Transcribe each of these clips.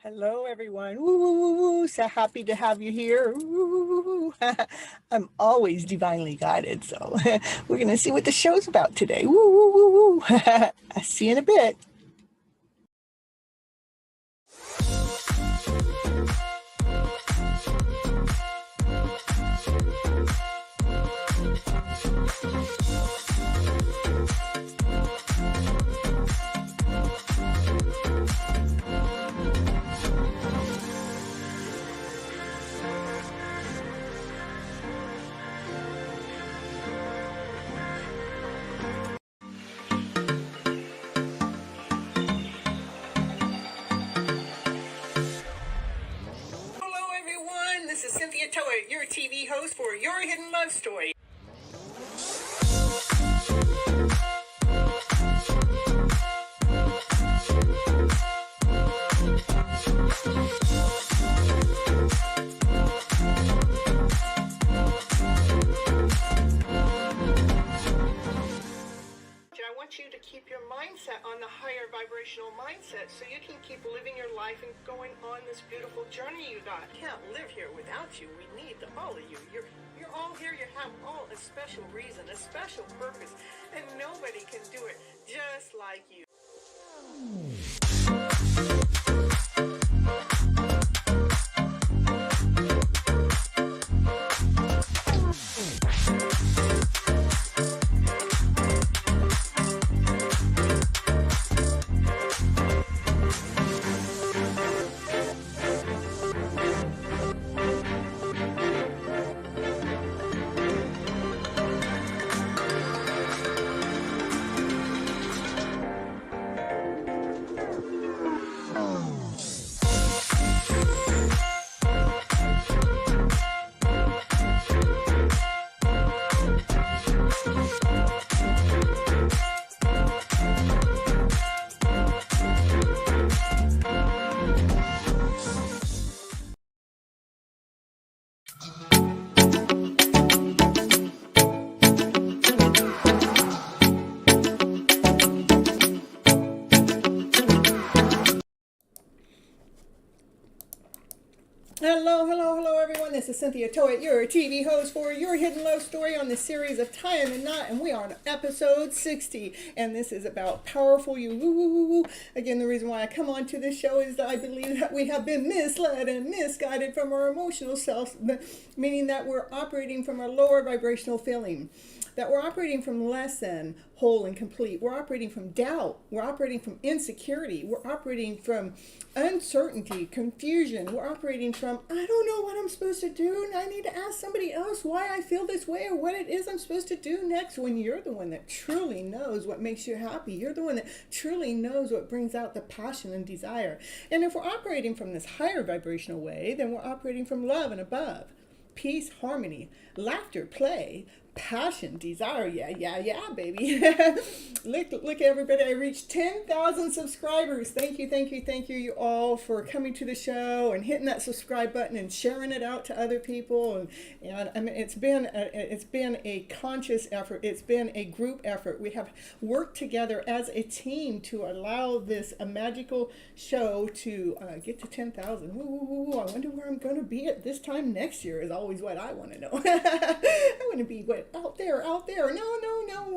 Hello, everyone. Woo, woo, woo, woo. So happy to have you here. Woo. I'm always divinely guided. So we're going to see what the show's about today. Woo, woo, woo, woo. I'll see you in a bit. Hello, everyone. This is Cynthia Toet, your TV host for Your Hidden Love Story. I want you to keep your mindset on the higher vibrational mindset so you can keep living your life and going on this beautiful journey you got. Can't live here without you. We need all of you. You're all here. You have all a special reason, a special purpose, and nobody can do it just like you. Hello, everyone. This is Cynthia Toet, your TV host for Your Hidden Love Story on the series of Tie and the Knot, and we are on episode 60, and this is about powerful you. Woo, woo, woo, woo. Again, the reason why I come on to this show is that I believe that we have been misled and misguided from our emotional self, meaning that we're operating from our lower vibrational feeling, that we're operating from less than whole and complete. We're operating from doubt. We're operating from insecurity. We're operating from uncertainty, confusion. We're operating from, I don't know what I'm supposed to do, and I need to ask somebody else why I feel this way or what it is I'm supposed to do next, when you're the one that truly knows what makes you happy. You're the one that truly knows what brings out the passion and desire. And if we're operating from this higher vibrational way, then we're operating from love and above. Peace, harmony, laughter, play, passion, desire. Yeah, baby. look, everybody. I reached 10,000 subscribers. Thank you all for coming to the show and hitting that subscribe button and sharing it out to other people. And I mean, it's been a conscious effort. It's been a group effort. We have worked together as a team to allow this a magical show to get to 10,000. Woo. I wonder where I'm going to be at this time next year is always what I want to know. I want to be out there. No.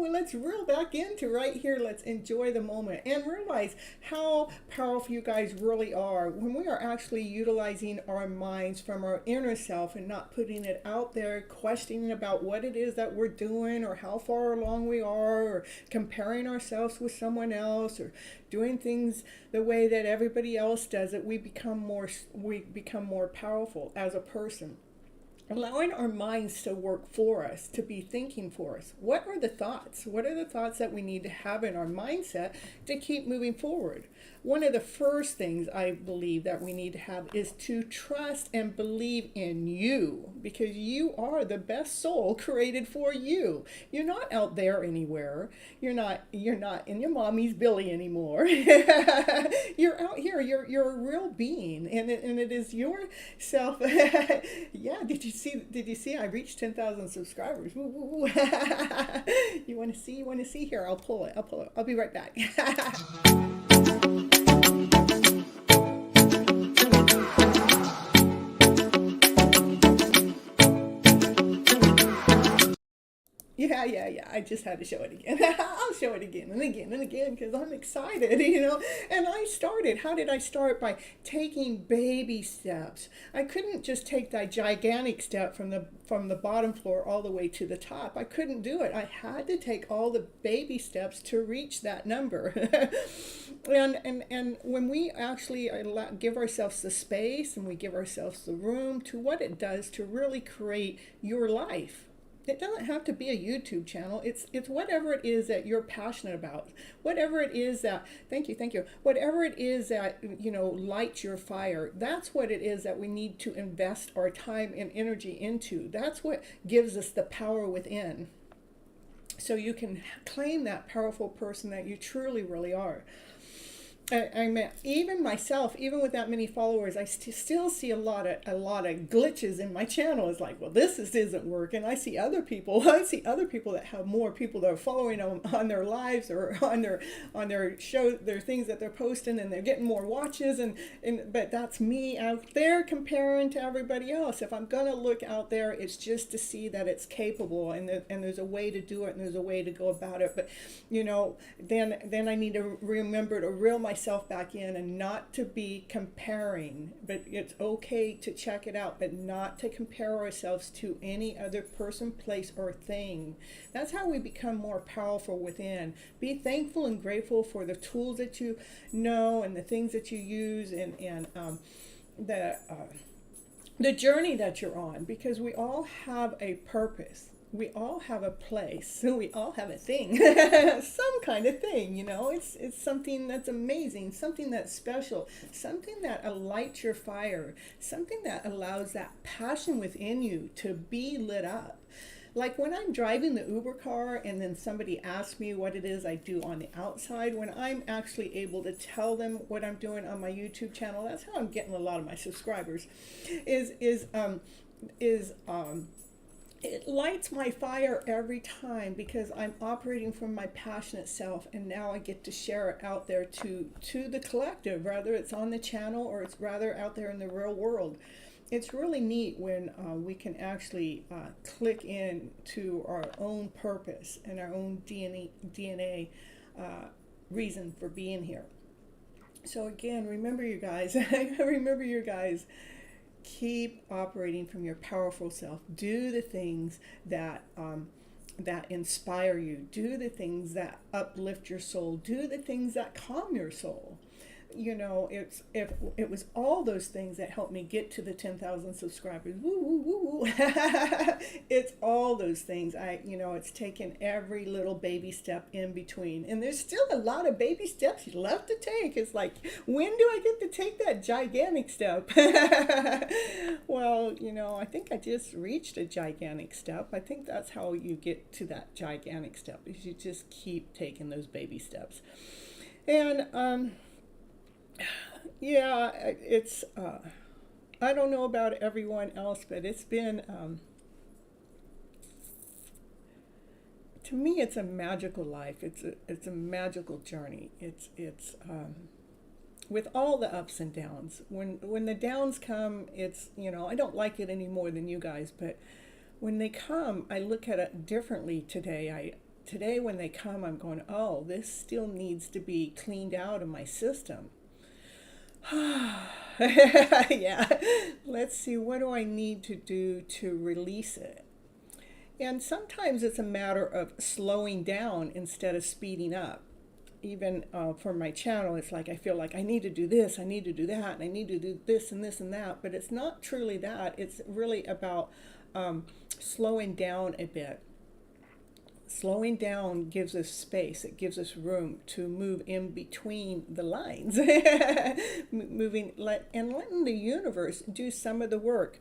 Let's reel back into right here. Let's enjoy the moment and realize how powerful you guys really are when we are actually utilizing our minds from our inner self and not putting it out there, questioning about what it is that we're doing or how far along we are, or comparing ourselves with someone else, or doing things the way that everybody else does it. We become more powerful as a person. Allowing our minds to work for us, to be thinking for us. What are the thoughts? What are the thoughts that we need to have in our mindset to keep moving forward? One of the first things I believe that we need to have is to trust and believe in you, because you are the best soul created for you. You're not out there anywhere. You're not in your mommy's belly anymore. You're out here. You're a real being, and it is yourself. Yeah, did you see? I reached 10,000 subscribers. Woo, woo, woo. You want to see? Here, I'll pull it. I'll be right back. Yeah. I just had to show it again. I'll show it again and again and again because I'm excited, you know. And I started. How did I start? By taking baby steps. I couldn't just take that gigantic step from the bottom floor all the way to the top. I couldn't do it. I had to take all the baby steps to reach that number. And when we actually give ourselves the space and we give ourselves the room to what it does to really create your life. It doesn't have to be a YouTube channel. It's whatever it is that you're passionate about. Whatever it is that, thank you. Whatever it is that, you know, lights your fire. That's what it is that we need to invest our time and energy into. That's what gives us the power within. So you can claim that powerful person that you truly, really are. I mean, even myself, even with that many followers, I still see a lot of glitches in my channel. It's like, well, this isn't working. I see other people that have more people that are following them on their lives or on their show, their things that they're posting, and they're getting more watches. But that's me out there comparing to everybody else. If I'm gonna look out there, it's just to see that it's capable and there's a way to do it and there's a way to go about it. But you know, then I need to remember to reel myself back in and not to be comparing, but it's okay to check it out, but not to compare ourselves to any other person, place, or thing. That's how we become more powerful within. Be thankful and grateful for the tools that you know and the things that you use and the journey that you're on, because we all have a purpose. We all have a place, so we all have a thing, some kind of thing, you know. It's something that's amazing, something that's special, something that lights your fire, something that allows that passion within you to be lit up. Like when I'm driving the Uber car and then somebody asks me what it is I do on the outside, when I'm actually able to tell them what I'm doing on my YouTube channel, that's how I'm getting a lot of my subscribers, it lights my fire every time because I'm operating from my passionate self, and now I get to share it out there to the collective, whether it's on the channel or it's rather out there in the real world. It's really neat when we can actually click in to our own purpose and our own DNA reason for being here. So again, remember you guys, keep operating from your powerful self. Do the things that inspire you. Do the things that uplift your soul. Do the things that calm your soul. You know, it was all those things that helped me get to the 10,000 subscribers. Woo, woo, woo, woo. It's all those things. It's taken every little baby step in between. And there's still a lot of baby steps left to take. It's like, when do I get to take that gigantic step? Well, I think I just reached a gigantic step. I think that's how you get to that gigantic step, is you just keep taking those baby steps. And, yeah, it's, I don't know about everyone else, but it's been, to me, it's a magical life. It's a magical journey. It's with all the ups and downs. When the downs come, it's, I don't like it any more than you guys, but when they come, I look at it differently today. Today when they come, I'm going, oh, this still needs to be cleaned out of my system. Yeah, let's see, what do I need to do to release it? And sometimes it's a matter of slowing down instead of speeding up. Even for my channel, it's like I feel like I need to do this, I need to do that, and I need to do this and this and that, but it's not truly that. It's really about slowing down a bit. Slowing down gives us space. It gives us room to move in between the lines, letting the universe do some of the work.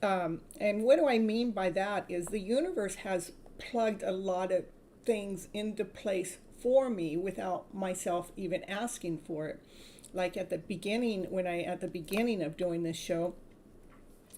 And what do I mean by that is the universe has plugged a lot of things into place for me without myself even asking for it. Like at the beginning of doing this show,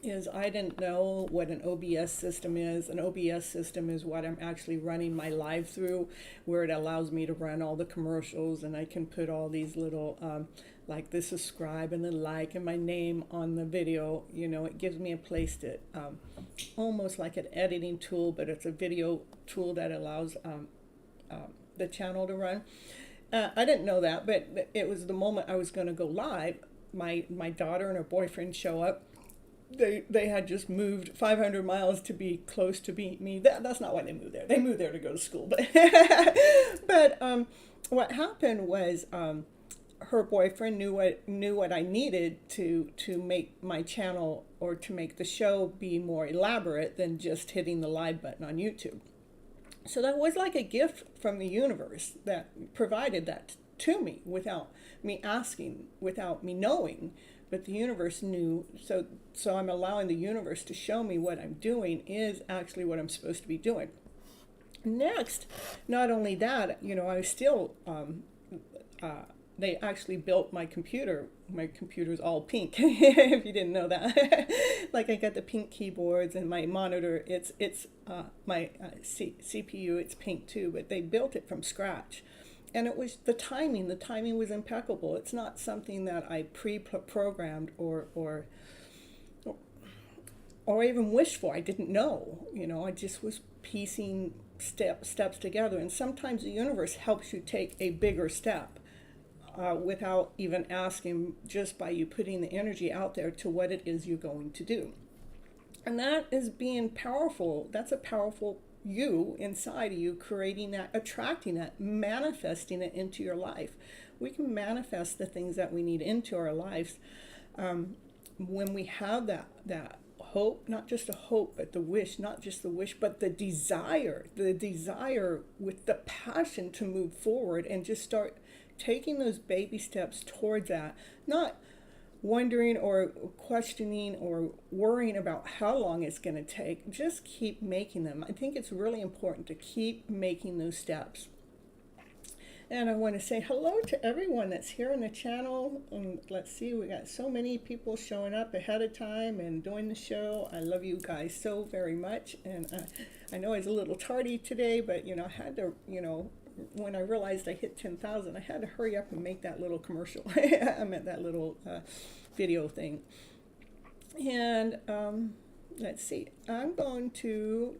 is I didn't know what an OBS system is. An OBS system is what I'm actually running my live through, where it allows me to run all the commercials, and I can put all these little like the subscribe and the like and my name on the video. You know, it gives me a place to almost like an editing tool, but it's a video tool that allows the channel to run. I didn't know that, but it was the moment I was going to go live. My daughter and her boyfriend show up. They had just moved 500 miles to be close to me. That's not why they moved there. They moved there to go to school. But what happened was her boyfriend knew what I needed to make my channel, or to make the show be more elaborate than just hitting the live button on YouTube. So that was like a gift from the universe that provided that to me without me asking, without me knowing. But the universe knew, so I'm allowing the universe to show me what I'm doing is actually what I'm supposed to be doing. Next, not only that, you know, I was still, they actually built my computer. My computer's all pink, if you didn't know that. Like, I got the pink keyboards, and my monitor, it's my CPU, it's pink too, but they built it from scratch. And it was the timing was impeccable. It's not something that I pre-programmed or even wished for. I didn't know, you know, I just was piecing steps together. And sometimes the universe helps you take a bigger step without even asking, just by you putting the energy out there to what it is you're going to do. And that is being powerful. That's a powerful you inside of you, creating that, attracting that, manifesting it into your life. We can manifest the things that we need into our lives when we have that hope, not just a hope, but the wish, not just the wish, but the desire with the passion to move forward and just start taking those baby steps towards that, not wondering or questioning or worrying about how long it's going to take. Just keep making them. I think it's really important to keep making those steps. And I want to say hello to everyone that's here on the channel. And let's see, we got so many people showing up ahead of time and doing the show. I love you guys so very much. And I know I was a little tardy today, but you know, I had to, you know, when I realized I hit 10,000, I had to hurry up and make that little commercial. I meant that little video thing. And let's see, I'm going to,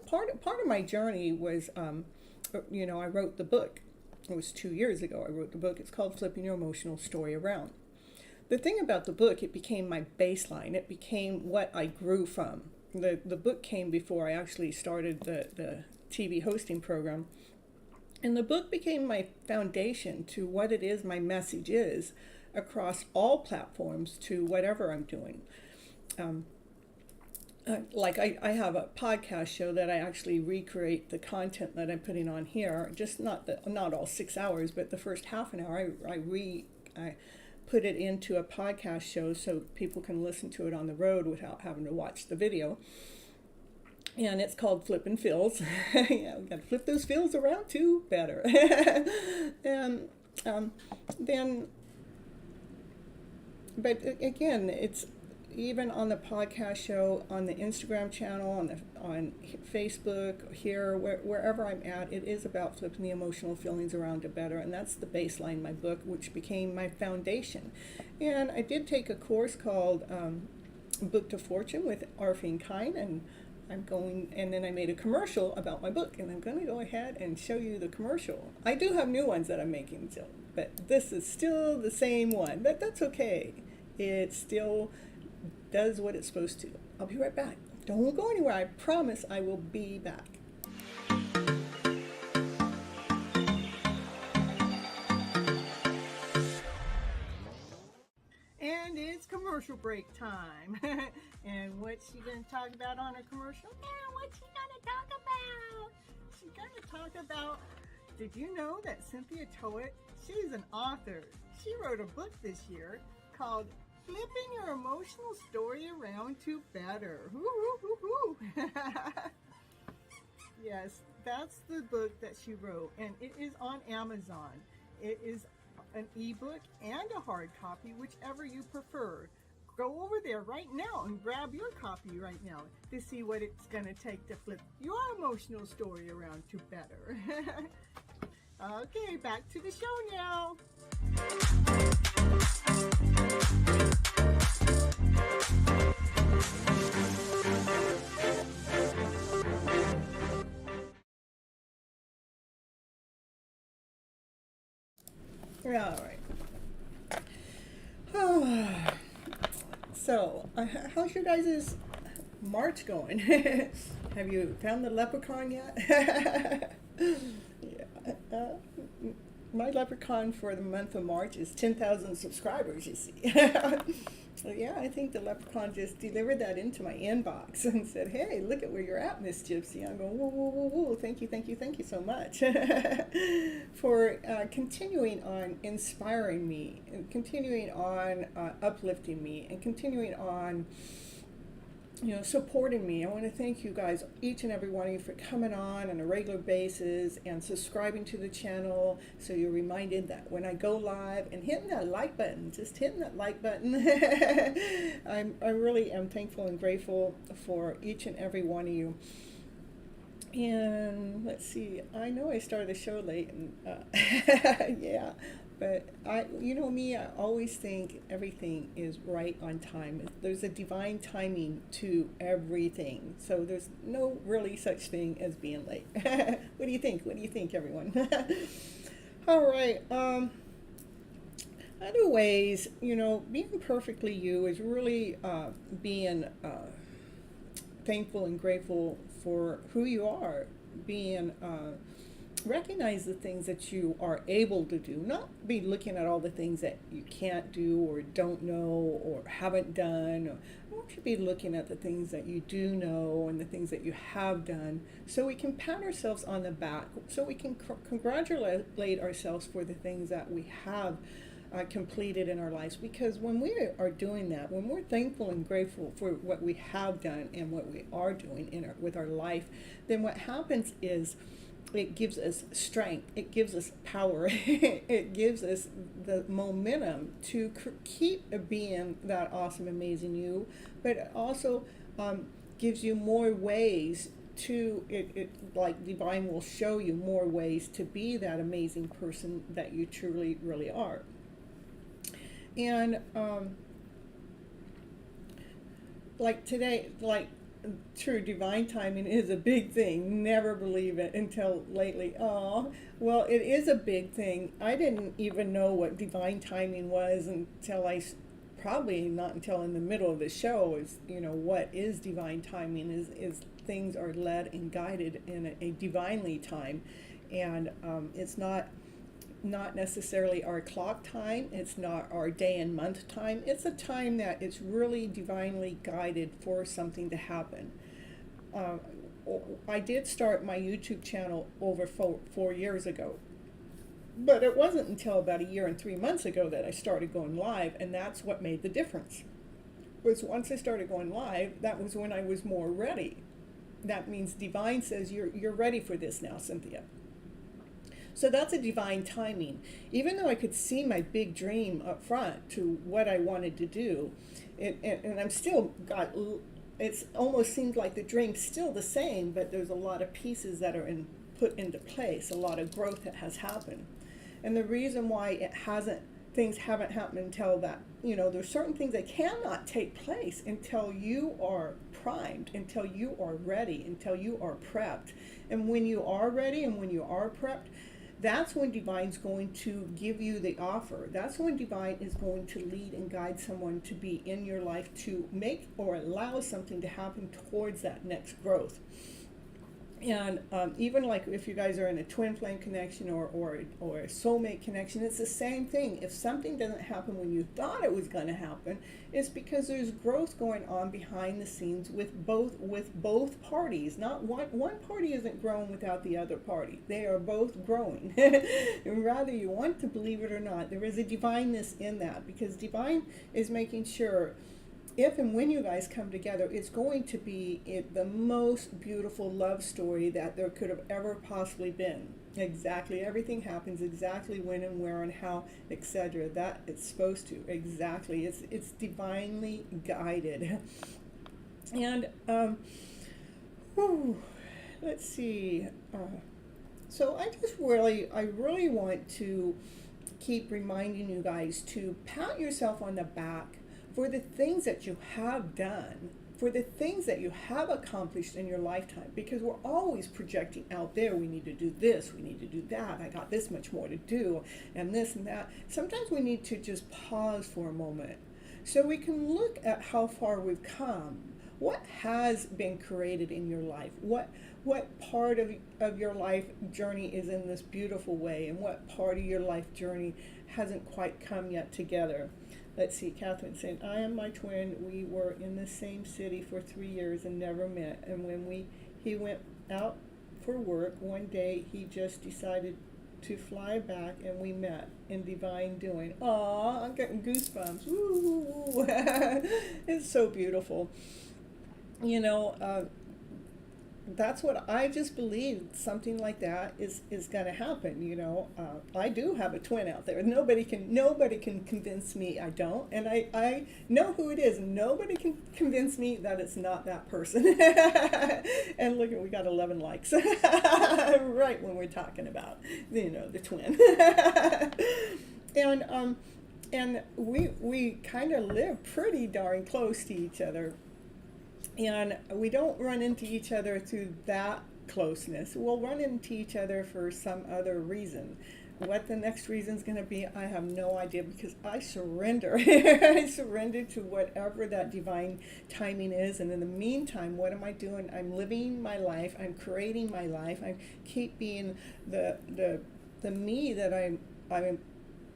part of my journey was, you know, I wrote the book. It was 2 years ago I wrote the book. It's called FlipN Your Emotional Story Around. The thing about the book, it became my baseline. It became what I grew from. The book came before I actually started the TV hosting program. And the book became my foundation to what it is my message is across all platforms to whatever I'm doing. Like I have a podcast show that I actually recreate the content that I'm putting on here, just not all 6 hours, but the first half an hour I put it into a podcast show so people can listen to it on the road without having to watch the video. And it's called Flippin' Fills. Yeah, we got to flip those fills around too better. And then, but again, it's even on the podcast show, on the Instagram channel, on Facebook, here, wherever I'm at, it is about flipping the emotional feelings around to better. And that's the baseline, my book, which became my foundation. And I did take a course called Book to Fortune with Arfine Kine, and then I made a commercial about my book, and I'm going to go ahead and show you the commercial. I do have new ones that I'm making still, but this is still the same one, but that's okay. It still does what it's supposed to. I'll be right back. Don't go anywhere. I promise I will be back. And it's commercial break time. And what's she going to talk about on her commercial? Now, what's she going to talk about? She's going to talk about, did you know that Cynthia Toet, she's an author. She wrote a book this year called FlipN Your Emotional Story Around to Better. Woo, woo, woo, woo. Yes, that's the book that she wrote, and it is on Amazon. It is an ebook and a hard copy, whichever you prefer. go over there right now and grab your copy right now to see what it's going to take to flip your emotional story around to better. Okay, back to the show now. All right. So, how's your guys' March going? Have you found the leprechaun yet? Yeah. My leprechaun for the month of March is 10,000 subscribers, you see. So yeah, I think the leprechaun just delivered that into my inbox and said, hey, look at where you're at, Miss Gypsy. I'm going, whoa, whoa, whoa, whoa, thank you so much for continuing on inspiring me and continuing on uplifting me and continuing on supporting me. I want to thank you guys, each and every one of you, for coming on a regular basis and subscribing to the channel, so you're reminded that when I go live, and hitting that like button, just hitting that like button. I really am thankful and grateful for each and every one of you. And let's see, I know I started the show late, and yeah, but me, I always think everything is right on time. There's a divine timing to everything, so there's no really such thing as being late. What do you think? What do you think, everyone? All right. Other ways, being perfectly you is really being thankful and grateful for who you are, being recognize the things that you are able to do, not be looking at all the things that you can't do or don't know or haven't done. I want you to be looking at the things that you do know and the things that you have done, so we can pat ourselves on the back, so we can congratulate ourselves for the things that we have completed in our lives. Because when we are doing that, when we're thankful and grateful for what we have done and what we are doing with our life, then what happens is it gives us strength, it gives us power, it gives us the momentum to keep being that awesome, amazing you, but it also gives you more ways to, like divine will show you more ways to be that amazing person that you truly, really are. And like today, true, divine timing is a big thing. Never believe it until lately. Oh, well, it is a big thing. I didn't even know what divine timing was until probably not until in the middle of the show, is what is divine timing is things are led and guided in a divinely time, and it's not necessarily our clock time, it's not our day and month time, it's a time that it's really divinely guided for something to happen. I did start my YouTube channel over 4 years ago, but it wasn't until about 1 year and 3 months ago that I started going live, and that's what made the difference. Was once I started going live, that was when I was more ready. That means divine says you're ready for this now, Cynthia. So that's a divine timing. Even though I could see my big dream up front to what I wanted to do, and I'm still it's almost seems like the dream's still the same, but there's a lot of pieces that are put into place, a lot of growth that has happened. And the reason why things haven't happened until that, there's certain things that cannot take place until you are primed, until you are ready, until you are prepped. And when you are ready and when you are prepped, that's when divine's going to give you the offer. That's when divine is going to lead and guide someone to be in your life to make or allow something to happen towards that next growth. And even like if you guys are in a twin flame connection or a soulmate connection, it's the same thing. If something doesn't happen when you thought it was going to happen, it's because there's growth going on behind the scenes with both parties. Not one party isn't growing without the other party. They are both growing. And rather you want to believe it or not, there is a divineness in that, because divine is making sure if and when you guys come together, it's going to be the most beautiful love story that there could have ever possibly been. Exactly. Everything happens exactly when and where and how, etc. That it's supposed to. Exactly. It's divinely guided. And whew, let's see. So I really want to keep reminding you guys to pat yourself on the back for the things that you have done, for the things that you have accomplished in your lifetime, because we're always projecting out there, we need to do this, we need to do that, I got this much more to do, and this and that. Sometimes we need to just pause for a moment so we can look at how far we've come. What has been created in your life? What part of your life journey is in this beautiful way, and what part of your life journey hasn't quite come yet together? Let's see, Catherine saying, I am my twin. We were in the same city for 3 years and never met. And when he went out for work, one day he just decided to fly back and we met in divine doing. Aw, I'm getting goosebumps. Woo! It's so beautiful. You know, that's what I just believe. Something like that is going to happen. You know, I do have a twin out there. Nobody can convince me I don't, and I know who it is. Nobody can convince me that it's not that person. And look, we got 11 likes right when we're talking about the twin. And we kind of live pretty darn close to each other. And we don't run into each other through that closeness. We'll run into each other for some other reason. What the next reason is going to be, I have no idea, because I surrender. I surrender to whatever that divine timing is. And in the meantime, what am I doing? I'm living my life. I'm creating my life. I keep being the me that I'm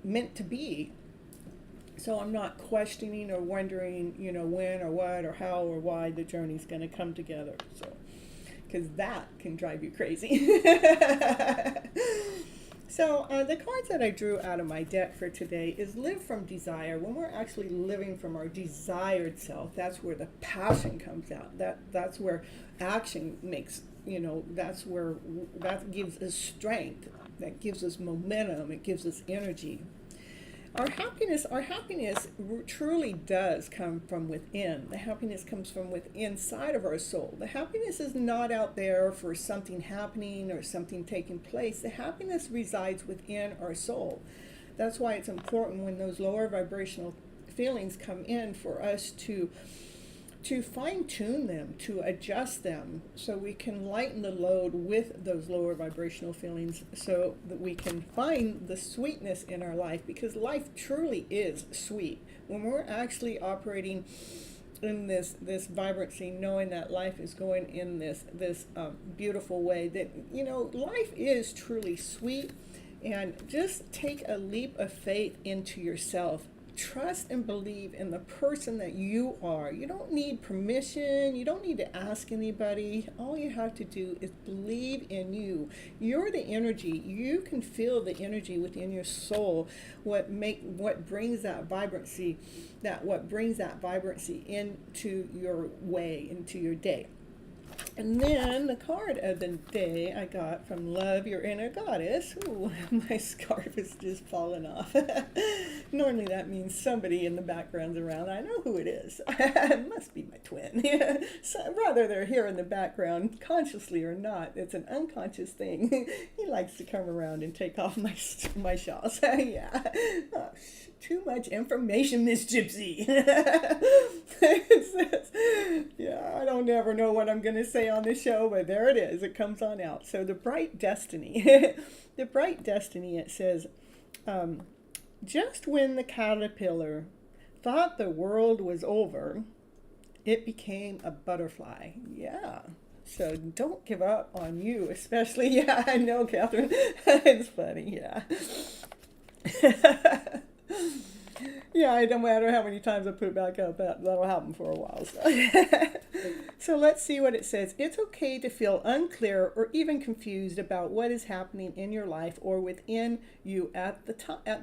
meant to be. So I'm not questioning or wondering, when or what or how or why the journey's going to come together. So, because that can drive you crazy. So the cards that I drew out of my deck for today is live from desire. When we're actually living from our desired self, that's where the passion comes out. That's where action makes, that gives us strength. That gives us momentum. It gives us energy. Our happiness truly does come from within. The happiness comes from inside of our soul. The happiness is not out there for something happening or something taking place. The happiness resides within our soul. That's why it's important when those lower vibrational feelings come in for us to fine-tune them, to adjust them, so we can lighten the load with those lower vibrational feelings, so that we can find the sweetness in our life, because life truly is sweet. When we're actually operating in this vibrancy, knowing that life is going in this beautiful way, that, life is truly sweet. And just take a leap of faith into yourself. Trust and believe in the person that you are. You don't need permission. You don't need to ask anybody. All you have to do is believe in you. You're the energy. You can feel the energy within your soul. What brings that vibrancy into your way, into your day. And then the card of the day I got from Love Your Inner Goddess. Ooh, my scarf is just falling off. Normally that means somebody in the background's around. I know who it is. It must be my twin. So, rather they're here in the background, consciously or not. It's an unconscious thing. He likes to come around and take off my shawls. Yeah. Oh, too much information, Miss Gypsy. Yeah, I don't ever know what I'm going to say on the show, but there it is. It comes on out. So the bright destiny. The bright destiny, it says, just when the caterpillar thought the world was over, it became a butterfly. Yeah. So don't give up on you, especially. Yeah, I know, Catherine. It's funny, yeah. Yeah, it don't matter how many times I put it back up, that'll happen for a while. So let's see what it says. It's okay to feel unclear or even confused about what is happening in your life or within you at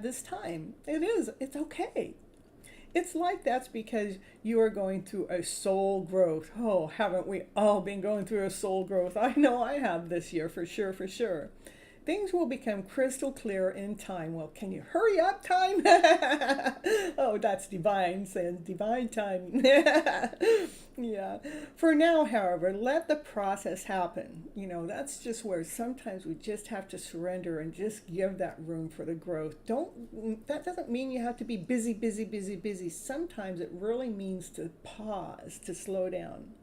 this time. It's okay. It's like that's because you are going through a soul growth. Oh, haven't we all been going through a soul growth? I know I have this year, for sure. Things will become crystal clear in time. Well, can you hurry up, time? Oh, that's divine, says divine time. Yeah. For now, however, let the process happen. That's just where sometimes we just have to surrender and just give that room for the growth. That doesn't mean you have to be busy, busy, busy, busy. Sometimes it really means to pause, to slow down.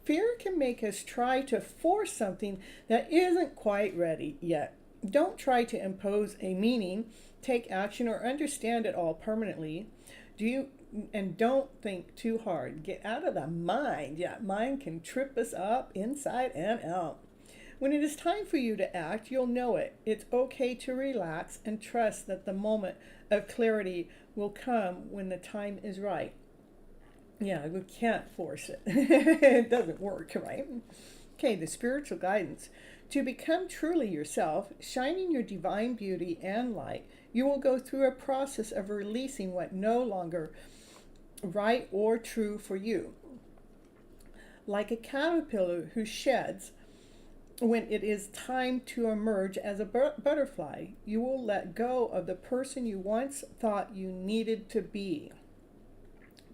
Fear can make us try to force something that isn't quite ready yet. Don't try to impose a meaning, take action, or understand it all permanently. And don't think too hard. Get out of the mind. Yeah, mind can trip us up inside and out. When it is time for you to act, you'll know it. It's okay to relax and trust that the moment of clarity will come when the time is right. Yeah, we can't force it. It doesn't work, right? Okay, the spiritual guidance. To become truly yourself, shining your divine beauty and light, you will go through a process of releasing what no longer right or true for you. Like a caterpillar who sheds when it is time to emerge as a butterfly, you will let go of the person you once thought you needed to be.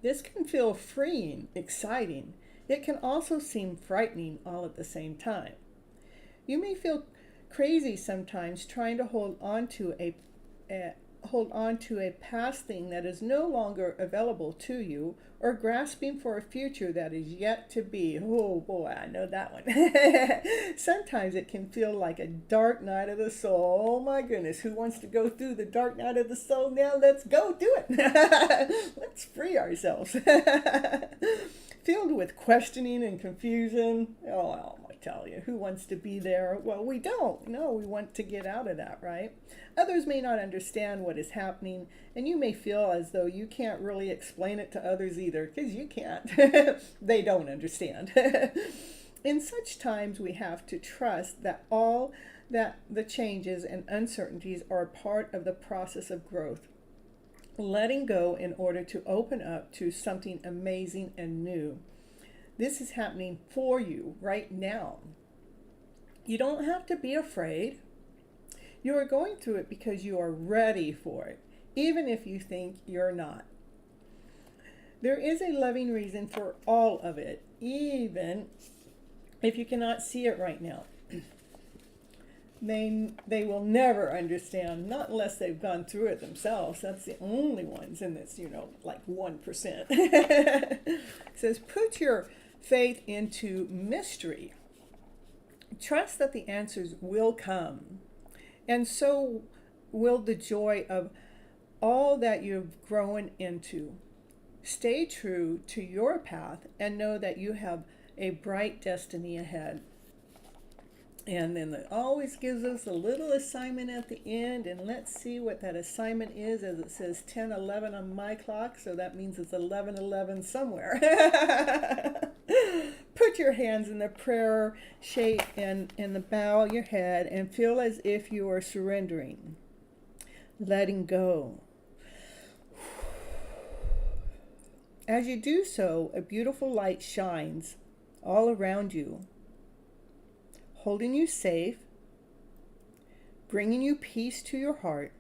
This can feel freeing, exciting. It can also seem frightening all at the same time. You may feel crazy sometimes trying to hold on to a past thing that is no longer available to you, or grasping for a future that is yet to be. Oh boy, I know that one. Sometimes it can feel like a dark night of the soul. Oh my goodness, who wants to go through the dark night of the soul now? Let's go do it. Let's free ourselves. Filled with questioning and confusion. Oh, I tell you, who wants to be there? Well, we don't. No, we want to get out of that, right? Others may not understand what is happening, and you may feel as though you can't really explain it to others either, because you can't. They don't understand. In such times, we have to trust that all that the changes and uncertainties are part of the process of growth. Letting go in order to open up to something amazing and new. This is happening for you right now. You don't have to be afraid. You are going through it because you are ready for it, even if you think you're not. There is a loving reason for all of it, even if you cannot see it right now. They will never understand, not unless they've gone through it themselves. That's the only ones in this, like 1%. It says, put your faith into mystery. Trust that the answers will come. And so will the joy of all that you've grown into. Stay true to your path and know that you have a bright destiny ahead. And then it always gives us a little assignment at the end. And let's see what that assignment is, as it says 10:11 on my clock. So that means it's 11:11 somewhere. Put your hands in the prayer shape and the bow of your head and feel as if you are surrendering, letting go. As you do so, a beautiful light shines all around you, holding you safe, bringing you peace to your heart,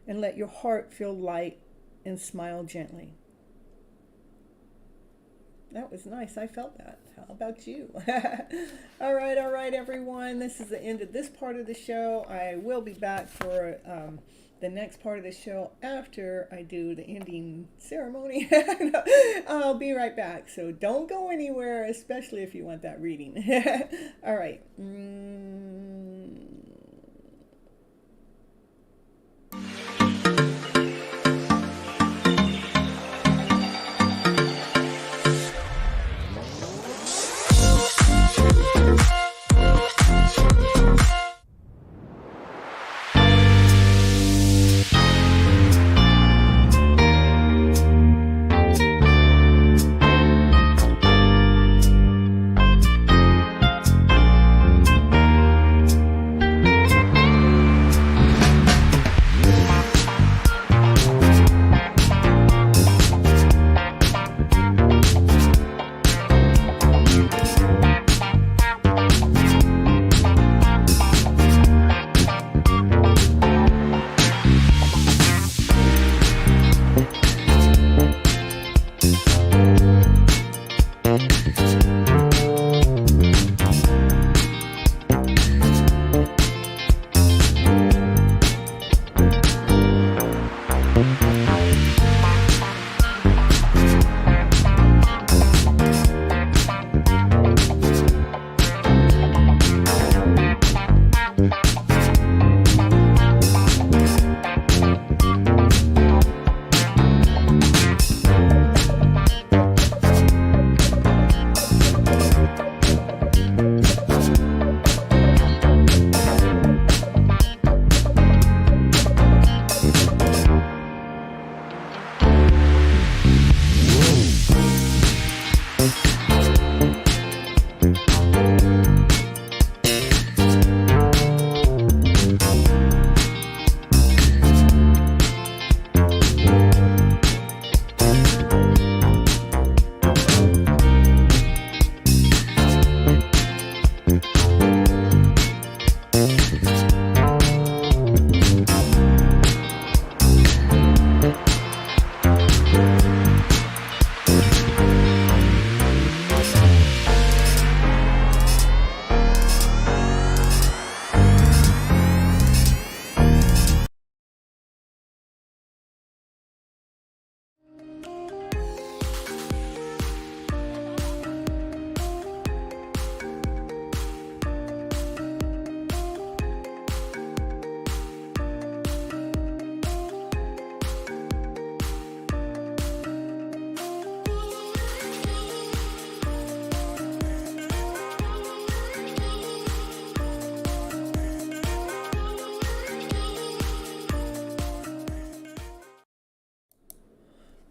and let your heart feel light and smile gently. That was nice. I felt that. How about you? All right, everyone. This is the end of this part of the show. I will be back for the next part of the show after I do the ending ceremony. I'll be right back. So don't go anywhere, especially if you want that reading. All right.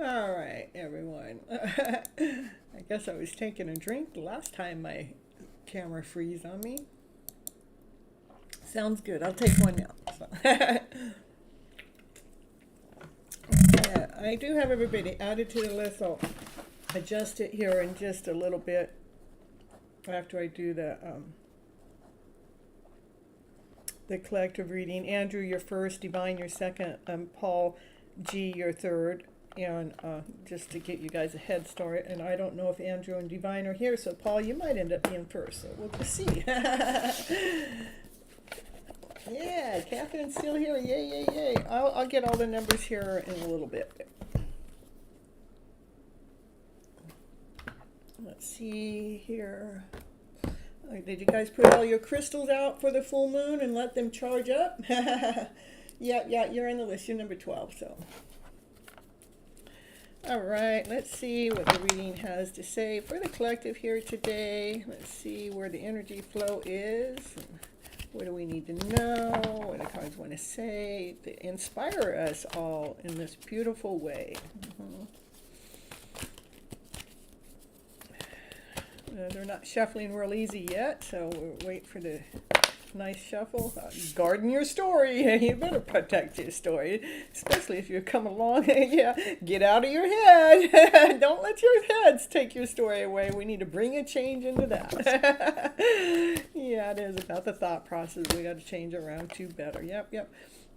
All right, everyone. I guess I was taking a drink the last time my camera freezed on me. Sounds good. I'll take one now. So. I do have everybody added to the list. I'll adjust it here in just a little bit after I do the collective reading. Andrew, you're first. Divine, you're second. Paul G, you're third. And just to get you guys a head start, and I don't know if Andrew and Divine are here, so Paul, you might end up being first, so we'll just see. Yeah, Catherine's still here. Yay, yay, yay. I'll get all the numbers here in a little bit. Let's see here. Did you guys put all your crystals out for the full moon and let them charge up? Yeah, you're on the list. You're number 12, so. All right, let's see what the reading has to say for the collective here today. Let's see where the energy flow is. What do we need to know? What the cards want to say to inspire us all in this beautiful way. They're not shuffling real easy yet, so we'll wait for the nice shuffle. Garden your story. You better protect your story, especially if you're coming along. Yeah, get out of your head. Don't let your heads take your story away. We need to bring a change into that. Yeah, it is about the thought process. We got to change around to better. Yep.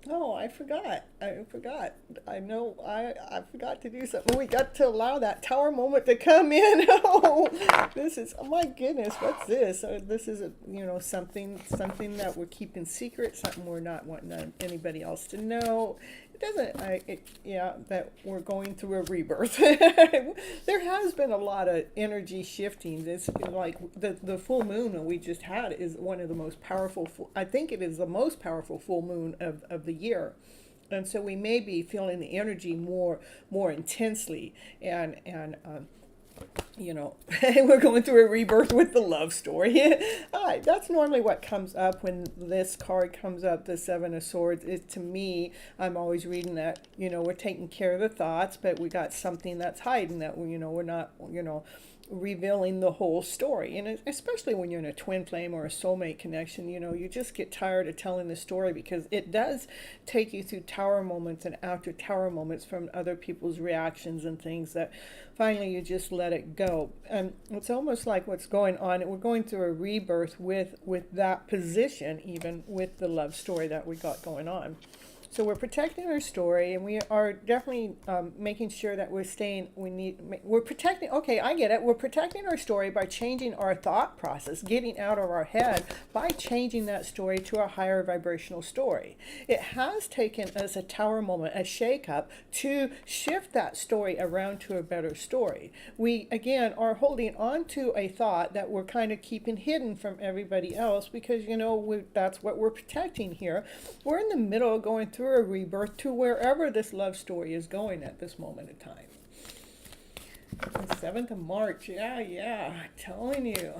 Oh, I forgot. I know I forgot to do something. We got to allow that tower moment to come in. Oh, this is, oh my goodness, what's this? This is something that we're keeping secret, something we're not wanting anybody else to know. It doesn't, that we're going through a rebirth. There has been a lot of energy shifting. It's like the full moon that we just had is one of the most powerful, I think it is the most powerful full moon of the year. And so we may be feeling the energy more intensely, and we're going through a rebirth with the love story. All right, that's normally what comes up when this card comes up, the Seven of Swords. To me, I'm always reading that, we're taking care of the thoughts, but we got something that's hiding that, we're not, revealing the whole story. And especially when you're in a twin flame or a soulmate connection, you just get tired of telling the story, because it does take you through tower moments and after tower moments from other people's reactions and things that finally you just let it go. And it's almost like what's going on, we're going through a rebirth with that position, even with the love story that we got going on. So we're protecting our story, and we are definitely making sure that we're protecting, okay, I get it. We're protecting our story by changing our thought process, getting out of our head by changing that story to a higher vibrational story. It has taken us a tower moment, a shake-up, to shift that story around to a better story. We, again, are holding on to a thought that we're kind of keeping hidden from everybody else, because, that's what we're protecting here. We're in the middle of going through a rebirth to wherever this love story is going at this moment in time. The 7th of March, yeah, telling you.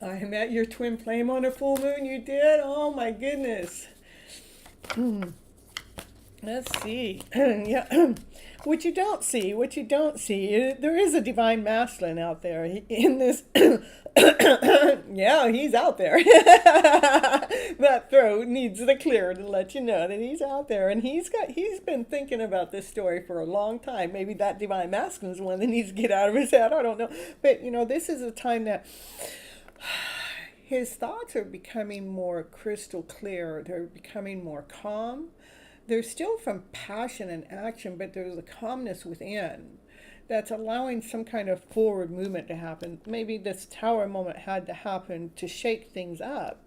I met your twin flame on a full moon. You did? Oh my goodness. Let's see. Yeah. What you don't see, there is a divine masculine out there in this. Yeah, he's out there. That throat needs to clear to let you know that he's out there, and he's been thinking about this story for a long time. Maybe that divine masculine is one that needs to get out of his head. I don't know, but this is a time that his thoughts are becoming more crystal clear. They're becoming more calm. They're still from passion and action, but there's a calmness within that's allowing some kind of forward movement to happen. Maybe this tower moment had to happen to shake things up.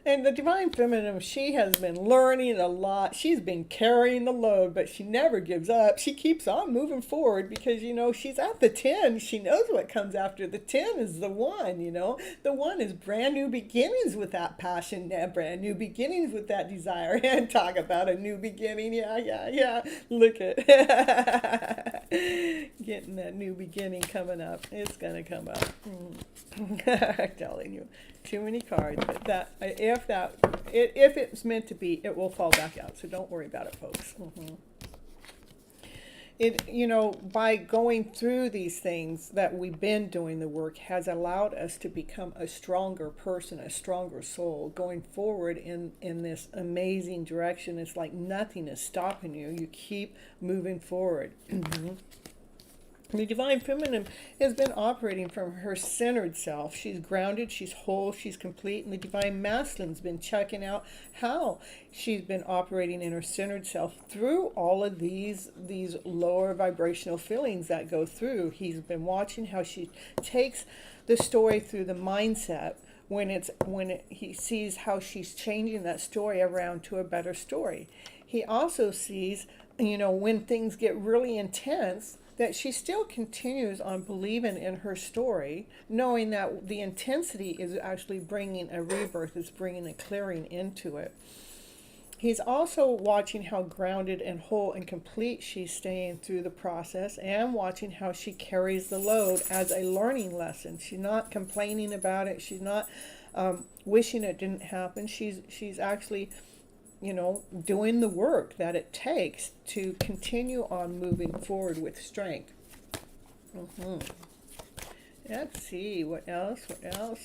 And the divine feminine, she has been learning a lot. She's been carrying the load, but she never gives up. She keeps on moving forward because, she's at the 10. She knows what comes after. The 10 is the 1, The 1 is brand new beginnings with that passion, brand new beginnings with that desire. And talk about a new beginning. Yeah. Look at getting that new beginning coming up. It's going to come up. I'm telling you. Too many cards, but if it's meant to be, it will fall back out. So don't worry about it, folks. By going through these things that we've been doing the work has allowed us to become a stronger person, a stronger soul, going forward in this amazing direction. It's like nothing is stopping you. You keep moving forward. The divine feminine has been operating from her centered self. She's grounded, she's whole, she's complete. And the divine masculine's been checking out how she's been operating in her centered self through all of these lower vibrational feelings that go through. He's been watching how she takes the story through the mindset he sees how she's changing that story around to a better story. He also sees, when things get really intense, that she still continues on believing in her story, knowing that the intensity is actually bringing a rebirth, is bringing a clearing into it. He's also watching how grounded and whole and complete she's staying through the process, and watching how she carries the load as a learning lesson. She's not complaining about it. She's not wishing it didn't happen. She's actually doing the work that it takes to continue on moving forward with strength. Let's see, what else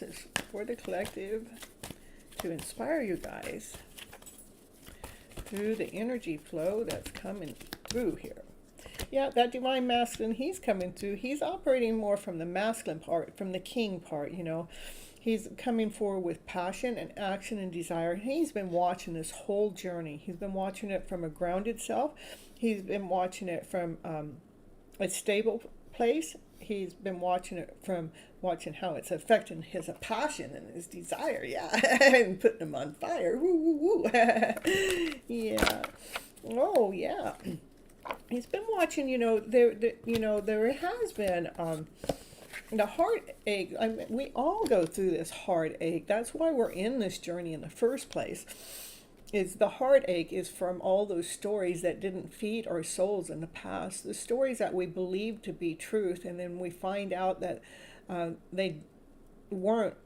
is for the collective to inspire you guys through the energy flow that's coming through here. Yeah, that divine masculine, he's coming through. He's operating more from the masculine part, from the king part, He's coming forward with passion and action and desire. He's been watching this whole journey. He's been watching it from a grounded self. He's been watching it from a stable place. He's been watching how it's affecting his passion and his desire. Yeah, and putting him on fire. Woo, woo, woo. Yeah. Oh, yeah. He's been watching. There has been. The heartache, we all go through this heartache. That's why we're in this journey in the first place. The heartache is from all those stories that didn't feed our souls in the past. The stories that we believed to be truth, and then we find out that they weren't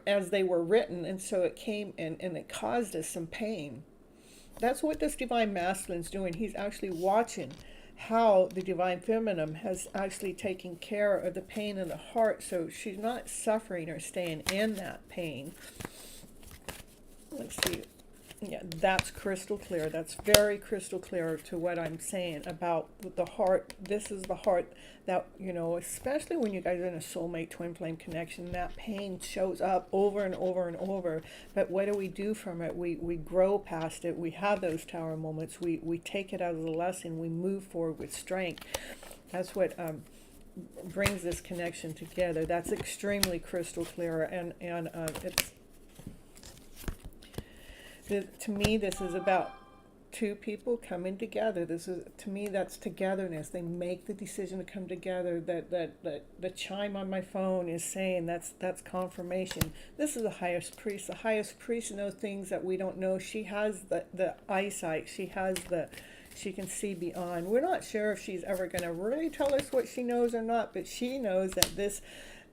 as they were written, and so it came and it caused us some pain. That's what this divine masculine's doing. He's actually watching how the divine feminine has actually taken care of the pain in the heart, so she's not suffering or staying in that pain. Let's see. Yeah, that's crystal clear. That's very crystal clear to what I'm saying about the heart. This is the heart that, especially when you guys are in a soulmate twin flame connection, that pain shows up over and over and over. But what do we do from it? We grow past it. We have those tower moments. We take it as a lesson. We move forward with strength. That's what brings this connection together. That's extremely crystal clear, and it's. To me, this is about two people coming together. To me, that's togetherness. They make the decision to come together. That the chime on my phone is saying that's confirmation. This is the highest priest. The highest priest knows things that we don't know. She has the eyesight. She can see beyond. We're not sure if she's ever going to really tell us what she knows or not, but she knows that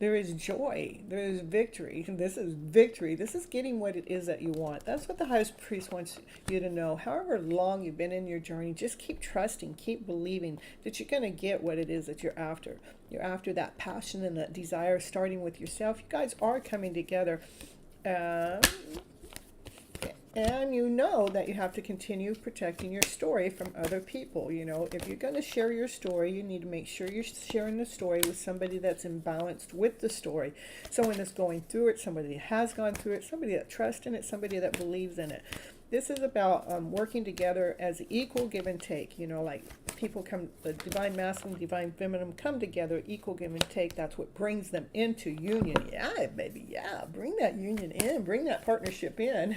There is joy. There is victory. This is victory. This is getting what it is that you want. That's what the highest priest wants you to know. However long you've been in your journey, just keep trusting, keep believing that you're going to get what it is that you're after. You're after that passion and that desire, starting with yourself. You guys are coming together. And you know that you have to continue protecting your story from other people. You know, if you're going to share your story, you need to make sure you're sharing the story with somebody that's imbalanced with the story. Someone that's going through it, somebody that has gone through it, somebody that trusts in it, somebody that believes in it. This is about working together as equal give and take. You know, like people come, the divine masculine, divine feminine come together, equal give and take. That's what brings them into union. Yeah, baby, yeah. Bring that union in. Bring that partnership in.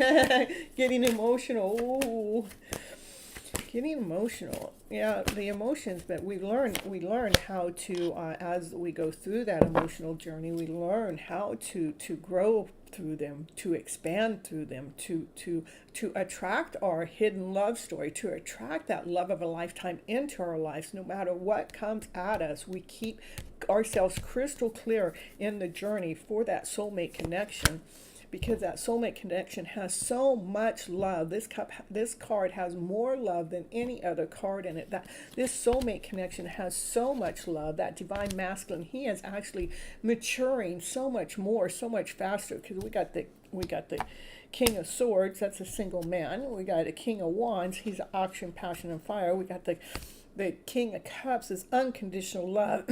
Getting emotional. Ooh. Getting emotional. Yeah, the emotions, but we learn how to, as we go through that emotional journey, we learn how to grow through them, to expand through them, to attract our hidden love story, to attract that love of a lifetime into our lives. No matter what comes at us, we keep ourselves crystal clear in the journey for that soulmate connection. Because that soulmate connection has so much love. This card has more love than any other card in it. That this soulmate connection has so much love. That divine masculine, he is actually maturing so much more, so much faster. Because we got the King of Swords, that's a single man. We got a King of Wands, he's action, passion, and fire. We got the King of Cups, is unconditional love.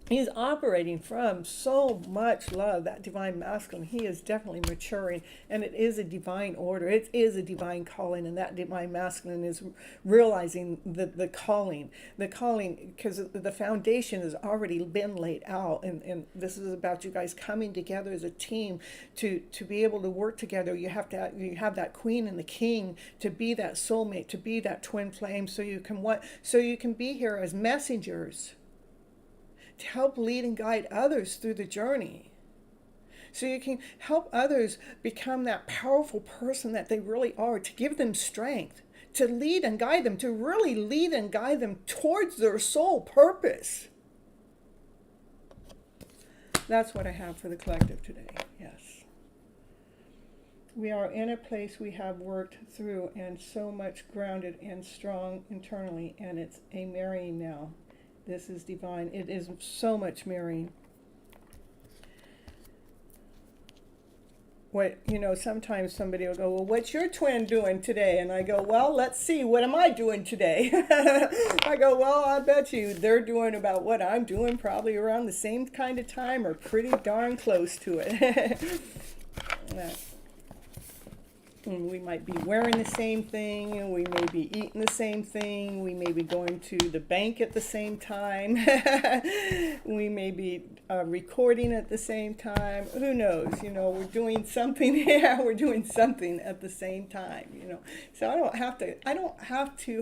He's operating from so much love, that divine masculine. He is definitely maturing, and it is a divine order. It is a divine calling, and that divine masculine is realizing the calling, because the foundation has already been laid out, and this is about you guys coming together as a team to be able to work together. You have that queen and the king to be that soulmate, to be that twin flame, so you can be here as messengers to help lead and guide others through the journey. So you can help others become that powerful person that they really are, to give them strength, to lead and guide them, to really lead and guide them towards their soul purpose. That's what I have for the collective today, yes. We are in a place we have worked through and so much grounded and strong internally, and it's a marrying now. This is divine. It is so much mirroring. Sometimes somebody will go, well, what's your twin doing today? And I go, well, let's see, what am I doing today? I go, well, I bet you they're doing about what I'm doing, probably around the same kind of time or pretty darn close to it. And we might be wearing the same thing, and we may be eating the same thing, we may be going to the bank at the same time, we may be recording at the same time. Who knows? We're doing something. Yeah, we're doing something at the same time. So I don't have to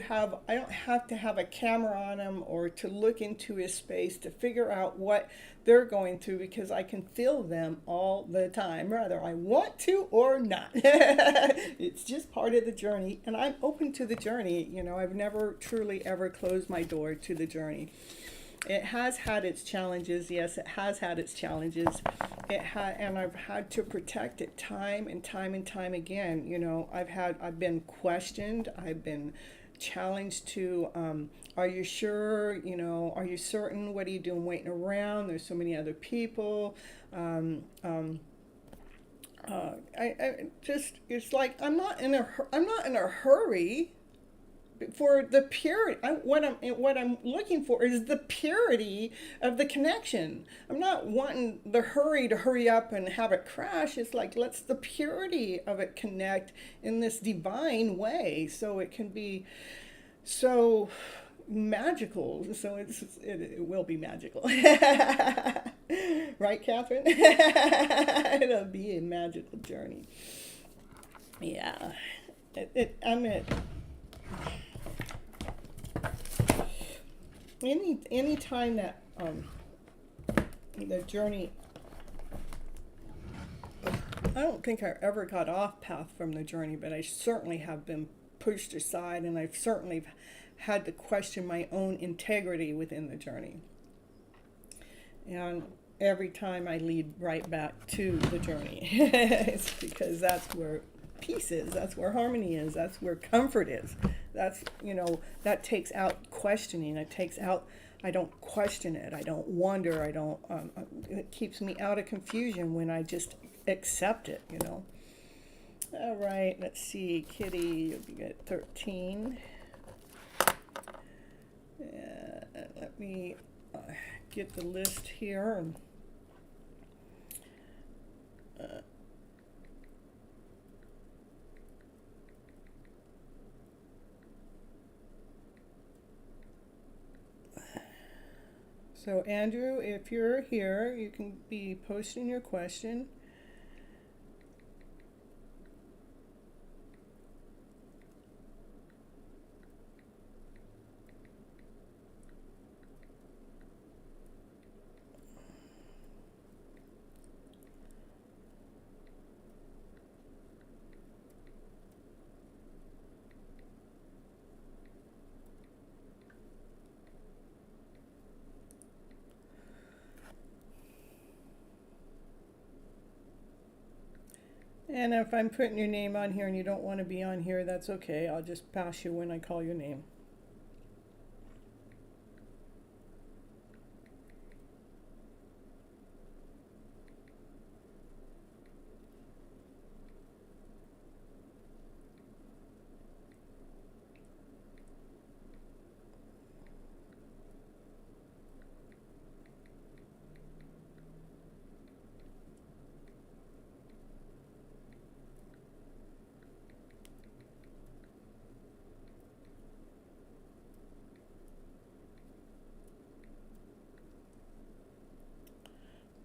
have a camera on them or to look into his space to figure out what they're going through, because I can feel them all the time, whether I want to or not. It's just part of the journey, and I'm open to the journey. I've never truly ever closed my door to the journey. It has had its challenges. Yes, it has had its challenges. And I've had to protect it time and time and time again. I've been questioned. I've been challenged to, are you sure? Are you certain? What are you doing waiting around? There's so many other people. It's like I'm not in a hurry for the purity. What I'm looking for is the purity of the connection. I'm not wanting the hurry to hurry up and have it crash. It's like, let's the purity of it connect in this divine way, so it can be so magical. So it will be magical. Right, Catherine? It'll be a magical journey. Yeah. Any time that the journey, I don't think I ever got off path from the journey, but I certainly have been pushed aside, and I've certainly had to question my own integrity within the journey. And every time I lead right back to the journey. It's because that's where peace is, that's where harmony is, that's where comfort is. That's, that takes out questioning. It takes out, I don't question it, I don't wonder, I don't, it keeps me out of confusion when I just accept it. All right, let's see, Kitty, you'll be at 13. Let me get the list here. And so Andrew, if you're here, you can be posting your question. And if I'm putting your name on here and you don't want to be on here, that's okay. I'll just pass you when I call your name.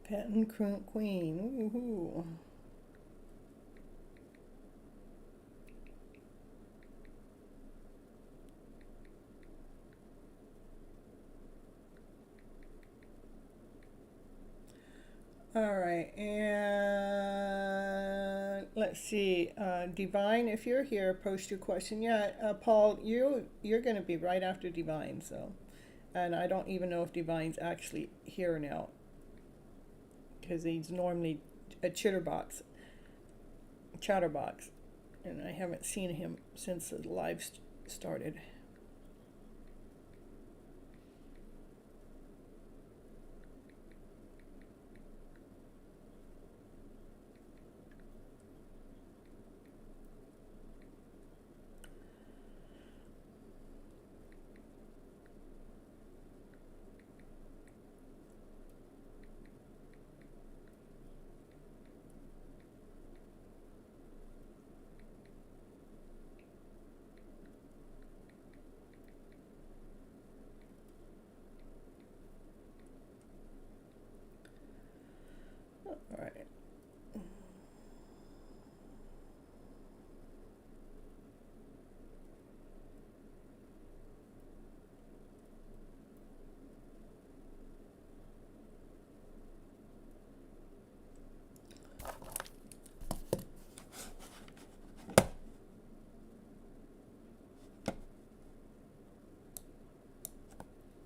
Patent Queen. Woohoo. All right, and let's see, Divine, if you're here, post your question. Yeah, Paul, you're going to be right after Divine, so, and I don't even know if Divine's actually here now, because he's normally a chatterbox, and I haven't seen him since the live started. All right.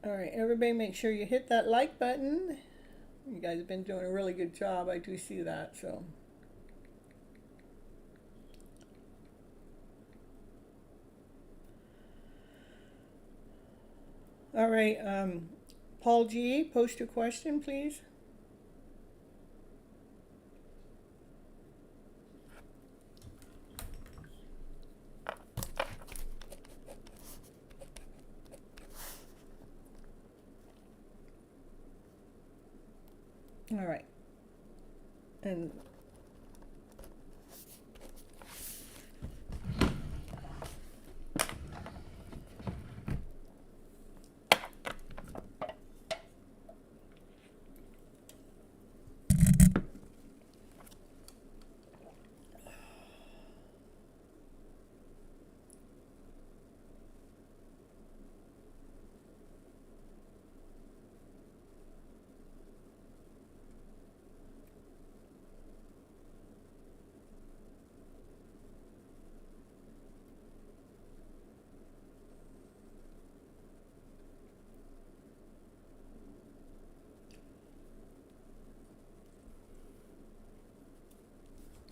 All right, everybody make sure you hit that like button. You guys have been doing a really good job. I do see that, so. All right, Paul G, post your question, please. All right. And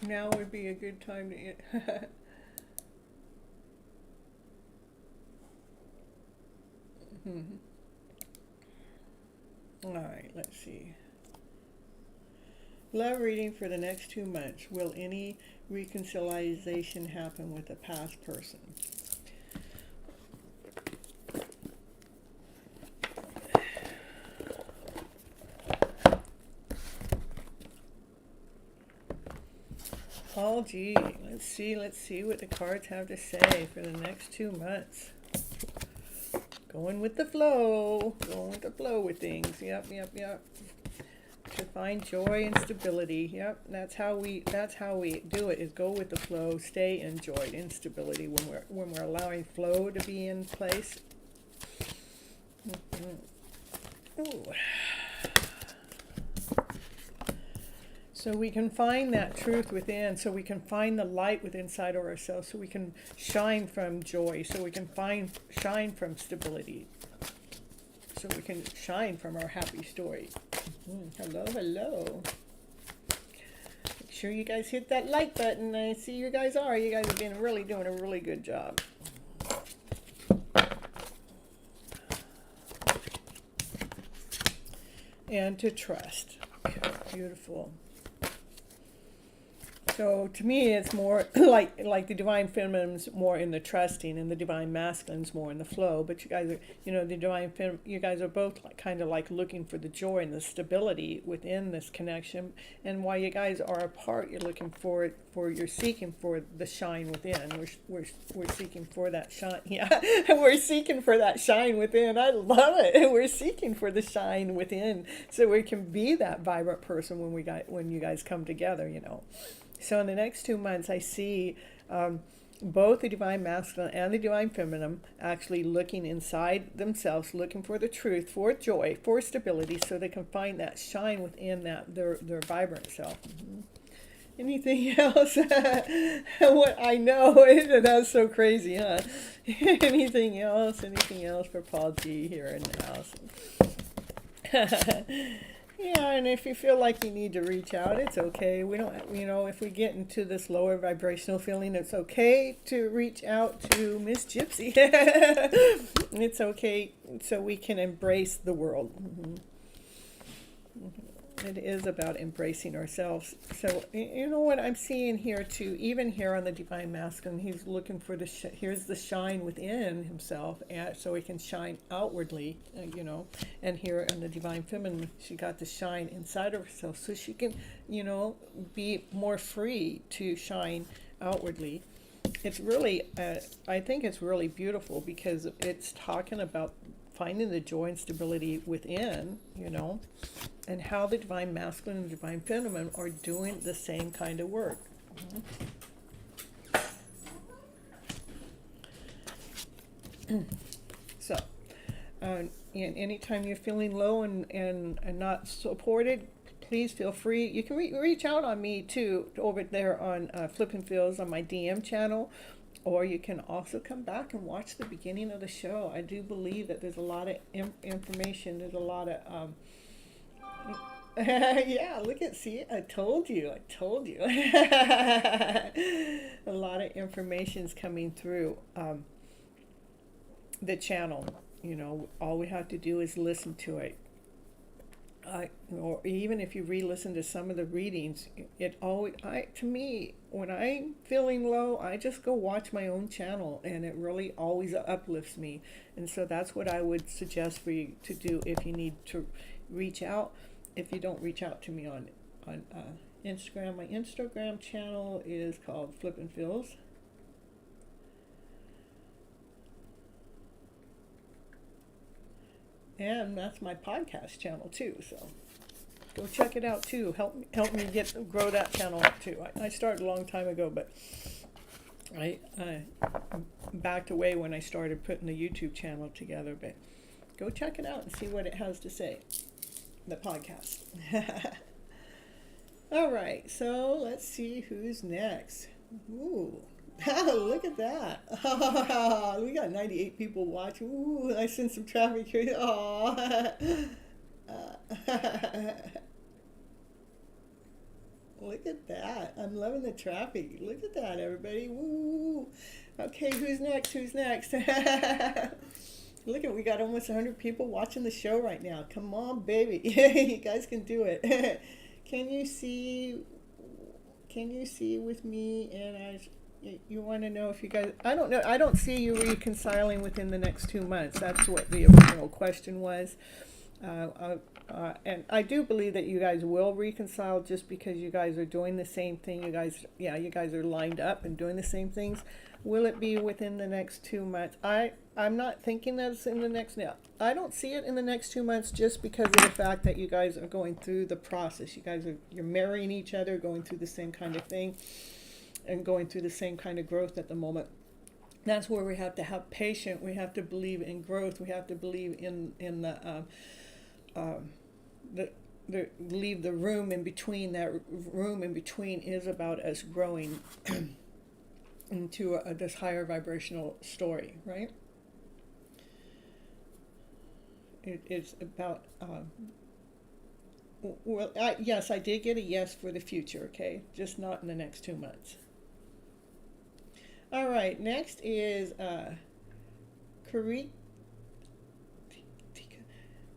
Now would be a good time to eat. All right, let's see. Love reading for the next 2 months. Will any reconciliation happen with a past person? Oh, gee, let's see what the cards have to say for the next 2 months. Going with the flow with things. Yep. To find joy and stability. Yep, that's how we do it, is go with the flow, stay in joy and stability when we're allowing flow to be in place. Ooh. So we can find that truth within, so we can find the light within inside of ourselves, so we can shine from joy, so we can shine from stability, so we can shine from our happy story. Hello. Make sure you guys hit that like button. I see you guys are. You guys have been doing a really good job. And to trust. Okay, beautiful. So to me, it's more like the divine feminine's more in the trusting, and the divine masculine's more in the flow. But you guys are, the divine you guys are both kind of like looking for the joy and the stability within this connection. And while you guys are apart, you're looking for you're seeking for the shine within. We're seeking for that shine. Yeah, we're seeking for that shine within. I love it. We're seeking for the shine within, so we can be that vibrant person when you guys come together. So in the next 2 months, I see both the divine masculine and the divine feminine actually looking inside themselves, looking for the truth, for joy, for stability, so they can find that shine within their vibrant self. Anything else? What I know, that's so crazy, huh? Anything else for Paul G here in the house? Yeah, and if you feel like you need to reach out, it's okay. We don't, if we get into this lower vibrational feeling, it's okay to reach out to Miss Gypsy. It's okay, so we can embrace the world. It is about embracing ourselves. So, what I'm seeing here too, even here on the divine masculine, he's looking for here's the shine within himself, and so he can shine outwardly, and here on the divine feminine, she got the shine inside of herself, so she can, be more free to shine outwardly. It's really, I think it's really beautiful, because it's talking about finding the joy and stability within, and how the divine masculine and divine feminine are doing the same kind of work. So, and anytime you're feeling low and not supported, please feel free. You can reach out on me too, over there on FlipN Feels on my DM channel. Or you can also come back and watch the beginning of the show. I do believe that there's a lot of information. There's a lot of, yeah, I told you. A lot of information's coming through the channel. All we have to do is listen to it. Or even if you re-listen to some of the readings, to me, when I'm feeling low, I just go watch my own channel, and it really always uplifts me. And so that's what I would suggest for you to do if you need to reach out. If you don't reach out to me on Instagram, my Instagram channel is called FlipN Feels. And that's my podcast channel too, so go check it out too. Help me grow that channel up too. I started a long time ago, but I backed away when I started putting the YouTube channel together. But go check it out and see what it has to say. The podcast. All right, so let's see who's next. Ooh. Look at that. We got 98 people watching. Ooh, I sent some traffic here. Look at that. I'm loving the traffic. Look at that, everybody. Woo. Okay, who's next? Who's next? Look at, we got almost 100 people watching the show right now. Come on, baby. You guys can do it. Can you see with me? And you want to know if you guys, I don't know, I don't see you reconciling within the next 2 months. That's what the original question was. And I do believe that you guys will reconcile, just because you guys are doing the same thing. You guys are lined up and doing the same things. Will it be within the next 2 months? I'm not thinking that it's in the next, now, I don't see it in the next 2 months, just because of the fact that you guys are going through the process. You're marrying each other, going through the same kind of thing, and going through the same kind of growth at the moment. That's where we have to have patience. We have to believe in growth. We have to believe in leave the room in between. That room in between is about us growing into this higher vibrational story, right? It's about yes, I did get a yes for the future. Okay, just not in the next 2 months. All right, next is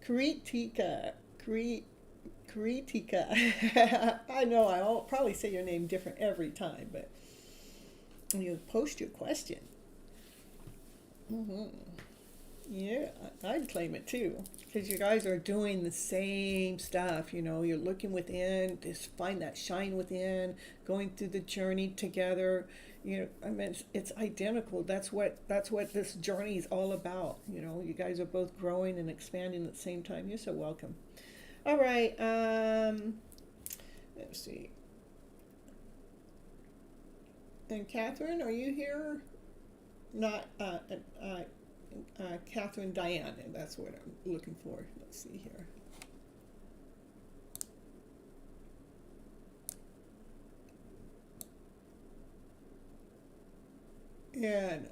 Karitika. I know I'll probably say your name different every time, but you post your question. Yeah, I'd claim it too, because you guys are doing the same stuff. You're looking within to find that shine within, going through the journey together. I mean, it's identical. That's what this journey is all about. You guys are both growing and expanding at the same time. You're so welcome. All right. Let's see. And Catherine, are you here? Not Catherine Diane, and that's what I'm looking for. Let's see here. And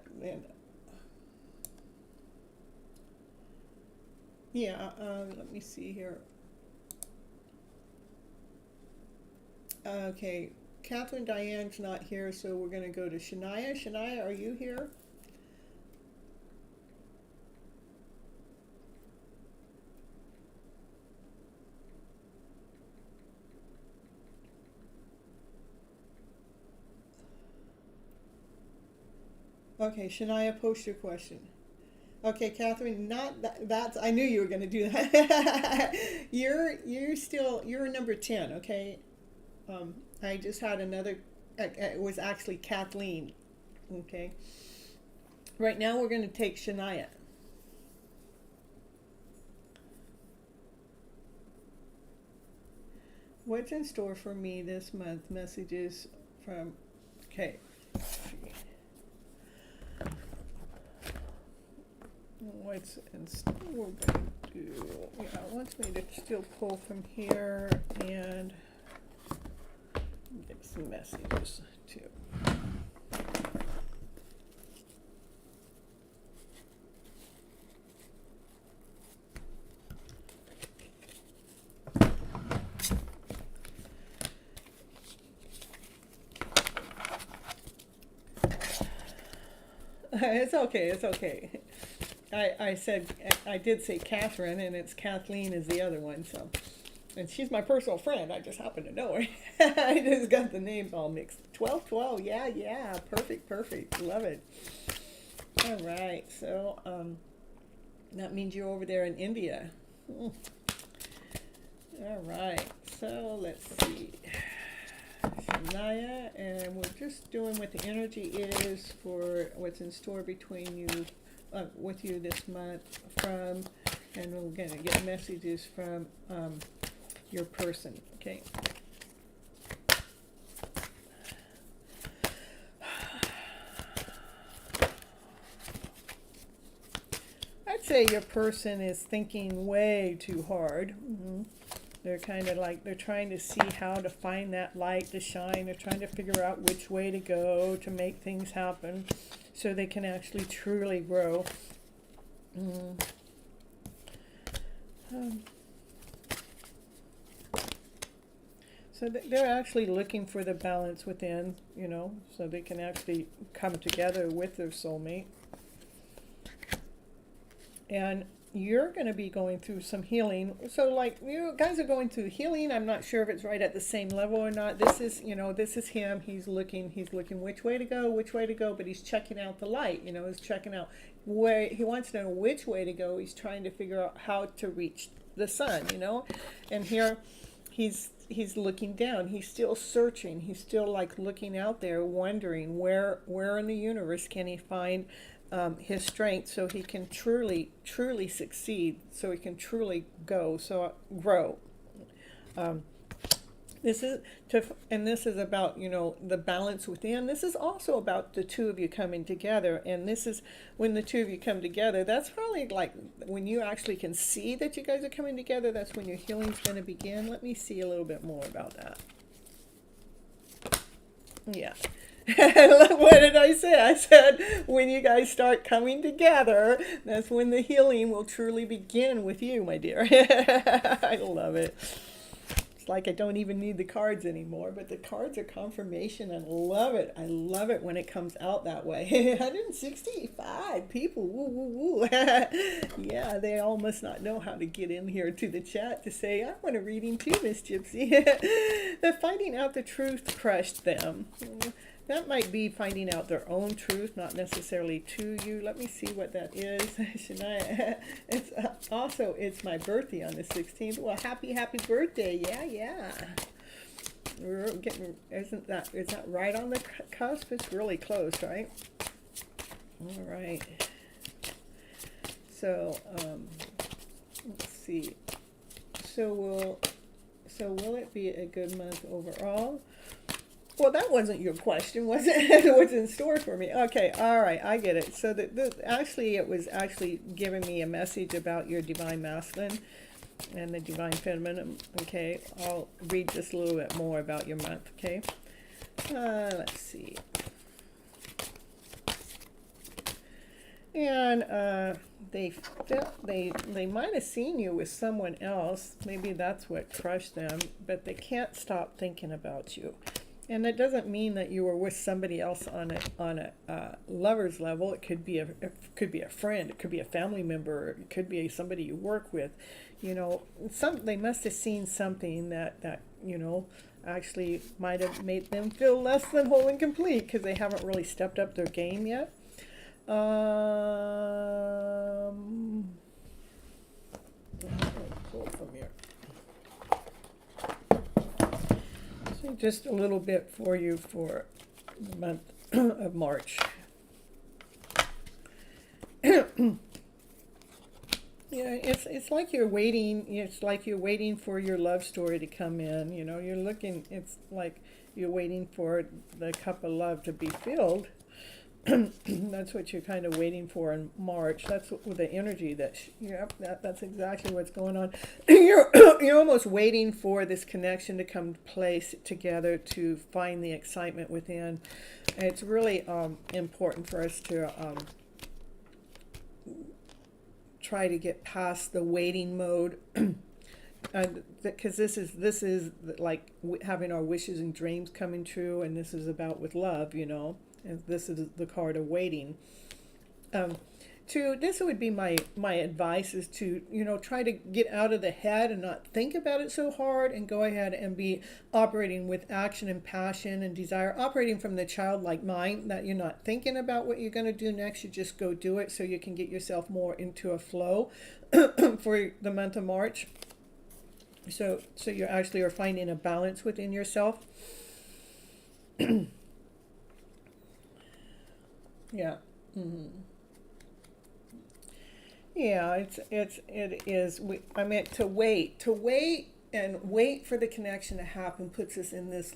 yeah, let me see here. Okay, Catherine Diane's not here, so we're going to go to Shania. Shania, are you here? Okay, Shania, post your question. Okay, Catherine, not that's, I knew you were going to do that. You're number 10, okay? I just had another, it was actually Kathleen, okay? Right now we're going to take Shania. What's in store for me this month? Messages from, okay. What's in store? We're going to do, yeah, it wants me to still pull from here and get some messages too. It's okay, it's okay. I did say Catherine, and it's Kathleen is the other one, so. And she's my personal friend, I just happen to know her. I just got the names all mixed. 1212, yeah, perfect, love it. All right, so that means you're over there in India. All right, so let's see. Shania, and we're just doing what the energy is for what's in store between you, with you this month from, and we're going to get messages from your person, okay? I'd say your person is thinking way too hard. They're kind of like, they're trying to see how to find that light to shine. They're trying to figure out which way to go to make things happen so they can actually truly grow. So they're actually looking for the balance within, so they can actually come together with their soulmate. And you're going to be going through some healing. So like you guys are going through healing. I'm not sure if it's right at the same level or not. This is, this is him. He's looking which way to go, but he's checking out the light, he's checking out where he wants to know which way to go. He's trying to figure out how to reach the sun, and here he's looking down. He's still searching. He's still like looking out there, wondering where in the universe can he find his strength, so he can truly succeed, so he can truly grow. This is about, the balance within. This is also about the two of you coming together. And this is when the two of you come together, that's probably like when you actually can see that you guys are coming together, that's when your healing's going to begin. Let me see a little bit more about that. Yeah. What did I say? I said when you guys start coming together, that's when the healing will truly begin with you, my dear. I love it. It's like I don't even need the cards anymore, but the cards are confirmation. I love it. I love it when it comes out that way. 165 people. Woo, woo, woo. Yeah, they all must not know how to get in here to the chat to say, I want a reading too, Miss Gypsy. The finding out the truth crushed them. That might be finding out their own truth, not necessarily to you. Let me see what that is. Shania, it's my birthday on the 16th. Well, happy birthday. Yeah. We're getting, is that right on the cusp? It's really close, right? All right. So, let's see. So will it be a good month overall? Well, that wasn't your question, was it? What's in store for me? Okay, all right, I get it. So it was actually giving me a message about your divine masculine and the divine feminine. Okay, I'll read just a little bit more about your month. Okay, let's see. And they might have seen you with someone else. Maybe that's what crushed them. But they can't stop thinking about you. And that doesn't mean that you were with somebody else on a lover's level. It could be a friend. It could be a family member. It could be somebody you work with. They must have seen something that actually might have made them feel less than whole and complete because they haven't really stepped up their game yet. Pull from here. Just a little bit for you for the month of March. Yeah, it's like you're waiting. It's like you're waiting for your love story to come in. You're looking. It's like you're waiting for the cup of love to be filled. That's what you're kind of waiting for in March. That's with the energy that's exactly what's going on. You're almost waiting for this connection to come to place together to find the excitement within. And it's really important for us to try to get past the waiting mode. Because this is like having our wishes and dreams coming true, and this is about with love, and this is the card of waiting. This would be my advice is to, try to get out of the head and not think about it so hard and go ahead and be operating with action and passion and desire, operating from the childlike mind that you're not thinking about what you're going to do next. You just go do it so you can get yourself more into a flow for the month of March. So you actually are finding a balance within yourself. Yeah. Mm-hmm. Yeah, it is. I meant to wait and wait for the connection to happen puts us in this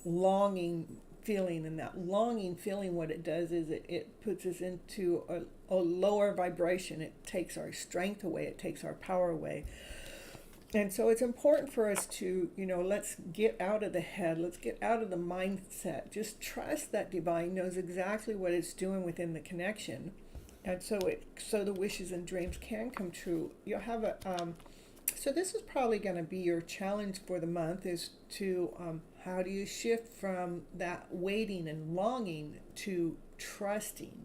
longing feeling, and that longing feeling, what it does is it puts us into a lower vibration. It takes our strength away. It takes our power away. And so it's important for us to, let's get out of the head. Let's get out of the mindset. Just trust that divine knows exactly what it's doing within the connection. And so the wishes and dreams can come true. You'll have So this is probably going to be your challenge for the month, is to how do you shift from that waiting and longing to trusting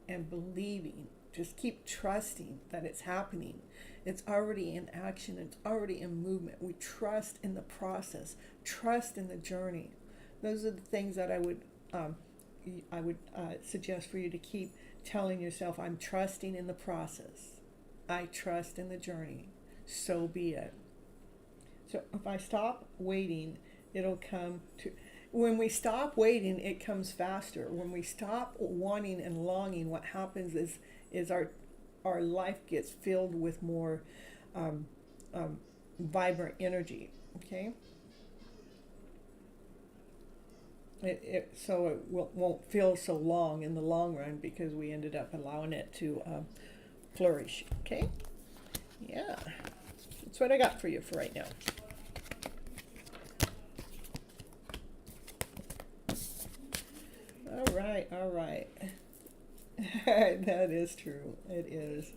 and believing. Just keep trusting that it's happening. It's already in action. It's already in movement. We trust in the process. Trust in the journey. Those are the things that I would suggest for you to keep telling yourself. I'm trusting in the process. I trust in the journey. So be it. So if I stop waiting, it'll come to. When we stop waiting, it comes faster. When we stop wanting and longing, what happens is our life gets filled with more vibrant energy. Okay. So it won't feel so long in the long run, because we ended up allowing it to flourish. Okay. Yeah. That's what I got for you for right now. All right. That is true. It is.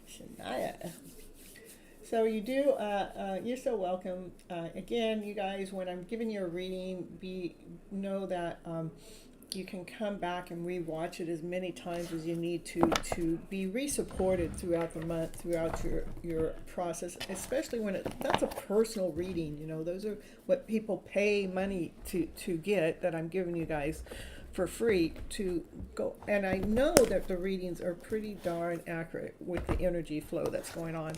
Shania. So you do, you're so welcome. Again, you guys, when I'm giving you a reading, know that you can come back and rewatch it as many times as you need to be re-supported throughout the month, throughout your process, especially when that's a personal reading. You know, those are what people pay money to get, that I'm giving you guys for free to go. And I know that the readings are pretty darn accurate with the energy flow that's going on.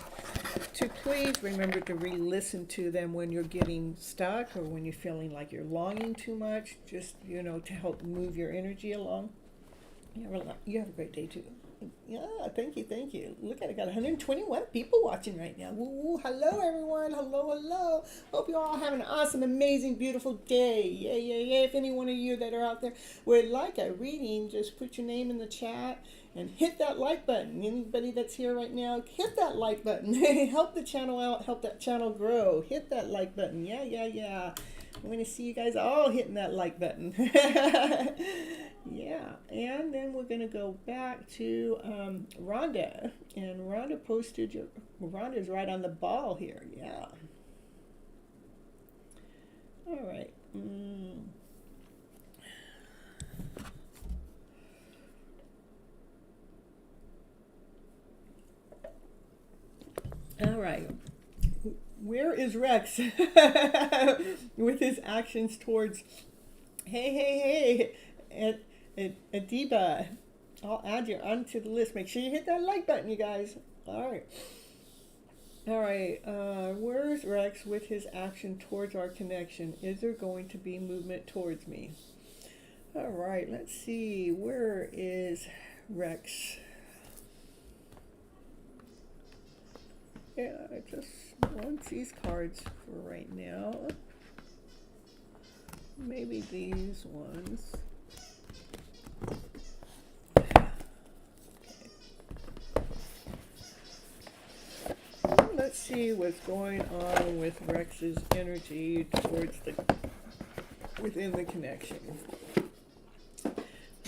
To please remember to re-listen to them when you're getting stuck, or when you're feeling like you're longing too much, just, to help move your energy along. You have a great day too. Yeah, thank you. Look at it, got 121 people watching right now. Woo, hello everyone, hello. Hope you're all having an awesome, amazing, beautiful day. Yeah. If any one of you that are out there would like a reading, just put your name in the chat and hit that like button. Anybody that's here right now, hit that like button. Help the channel out, help that channel grow. Hit that like button. Yeah. I want to see you guys all hitting that like button. Yeah, and then we're going to go back to Rhonda. And Rhonda Rhonda's right on the ball here. Yeah. All right. All right. Where is Rex with his actions towards, hey, Adiba? I'll add you onto the list. Make sure you hit that like button, you guys. All right. Where's Rex with his action towards our connection? Is there going to be movement towards me? All right, let's see. Where is Rex? Yeah, I just want these cards for right now. Maybe these ones. Okay. Let's see what's going on with Rex's energy towards within the connection.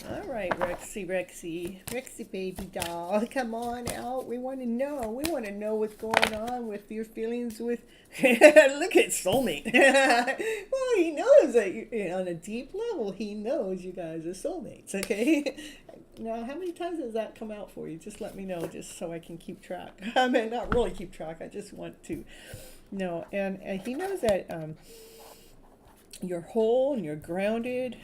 All right, Rexy baby doll, come on out. We want to know what's going on with your feelings with, look at soulmate. Well, he knows that on a deep level, he knows you guys are soulmates, okay? Now, how many times does that come out for you? Just let me know, just so I can keep track. I mean, not really keep track, I just want to know. And he knows that you're whole and you're grounded,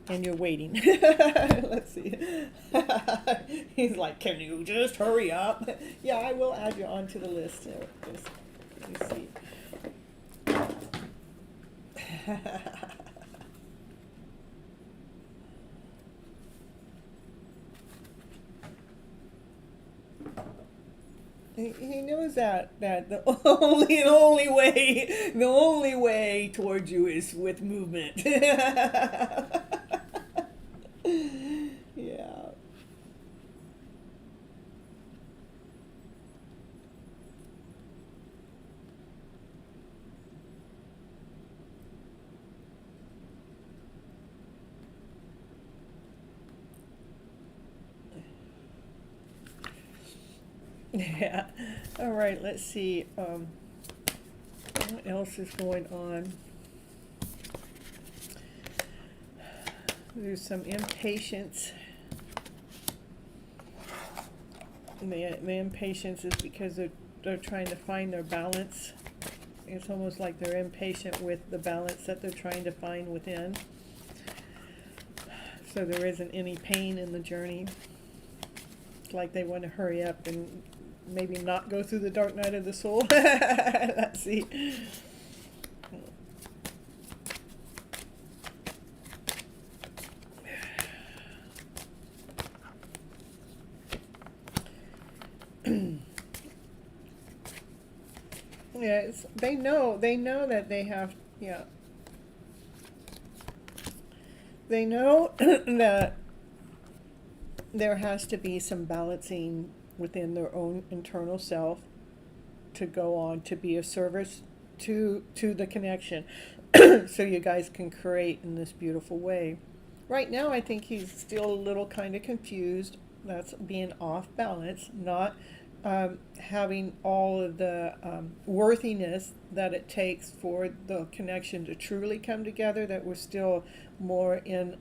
and you're waiting. Let's see. He's like, can you just hurry up? Yeah, I will add you onto the list. Just, let me see. He knows that the only way towards you is with movement. Yeah. Yeah. All right, let's see. What else is going on? There's some impatience. And the impatience is because they're trying to find their balance. It's almost like they're impatient with the balance that they're trying to find within. So there isn't any pain in the journey. It's like they want to hurry up and maybe not go through the dark night of the soul. Let's see. Yeah, they know that they have, yeah. They know that there has to be some balancing within their own internal self to go on to be of service to the connection, so you guys can create in this beautiful way. Right now, I think he's still a little kind of confused. That's being off balance, not having all of the worthiness that it takes for the connection to truly come together, that we're still more in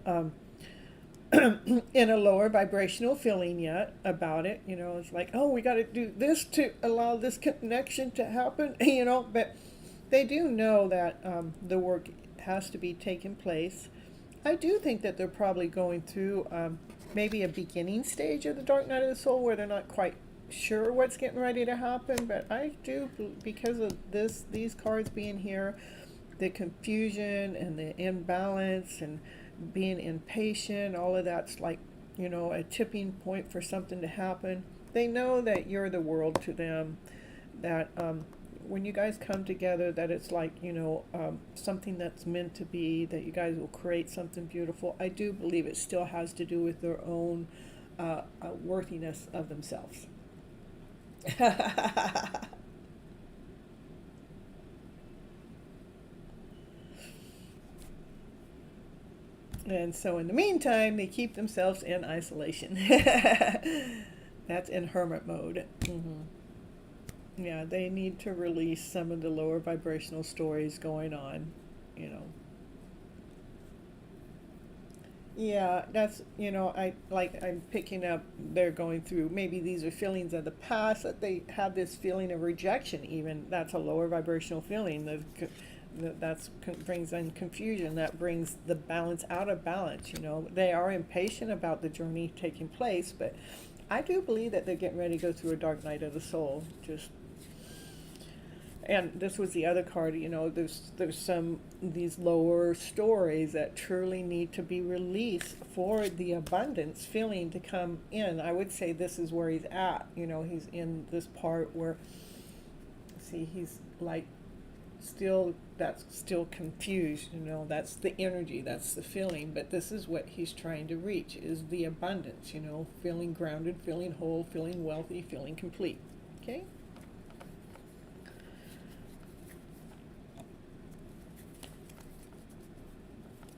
in a lower vibrational feeling yet about it. You know, it's like, oh, we got to do this to allow this connection to happen, you know, but they do know that the work has to be taking place. I do think that they're probably going through maybe a beginning stage of the dark night of the soul where they're not quite sure what's getting ready to happen, but I do, because of these cards being here, the confusion and the imbalance and being impatient, all of that's like, you know, a tipping point for something to happen. They know that you're the world to them, that when you guys come together, that it's like, you know, something that's meant to be, that you guys will create something beautiful. I do believe it still has to do with their own worthiness of themselves. And so in the meantime, they keep themselves in isolation. That's in hermit mode. Yeah, they need to release some of the lower vibrational stories going on, you know. Yeah, that's, you know, I'm picking up, they're going through, maybe these are feelings of the past, that they have this feeling of rejection even. That's a lower vibrational feeling. That's brings in confusion. That brings the balance out of balance, you know. They are impatient about the journey taking place, but I do believe that they're getting ready to go through a dark night of the soul. And this was the other card, you know, there's these lower stories that truly need to be released for the abundance feeling to come in. I would say this is where he's at, you know, he's in this part where, see, he's like that's still confused, you know, that's the energy, that's the feeling, but this is what he's trying to reach, is the abundance, you know, feeling grounded, feeling whole, feeling wealthy, feeling complete. Okay?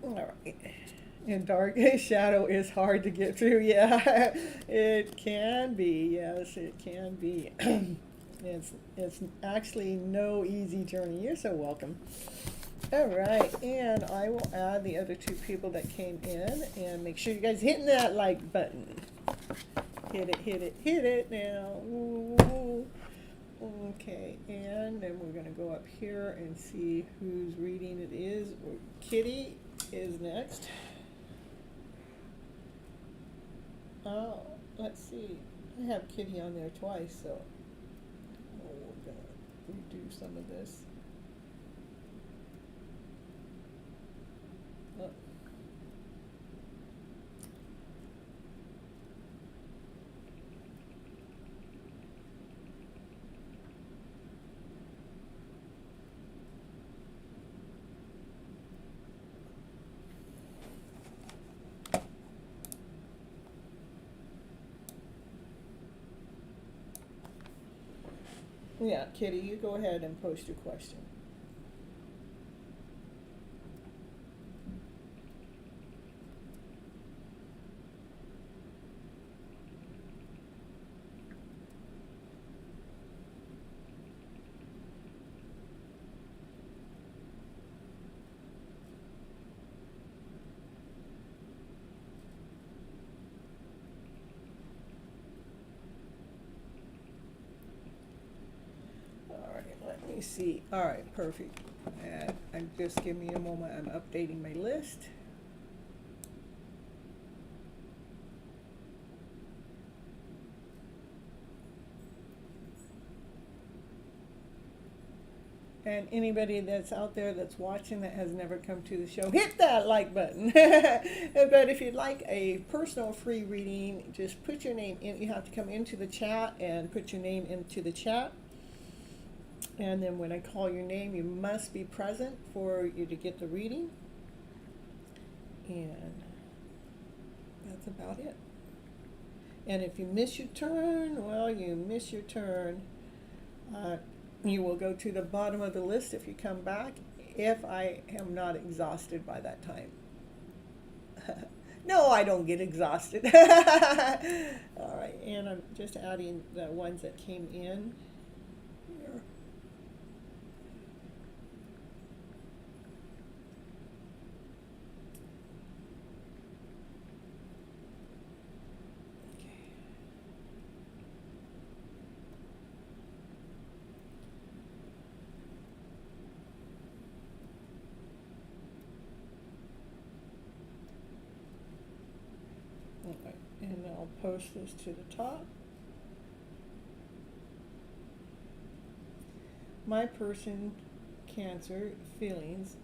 All right. And dark shadow is hard to get through. Yeah, it can be. Yes, it can be. It's actually no easy journey. You're so welcome. All right, and I will add the other two people that came in, and make sure you guys hitting that like button. Hit it, hit it, hit it now. Ooh. Okay, and then we're going to go up here and see whose reading it is. Kitty is next. Oh, let's see. I have Kitty on there twice, so we're going to redo some of this. Oh. Yeah, Kitty, you go ahead and post your question. see. All right, perfect. And just give me a moment. I'm updating my list. And anybody that's out there that's watching that has never come to the show, hit that like button. But if you'd like a personal free reading, just put your name in. You have to come into the chat and put your name into the chat. And then when I call your name, you must be present for you to get the reading. And that's about it. And if you miss your turn, well, you miss your turn. You will go to the bottom of the list if you come back, if I am not exhausted by that time. No, I don't get exhausted. All right, and I'm just adding the ones that came in here. Okay, and I'll post this to the top. My person, Cancer, feelings,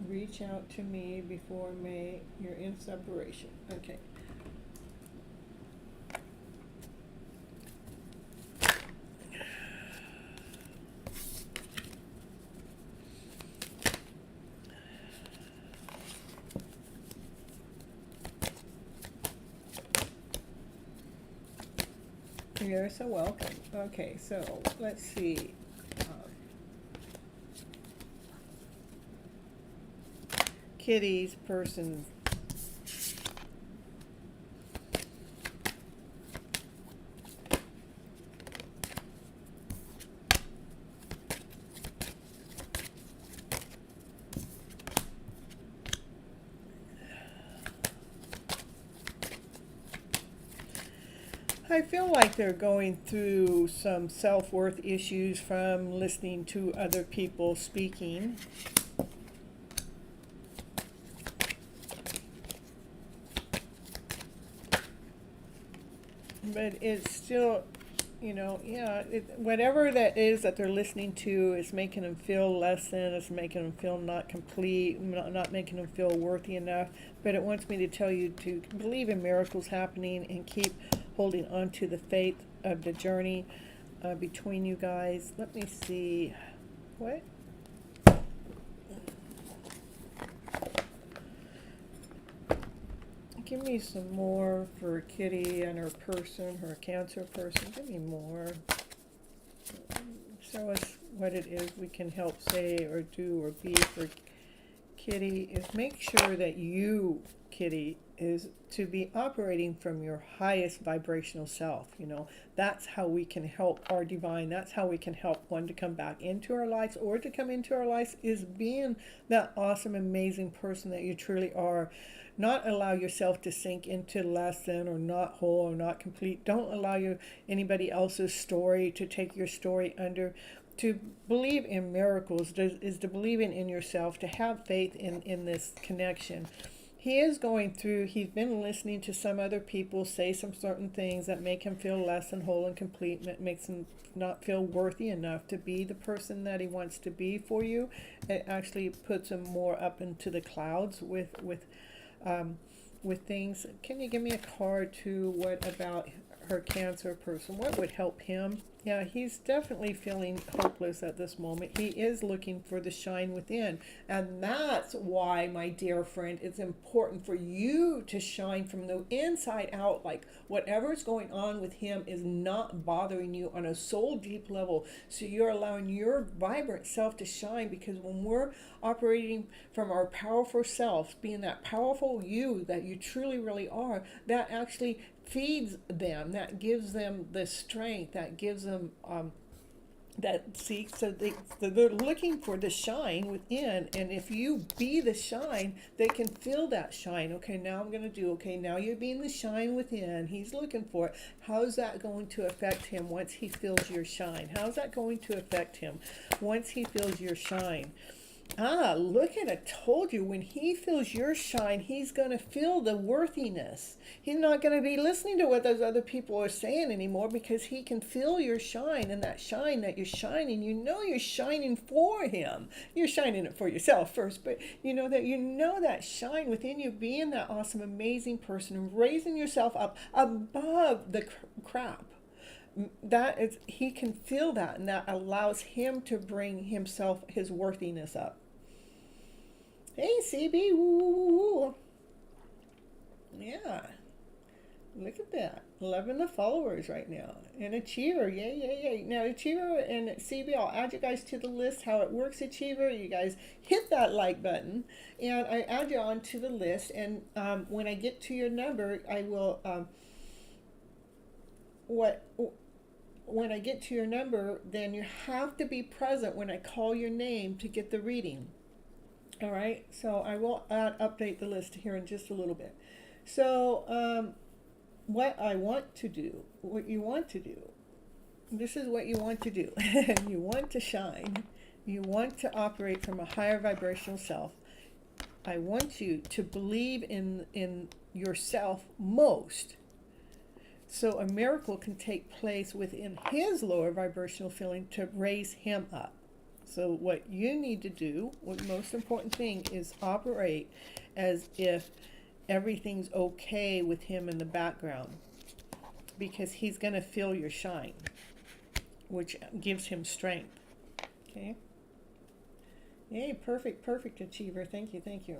reach out to me before May, you're in separation. Okay. You're so welcome. Okay, so let's see. Kitty's person. I feel like they're going through some self-worth issues from listening to other people speaking. But it's still, whatever that is that they're listening to is making them feel less than, it's making them feel not complete, not making them feel worthy enough. But it wants me to tell you to believe in miracles happening and keep holding on to the faith of the journey between you guys. Let me see. What? Give me some more for Kitty and her person, her Cancer person. Give me more. Show us what it is we can help say or do or be for Kitty. Is make sure that you, Kitty, is to be operating from your highest vibrational self. That's how we can help our divine. That's how we can help one to come back into our lives or to come into our lives, is being that awesome, amazing person that you truly are. Not allow yourself to sink into less than or not whole or not complete. Don't allow anybody else's story to take your story under. To believe in miracles is to believe in yourself, to have faith in this connection. He is going through, he's been listening to some other people say some certain things that make him feel less than whole and complete, that makes him not feel worthy enough to be the person that he wants to be for you. It actually puts him more up into the clouds with things. Can you give me a card to what about her Cancer person? What would help him? Yeah, he's definitely feeling hopeless at this moment. He is looking for the shine within. And that's why, my dear friend, it's important for you to shine from the inside out. Like whatever's going on with him is not bothering you on a soul deep level. So you're allowing your vibrant self to shine, because when we're operating from our powerful selves, being that powerful you that you truly really are, that actually feeds them, that gives them the strength, that gives them That see, so they're looking for the shine within, and if you be the shine, they can feel that shine. Okay, now I'm going to do, okay, now you're being the shine within. He's looking for it. How's that going to affect him once he feels your shine? How's that going to affect him once he feels your shine? Ah, look at it. I told you, when he feels your shine, he's going to feel the worthiness. He's not going to be listening to what those other people are saying anymore, because he can feel your shine, and that shine that you're shining, you know you're shining for him. You're shining it for yourself first, but you know that shine within you, being that awesome, amazing person, and raising yourself up above the crap. That is, he can feel that, and that allows him to bring himself, his worthiness up. Hey, CB, woo. Yeah, look at that, loving the followers right now. And Achiever, yay. Now Achiever and CB, I'll add you guys to the list. How it works, Achiever, you guys hit that like button, and I add you on to the list. And when I get to your number, I will when I get to your number, then you have to be present when I call your name to get the reading. All right, so I will update the list here in just a little bit. So what you want to do, this is what you want to do. You want to shine. You want to operate from a higher vibrational self. I want you to believe in yourself most, so a miracle can take place within his lower vibrational feeling to raise him up. So what you need to do, what most important thing, is operate as if everything's okay with him in the background, because he's going to feel your shine, which gives him strength. Okay? Yay, perfect, Achiever. Thank you.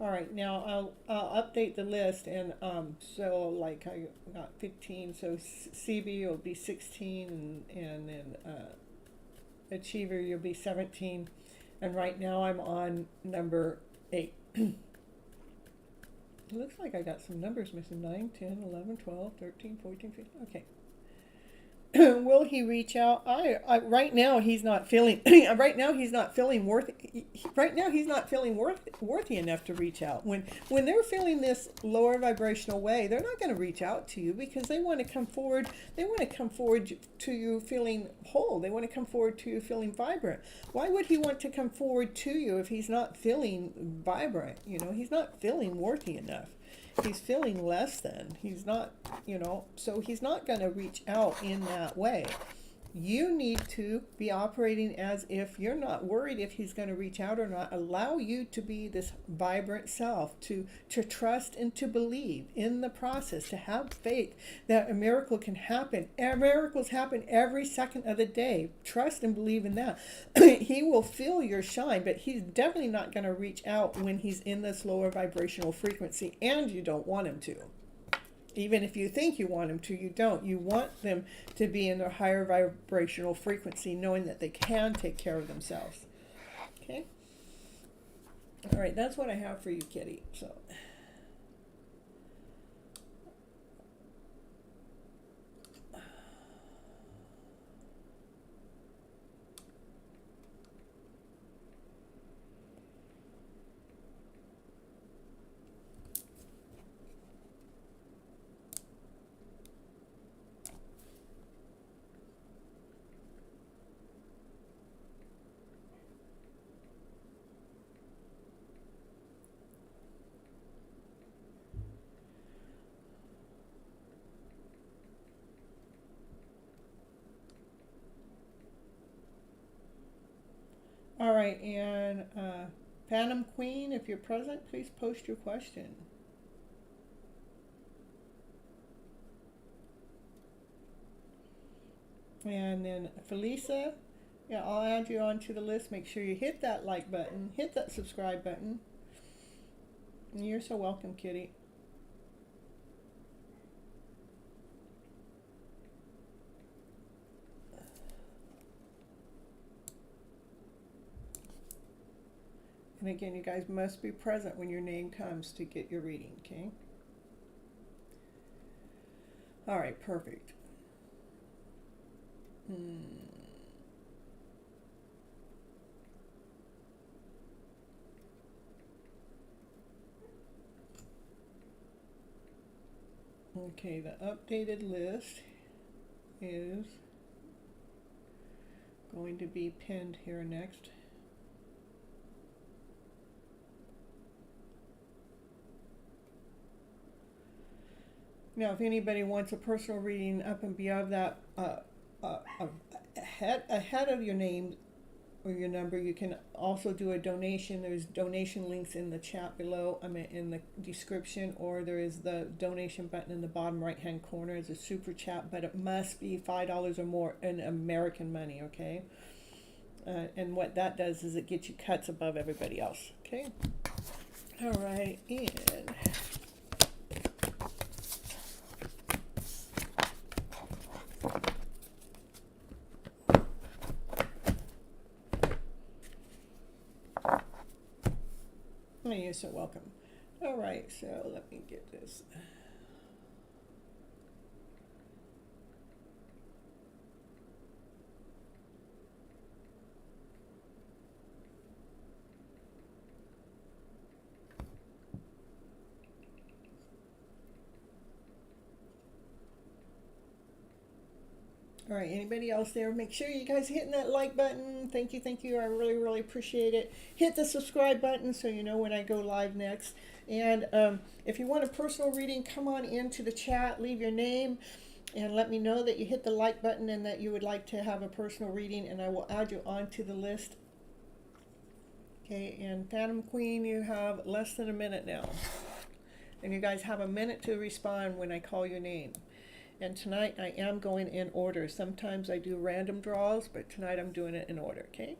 All right, now I'll update the list, and so like I got 15, so CB will be 16, and then Achiever, you'll be 17, and right now I'm on number 8. It looks like I got some numbers missing: 9, 10, 11, 12, 13, 14, 15. Okay. Will he reach out? Right now he's not feeling. Right now he's not feeling worthy. Right now he's not feeling worthy enough to reach out. When they're feeling this lower vibrational way, they're not going to reach out to you, because they want to come forward. They want to come forward to you feeling whole. They want to come forward to you feeling vibrant. Why would he want to come forward to you if he's not feeling vibrant? He's not feeling worthy enough. He's feeling less than. He's not, so he's not going to reach out in that way. You need to be operating as if you're not worried if he's going to reach out or not. Allow you to be this vibrant self, to trust and to believe in the process, to have faith that a miracle can happen. Miracles happen every second of the day. Trust and believe in that. He will feel your shine, but he's definitely not going to reach out when he's in this lower vibrational frequency, and you don't want him to. Even if you think you want them to, you don't. You want them to be in their higher vibrational frequency, knowing that they can take care of themselves. Okay? All right, that's what I have for you, Kitty. So, all right, and Phantom Queen, if you're present, please post your question. And then Felisa, yeah, I'll add you onto the list. Make sure you hit that like button, hit that subscribe button. And you're so welcome, Kitty. And again, you guys must be present when your name comes to get your reading, okay? All right, perfect. Okay, the updated list is going to be pinned here next. Now, if anybody wants a personal reading up and beyond that, ahead of your name or your number, you can also do a donation. There's donation links in the chat below, in the description, or there is the donation button in the bottom right hand corner as a super chat, but it must be $5 or more in American money, okay? And what that does is it gets you cuts above everybody else, okay? All right, and oh, you're so welcome. All right, so let me get this. All right, anybody else there? Make sure you guys hitting that like button. Thank you, thank you. I really, really appreciate it. Hit the subscribe button so you know when I go live next. And if you want a personal reading, come on into the chat, leave your name, and let me know that you hit the like button and that you would like to have a personal reading, and I will add you onto the list. Okay, and Phantom Queen, you have less than a minute now. And you guys have a minute to respond when I call your name. And tonight I am going in order. Sometimes I do random draws, but tonight I'm doing it in order, okay?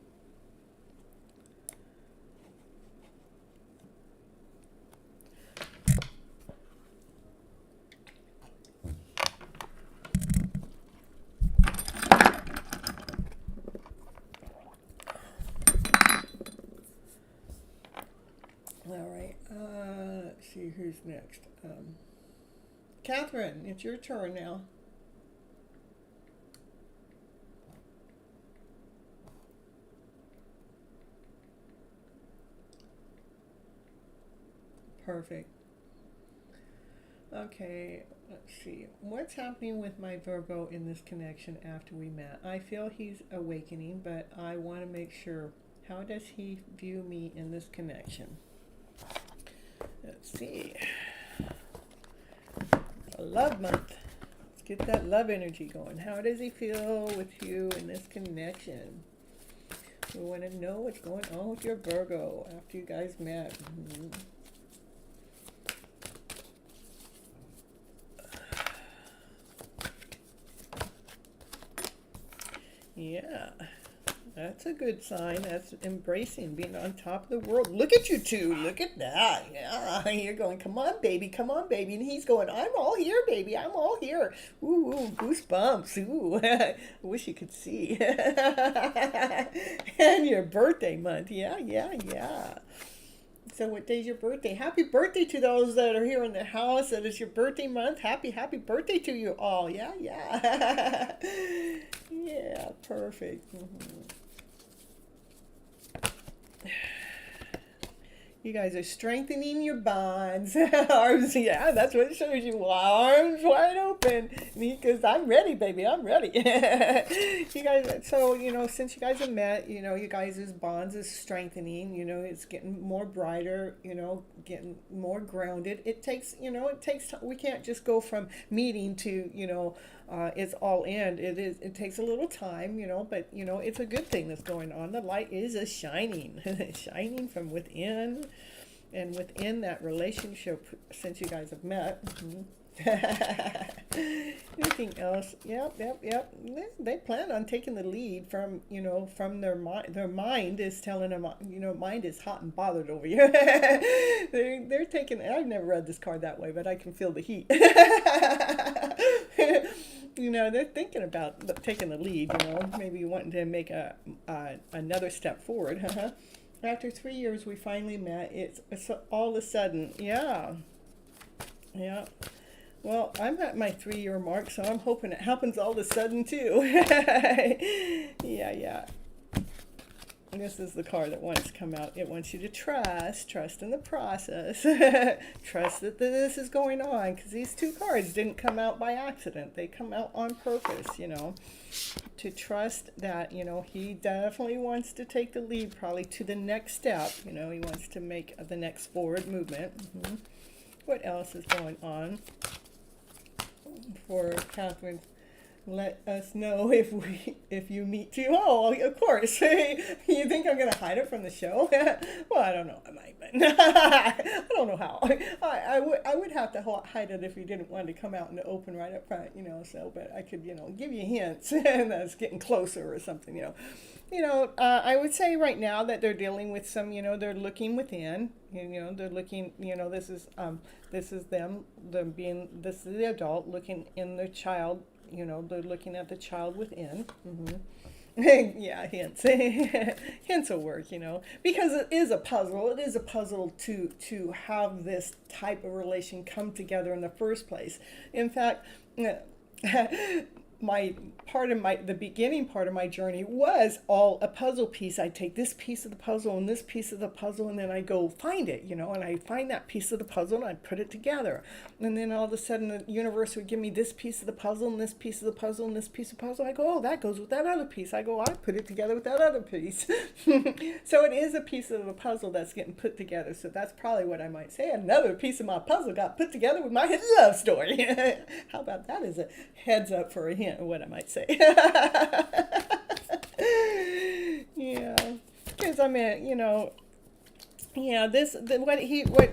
All right, let's see who's next. Catherine, it's your turn now. Perfect. Okay, let's see. What's happening with my Virgo in this connection after we met? I feel he's awakening, but I want to make sure. How does he view me in this connection? Let's see. A love month. Let's get that love energy going. How does he feel with you in this connection? We want to know what's going on with your Virgo after you guys met. Mm-hmm. Yeah, that's a good sign. That's embracing, being on top of the world. Look at you two. Look at that. Yeah, you're going, come on, baby. Come on, baby. And he's going, I'm all here, baby. I'm all here. Ooh, ooh, goosebumps. Ooh, I wish you could see. And your birthday month. Yeah, yeah, yeah. So what day's your birthday? Happy birthday to those that are here in the house. That is your birthday month. Happy birthday to you all. Yeah, yeah. Yeah, perfect. Mm-hmm. You guys are strengthening your bonds. Arms, yeah, that's what it shows you. Arms wide open. Because I'm ready, baby. I'm ready. You guys, so, you know, since you guys have met, you know, you guys' bonds is strengthening. You know, it's getting more brighter, you know, getting more grounded. It takes, you know, it takes time. We can't just go from meeting to, you know, it's all in. It takes a little time, you know, but, you know, it's a good thing that's going on. The light is a shining, shining from within. And within that relationship, since you guys have met. Mm-hmm. Anything else? Yep. They plan on taking the lead from, you know, from their mind. Their mind is telling them, you know, mind is hot and bothered over you. They're taking, I've never read this card that way, but I can feel the heat. You know, they're thinking about taking the lead, you know, maybe wanting to make another step forward. After 3 years, we finally met. It's all of a sudden, yeah. Well, I'm at my 3-year mark, so I'm hoping it happens all of a sudden too. Yeah. This is the card that wants to come out. It wants you to trust in the process, trust that this is going on, because these two cards didn't come out by accident. They come out on purpose, to trust that, he definitely wants to take the lead probably to the next step. He wants to make the next forward movement. What else is going on for Catherine? Let us know if you meet too. Oh, of course. You think I'm going to hide it from the show? Well, I don't know. I might, but I don't know how. I would have to hide it if you didn't want to come out in the open right up front, So, but I could, give you hints, and that's getting closer or something, I would say right now that they're dealing with some, they're looking within. They're looking. This is them. This is the adult looking in their child. They're looking at the child within. Yeah, hints. Hints will work, because it is a puzzle. It is a puzzle to have this type of relation come together in the first place. In fact, the beginning part of my journey was all a puzzle piece. I'd take this piece of the puzzle and this piece of the puzzle, and then I go find it, and I find that piece of the puzzle and I put it together. And then all of a sudden the universe would give me this piece of the puzzle and this piece of the puzzle and this piece of puzzle. I go, oh, that goes with that other piece. I put it together with that other piece. So it is a piece of the puzzle that's getting put together. So that's probably what I might say. Another piece of my puzzle got put together with my hidden love story. How about that as a heads up for a hint of what I might say? Yeah, because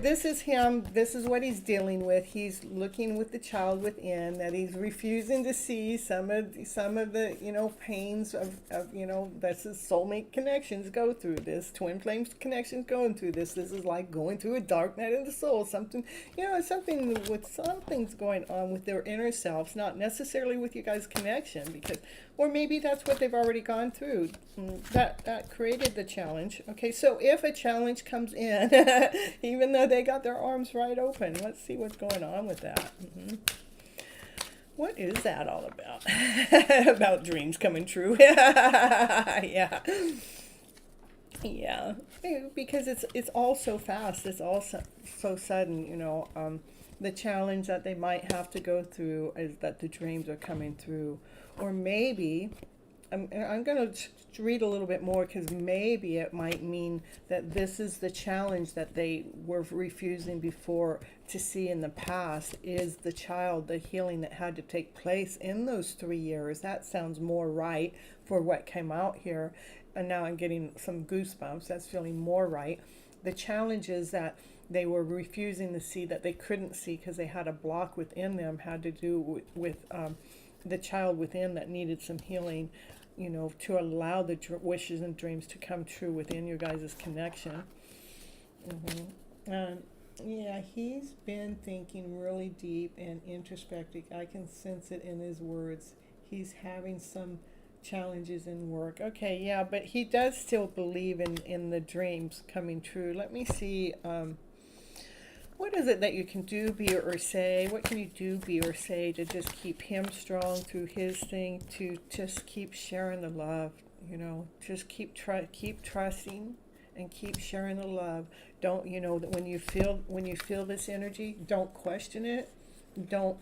this is him. This is what he's dealing with. He's looking with the child within, that he's refusing to see some of the pains of that's his soulmate connections go through this, twin flames connections going through this. This is like going through a dark night of the soul. Something's going on with their inner selves, not necessarily with you guys' connection, or maybe that's what they've already gone through. That created the challenge. Okay, so if a challenge comes in, even though they got their arms wide open, let's see what's going on with that. What is that all about? About dreams coming true? Yeah. Yeah, because it's all so fast. It's all so sudden. The challenge that they might have to go through is that the dreams are coming through. Or maybe, I'm going to read a little bit more, because maybe it might mean that this is the challenge that they were refusing before to see in the past, is the child, the healing that had to take place in those 3 years. That sounds more right for what came out here. And now I'm getting some goosebumps. That's feeling more right. The challenge is that they were refusing to see, that they couldn't see because they had a block within them, had to do with the child within that needed some healing, to allow the wishes and dreams to come true within your guys' connection. Yeah, he's been thinking really deep and introspective. I can sense it in his words. He's having some challenges in work. Okay, yeah, but he does still believe in the dreams coming true. Let me see. What is it that you can do, be, or say? What can you do, be, or say to just keep him strong through his thing, to just keep sharing the love, just keep trusting and keep sharing the love. Don't, that when you feel this energy, don't question it. Don't,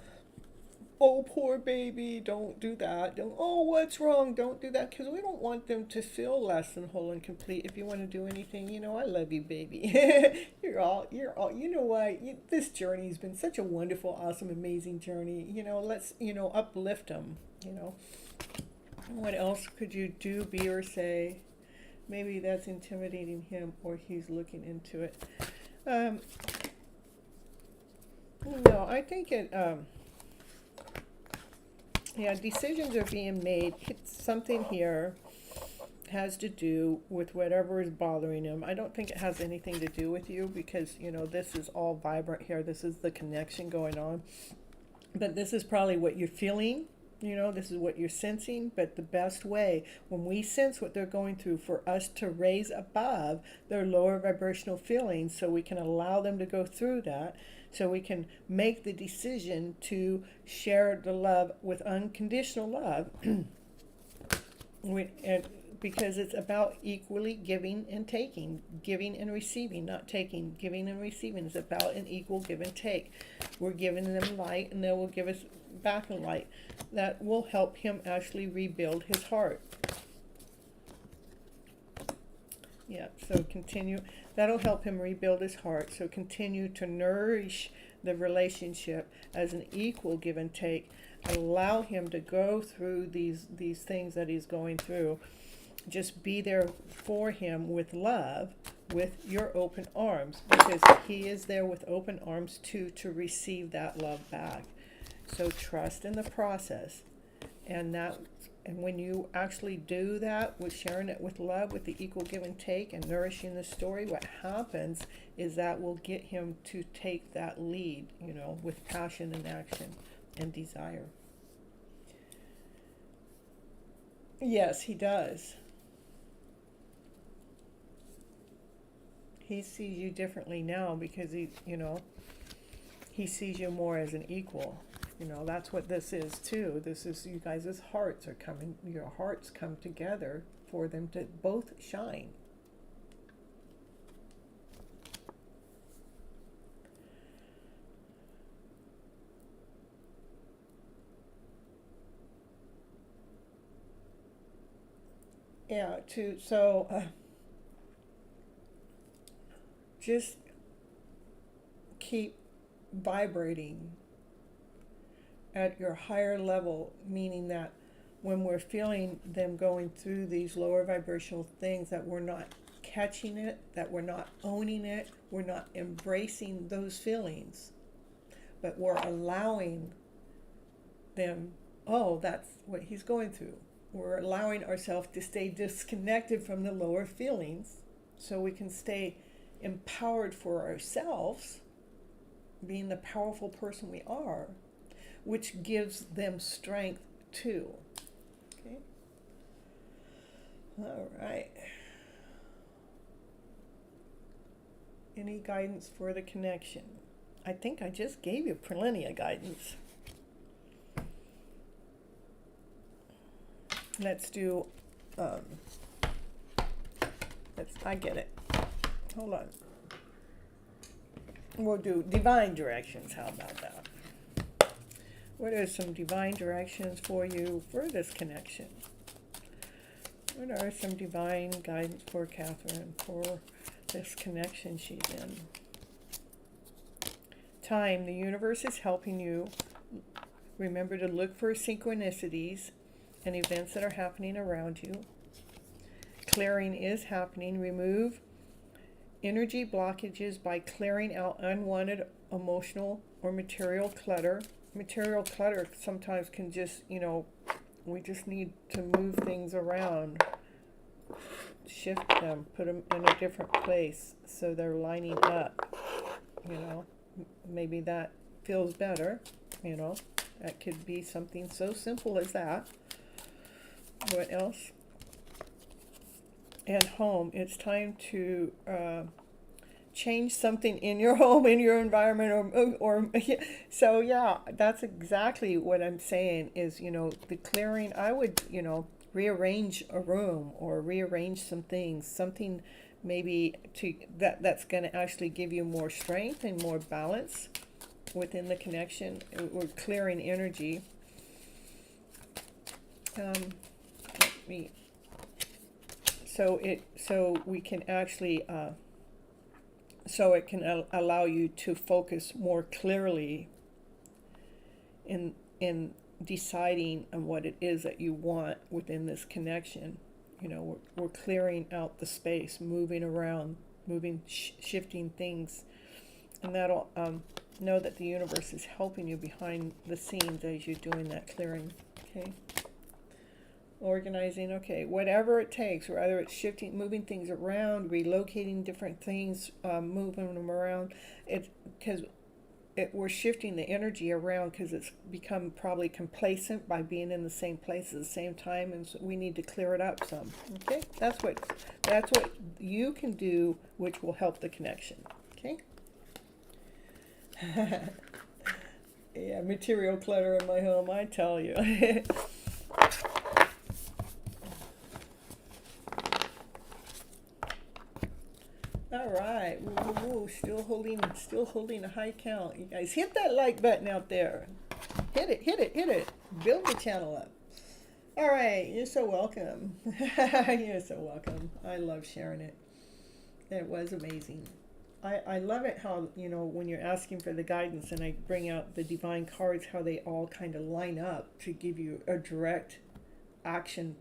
oh, poor baby, don't do that. Don't, oh, what's wrong? Don't do that, because we don't want them to feel less than whole and complete. If you want to do anything, I love you, baby. You're all, what? This journey has been such a wonderful, awesome, amazing journey. Let's, uplift them, What else could you do, be, or say? Maybe that's intimidating him, or he's looking into it. No, I think it, yeah, decisions are being made. Something here has to do with whatever is bothering him. I don't think it has anything to do with you, because, this is all vibrant here. This is the connection going on. But this is probably what you're feeling. This is what you're sensing. But the best way, when we sense what they're going through, for us to raise above their lower vibrational feelings, so we can allow them to go through that, so we can make the decision to share the love with unconditional love. And because it's about equally giving and taking, giving and receiving, not taking. Giving and receiving is about an equal give and take. We're giving them light, and they will give us back in light. That will help him actually rebuild his heart. Yeah, so continue. That'll help him rebuild his heart. So continue to nourish the relationship as an equal give and take. Allow him to go through these things that he's going through. Just be there for him with love, with your open arms, because he is there with open arms too, to receive that love back. So trust in the process, and when you actually do that, with sharing it with love, with the equal give and take, and nourishing the story, what happens is that will get him to take that lead, with passion and action and desire. Yes, he does. He sees you differently now because he sees you more as an equal. That's what this is too. This is you guys' hearts are coming, your hearts come together for them to both shine. Yeah, just keep vibrating at your higher level, meaning that when we're feeling them going through these lower vibrational things, that we're not catching it, that we're not owning it, we're not embracing those feelings, but we're allowing them, oh, that's what he's going through. We're allowing ourselves to stay disconnected from the lower feelings so we can stay empowered for ourselves, being the powerful person we are, which gives them strength too. Okay. All right. Any guidance for the connection? I think I just gave you plenty of guidance. Let's do, I get it. Hold on. We'll do divine directions. How about that? What are some divine directions for you for this connection? What are some divine guidance for Catherine for this connection she's in? Time. The universe is helping you. Remember to look for synchronicities and events that are happening around you. Clearing is happening. Remove energy blockages by clearing out unwanted emotional or material clutter. Material clutter sometimes can just, we just need to move things around, shift them, put them in a different place so they're lining up, maybe that feels better, that could be something so simple as that. What else? And home. It's time to change something in your home, in your environment, or so yeah, that's exactly what I'm saying is, the clearing. I would, rearrange a room or rearrange some things, something maybe that's going to actually give you more strength and more balance within the connection. We're clearing energy. So we can actually so it can allow you to focus more clearly in deciding on what it is that you want within this connection. We're clearing out the space, moving around, shifting things, and that'll know that the universe is helping you behind the scenes as you're doing that clearing. Okay. Organizing, okay, whatever it takes, whether it's shifting, moving things around, relocating different things, moving them around, we're shifting the energy around because it's become probably complacent by being in the same place at the same time, and so we need to clear it up some. Okay, that's what you can do, which will help the connection. Okay. Yeah, material clutter in my home, I tell you. All right. Woo, woo, woo. Still holding a high count. You guys hit that like button out there. Hit it, hit it, hit it. Build the channel up. All right. You're so welcome. You're so welcome. I love sharing it. It was amazing. I love it how, you know, when you're asking for the guidance and I bring out the divine cards, how they all kind of line up to give you a direct action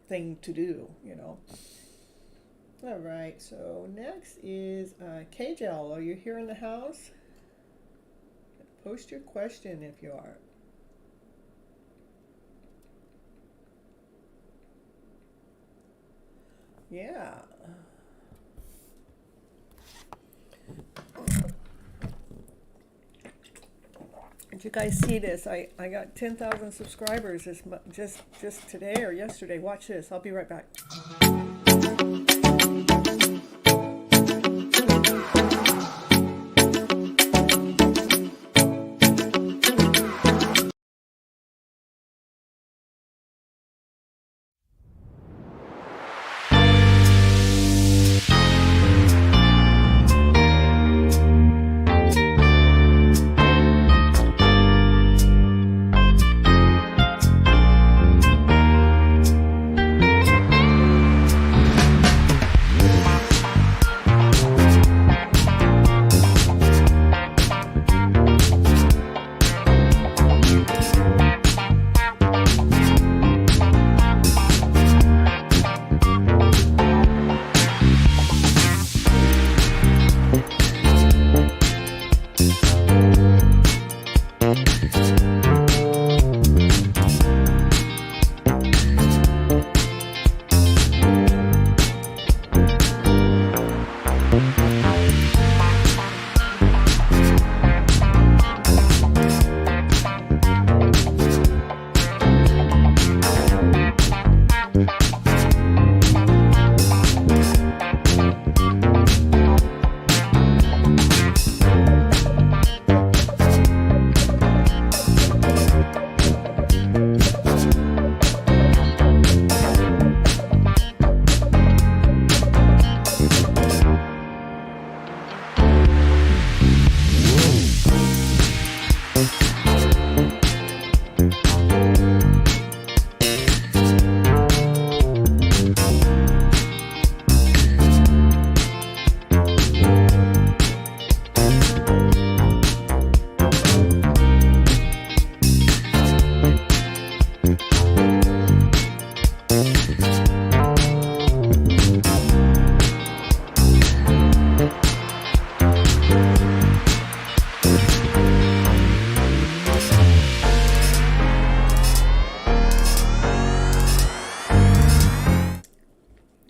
thing to do, you know. All right, so next is K-Gel. Are you here in the house? Post your question if you are. Yeah. Did you guys see this? I got 10,000 subscribers just today or yesterday. Watch this. I'll be right back.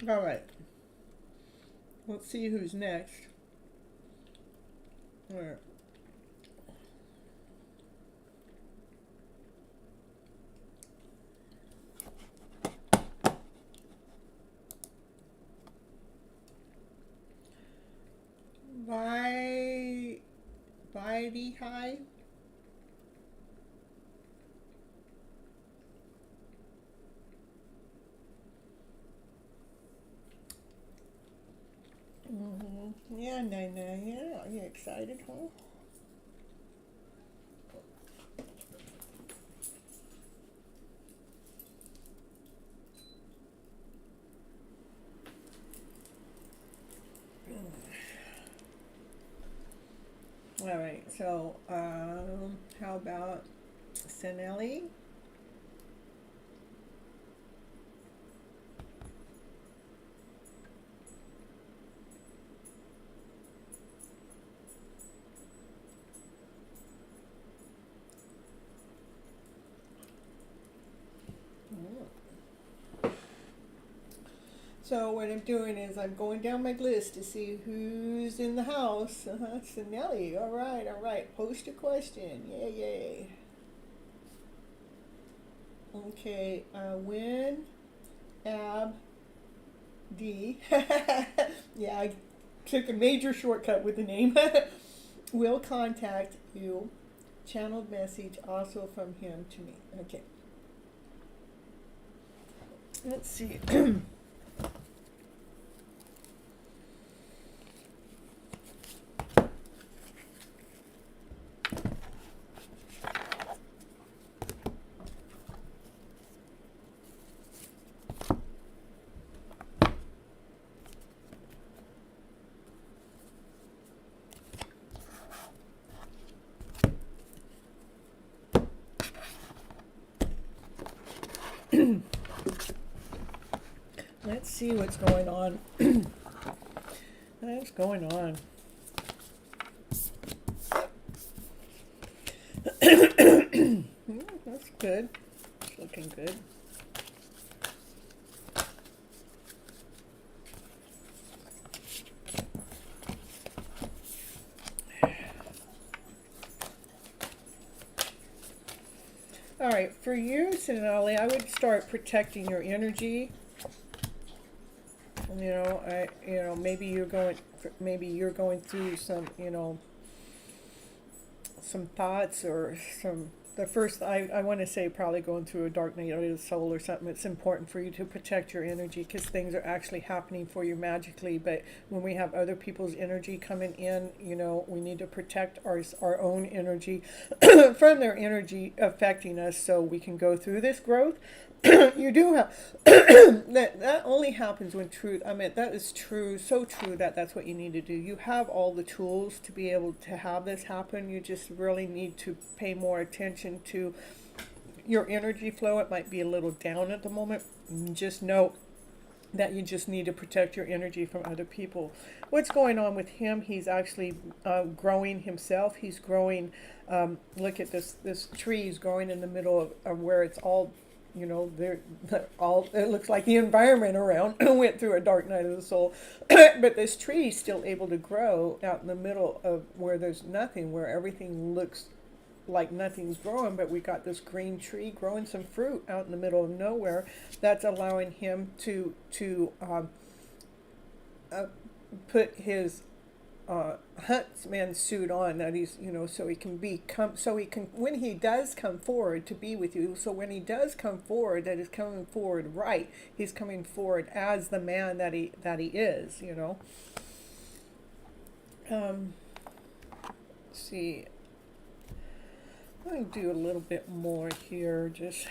All right. Let's see who's next. All right. High. Yeah, Nina. Yeah, are you excited, huh? All right. So, how about Senelli? So what I'm doing is I'm going down my list to see who's in the house. Nelly. All right. Post a question. Yay. Okay. Win. Ab. D. Yeah, I took a major shortcut with the name. Will contact you. Channeled message also from him to me. Okay. Let's see. Let's see what's going on. What's going on? That's good. It's looking good. All right, for you, Sinali, I would start protecting your energy. Maybe you're going through some, some thoughts or some. The first, I want to say, probably going through a dark night of the soul or something. It's important for you to protect your energy because things are actually happening for you magically. But when we have other people's energy coming in, we need to protect our own energy from their energy affecting us so we can go through this growth. You do have that only happens when truth. I mean, that is true, so true that's what you need to do. You have all the tools to be able to have this happen. You just really need to pay more attention to your energy flow. It might be a little down at the moment. Just know that you just need to protect your energy from other people. What's going on with him? He's actually growing himself. He's growing. Look at this tree is growing in the middle of where it's all. They're all. It looks like the environment around went through a dark night of the soul, but this tree is still able to grow out in the middle of where there's nothing, where everything looks like nothing's growing. But we got this green tree growing some fruit out in the middle of nowhere. That's allowing him to put his huntsman suit on, that he's so he can when he does come forward to be with you, so when he does come forward, that is coming forward right, he's coming forward as the man that he is. See, I'm going to do a little bit more here. Just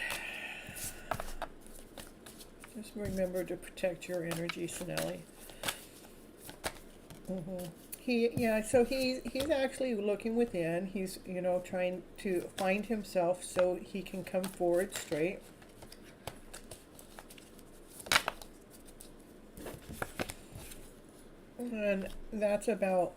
remember to protect your energy, Sinelli. So he's actually looking within. He's trying to find himself so he can come forward straight. And that's about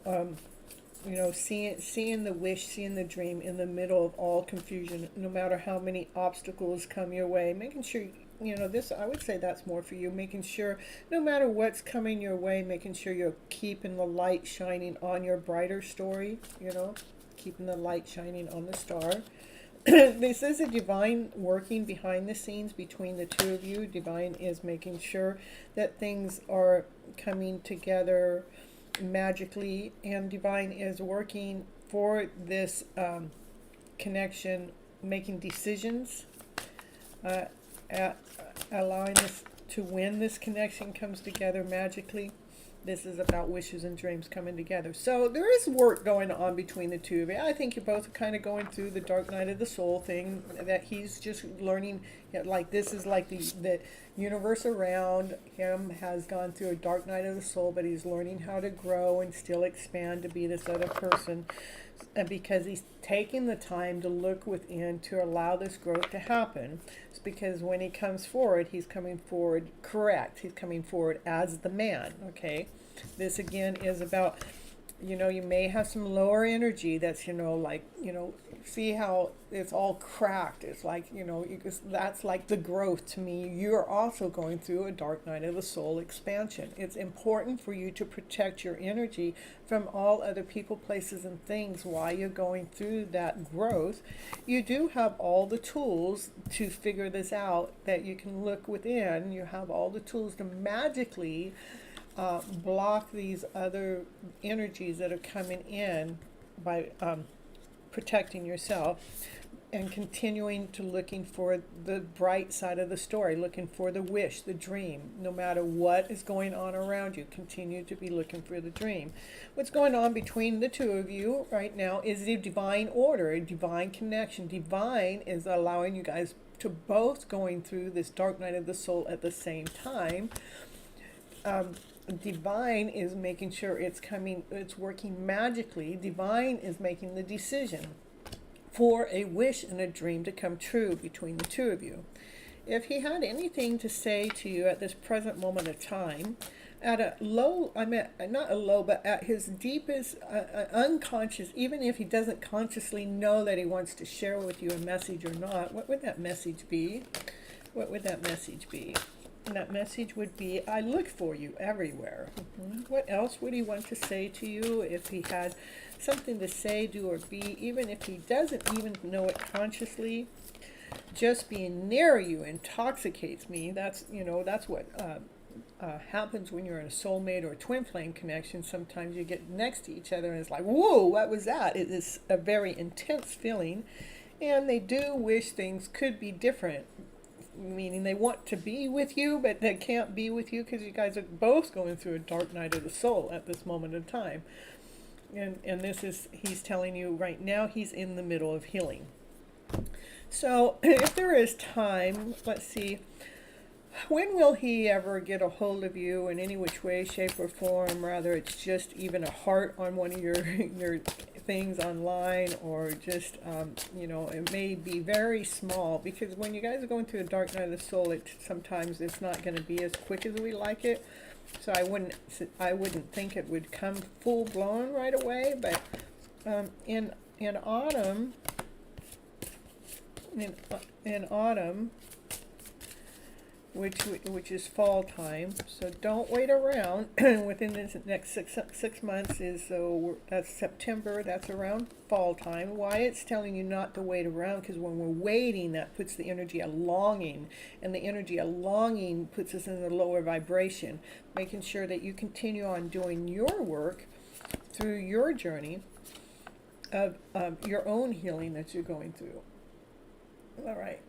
seeing the wish, seeing the dream in the middle of all confusion, no matter how many obstacles come your way, making sure this, I would say that's more for you, making sure no matter what's coming your way, making sure you're keeping the light shining on your brighter story, keeping the light shining on the star. This is a divine working behind the scenes between the two of you. Divine is making sure that things are coming together magically, and divine is working for this connection, making decisions, allowing this to when this connection comes together magically. This is about wishes and dreams coming together. So there is work going on between the two of you. I think you're both kind of going through the dark night of the soul thing, that he's just learning, like this is like the universe around him has gone through a dark night of the soul, but he's learning how to grow and still expand to be this other person. And because he's taking the time to look within to allow this growth to happen, it's because when he comes forward, he's coming forward correct. He's coming forward as the man, okay? This again is about, you may have some lower energy that's, see how it's all cracked. It's like, that's like the growth to me. You're also going through a dark night of the soul expansion. It's important for you to protect your energy from all other people, places, and things while you're going through that growth. You do have all the tools to figure this out, that you can look within. You have all the tools to magically block these other energies that are coming in by protecting yourself and continuing to looking for the bright side of the story, looking for the wish, the dream. No matter what is going on around you, continue to be looking for the dream. What's going on between the two of you right now is a divine order, a divine connection. Divine is allowing you guys to both going through this dark night of the soul at the same time. Divine is making sure it's working magically. Divine is making the decision for a wish and a dream to come true between the two of you. if he had anything to say to you at this present moment of time, at a low, I mean, not a low, but at his deepest unconscious, even if he doesn't consciously know that he wants to share with you a message or not, what would that message be? What would that message be? And that message would be, I look for you everywhere. What else would he want to say to you if he had something to say, do, or be, even if he doesn't even know it consciously? Just being near you intoxicates me. That's, that's what happens when you're in a soulmate or a twin flame connection. Sometimes you get next to each other and it's like, whoa, what was that? It is a very intense feeling, and they do wish things could be different, meaning they want to be with you, but they can't be with you because you guys are both going through a dark night of the soul at this moment in time. And this is, he's telling you right now, he's in the middle of healing. So if there is time, let's see, when will he ever get a hold of you in any which way, shape, or form? Rather, it's just even a heart on one of your things online, or just, it may be very small, because when you guys are going through a dark night of the soul, sometimes it's not going to be as quick as we like it. So I wouldn't think it would come full blown right away, but in autumn, which is fall time, so don't wait around. Within this next six months that's September, that's around fall time. Why it's telling you not to wait around, because when we're waiting, that puts the energy of longing, and the energy of longing puts us in the lower vibration, making sure that you continue on doing your work through your journey of your own healing that you're going through. All right.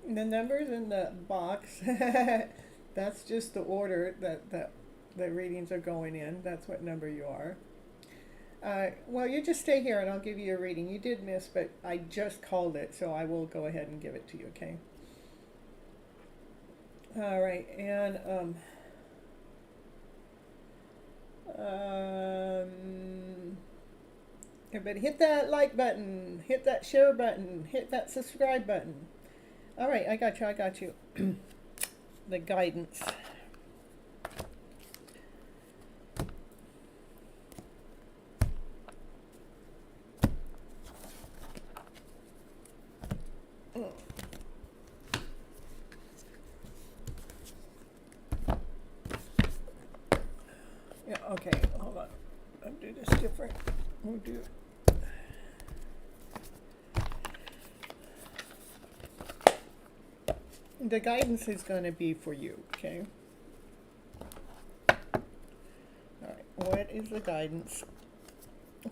The numbers in the box, that's just the order that the readings are going in. That's what number you are. Well, you just stay here and I'll give you a reading. You did miss, but I just called it, so I will go ahead and give it to you, okay? All right, and everybody hit that like button, hit that share button, hit that subscribe button. All right, I got you. The guidance. Yeah, okay, hold on. I'll do this different. We'll do the guidance is going to be for you, okay? All right, what is the guidance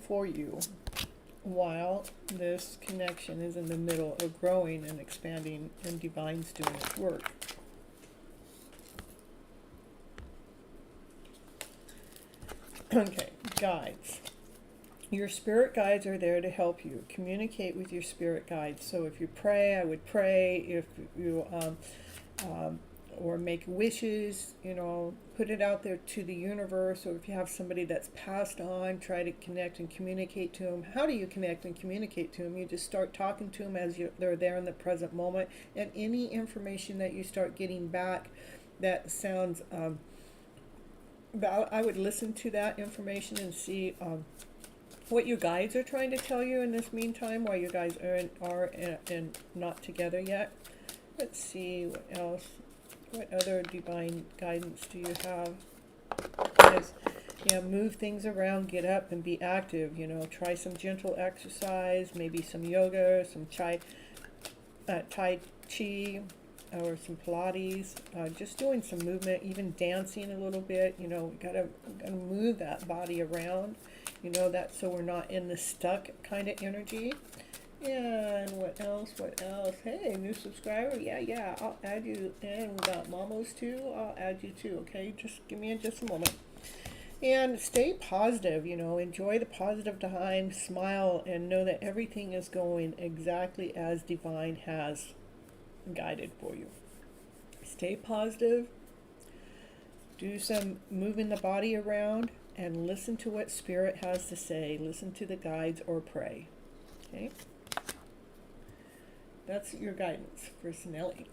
for you while this connection is in the middle of growing and expanding and Divine's doing its work? Okay, guides. Your spirit guides are there to help you. Communicate with your spirit guides. So if you pray, I would pray. If you or make wishes, put it out there to the universe. Or if you have somebody that's passed on, try to connect and communicate to them. How do you connect and communicate to them? You just start talking to them as they're there in the present moment. And any information that you start getting back that sounds I would listen to that information and see what your guides are trying to tell you in this meantime, while you guys are not together yet. Let's see what else. What other divine guidance do you have? Yes, move things around, get up and be active. Try some gentle exercise, maybe some yoga, some Tai Chi, or some Pilates. Just doing some movement, even dancing a little bit. Gotta move that body around. That, so we're not in the stuck kind of energy. And what else? Hey, new subscriber. Yeah, I'll add you. And we got Mamos too. I'll add you too, okay? Just give me just a moment. And stay positive, enjoy the positive time, smile, and know that everything is going exactly as Divine has guided for you. Stay positive. Do some moving the body around and listen to what Spirit has to say. Listen to the guides or pray. Okay? That's your guidance for Snelly.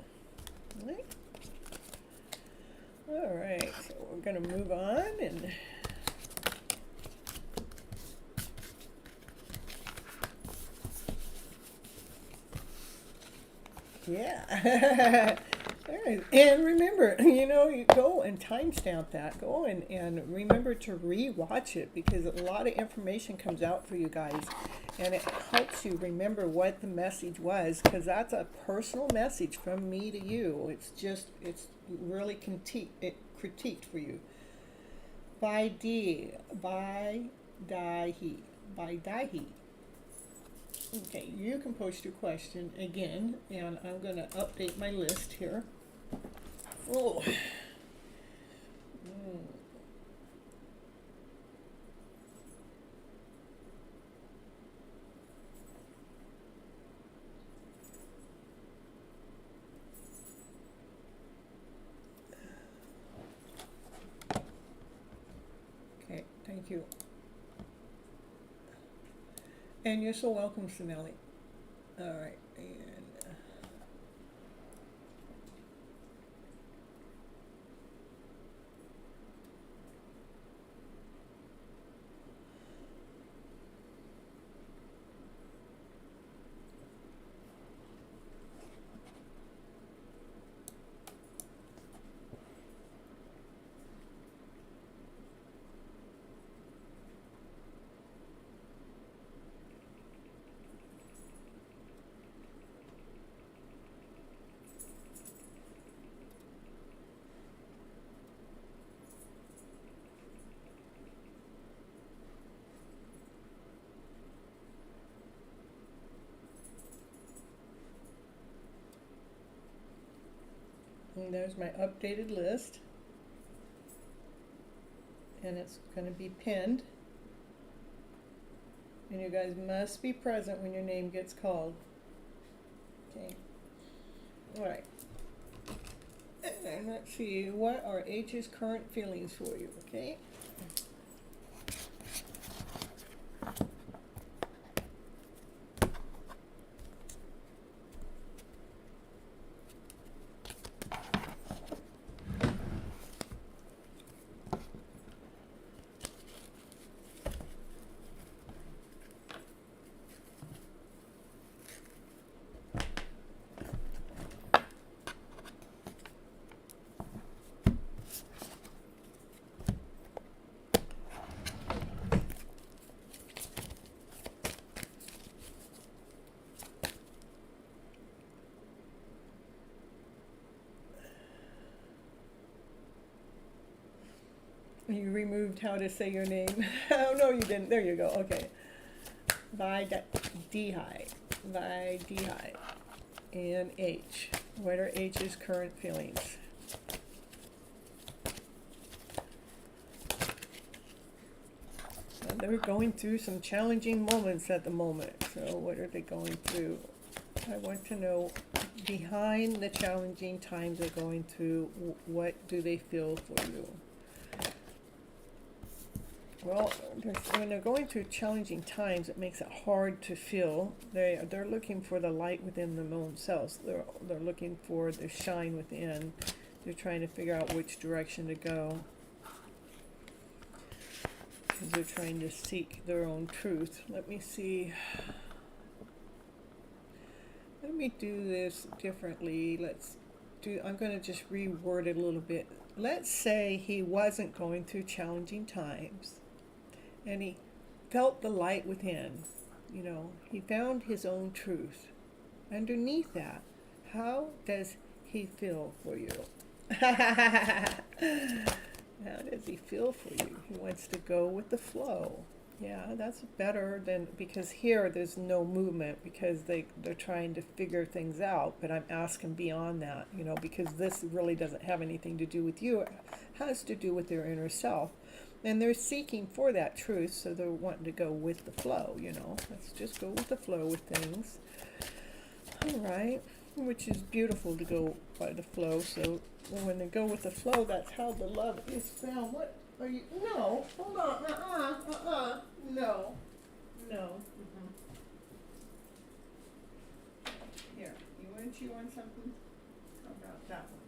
All right, so we're going to move on and yeah. All right. And remember, you go and timestamp that. Go and remember to re-watch it, because a lot of information comes out for you guys. And it helps you remember what the message was, because that's a personal message from me to you. It's really critiqued for you. By Dahi. Okay, you can post your question again, and I'm going to update my list here. Oh. Okay, thank you. And you're so welcome, Sinelli. All right, and there's my updated list, and it's going to be pinned, and you guys must be present when your name gets called. Okay. All right. And let's see, what are H's current feelings for you? Okay. You removed how to say your name. Oh, no, you didn't. There you go. Okay. By D-high. By D-high. And H. What are H's current feelings? They're going through some challenging moments at the moment. So what are they going through? I want to know, behind the challenging times they're going through, what do they feel for you? Well, when they're going through challenging times, it makes it hard to feel. They're looking for the light within themselves. They're looking for the shine within. They're trying to figure out which direction to go. Because they're trying to seek their own truth. Let me see. Let me do this differently. I'm going to just reword it a little bit. Let's say he wasn't going through challenging times, and he felt the light within. He found his own truth. Underneath that, how does he feel for you? How does he feel for you? He wants to go with the flow. Yeah, that's better than, because here there's no movement, because they're trying to figure things out, but I'm asking beyond that, because this really doesn't have anything to do with you. It has to do with their inner self. And they're seeking for that truth, so they're wanting to go with the flow, Let's just go with the flow with things. All right. which is beautiful to go by the flow. So when they go with the flow, that's how the love is found. What are you? No, hold on. No, no. Here, you want to chew on something? How about that one?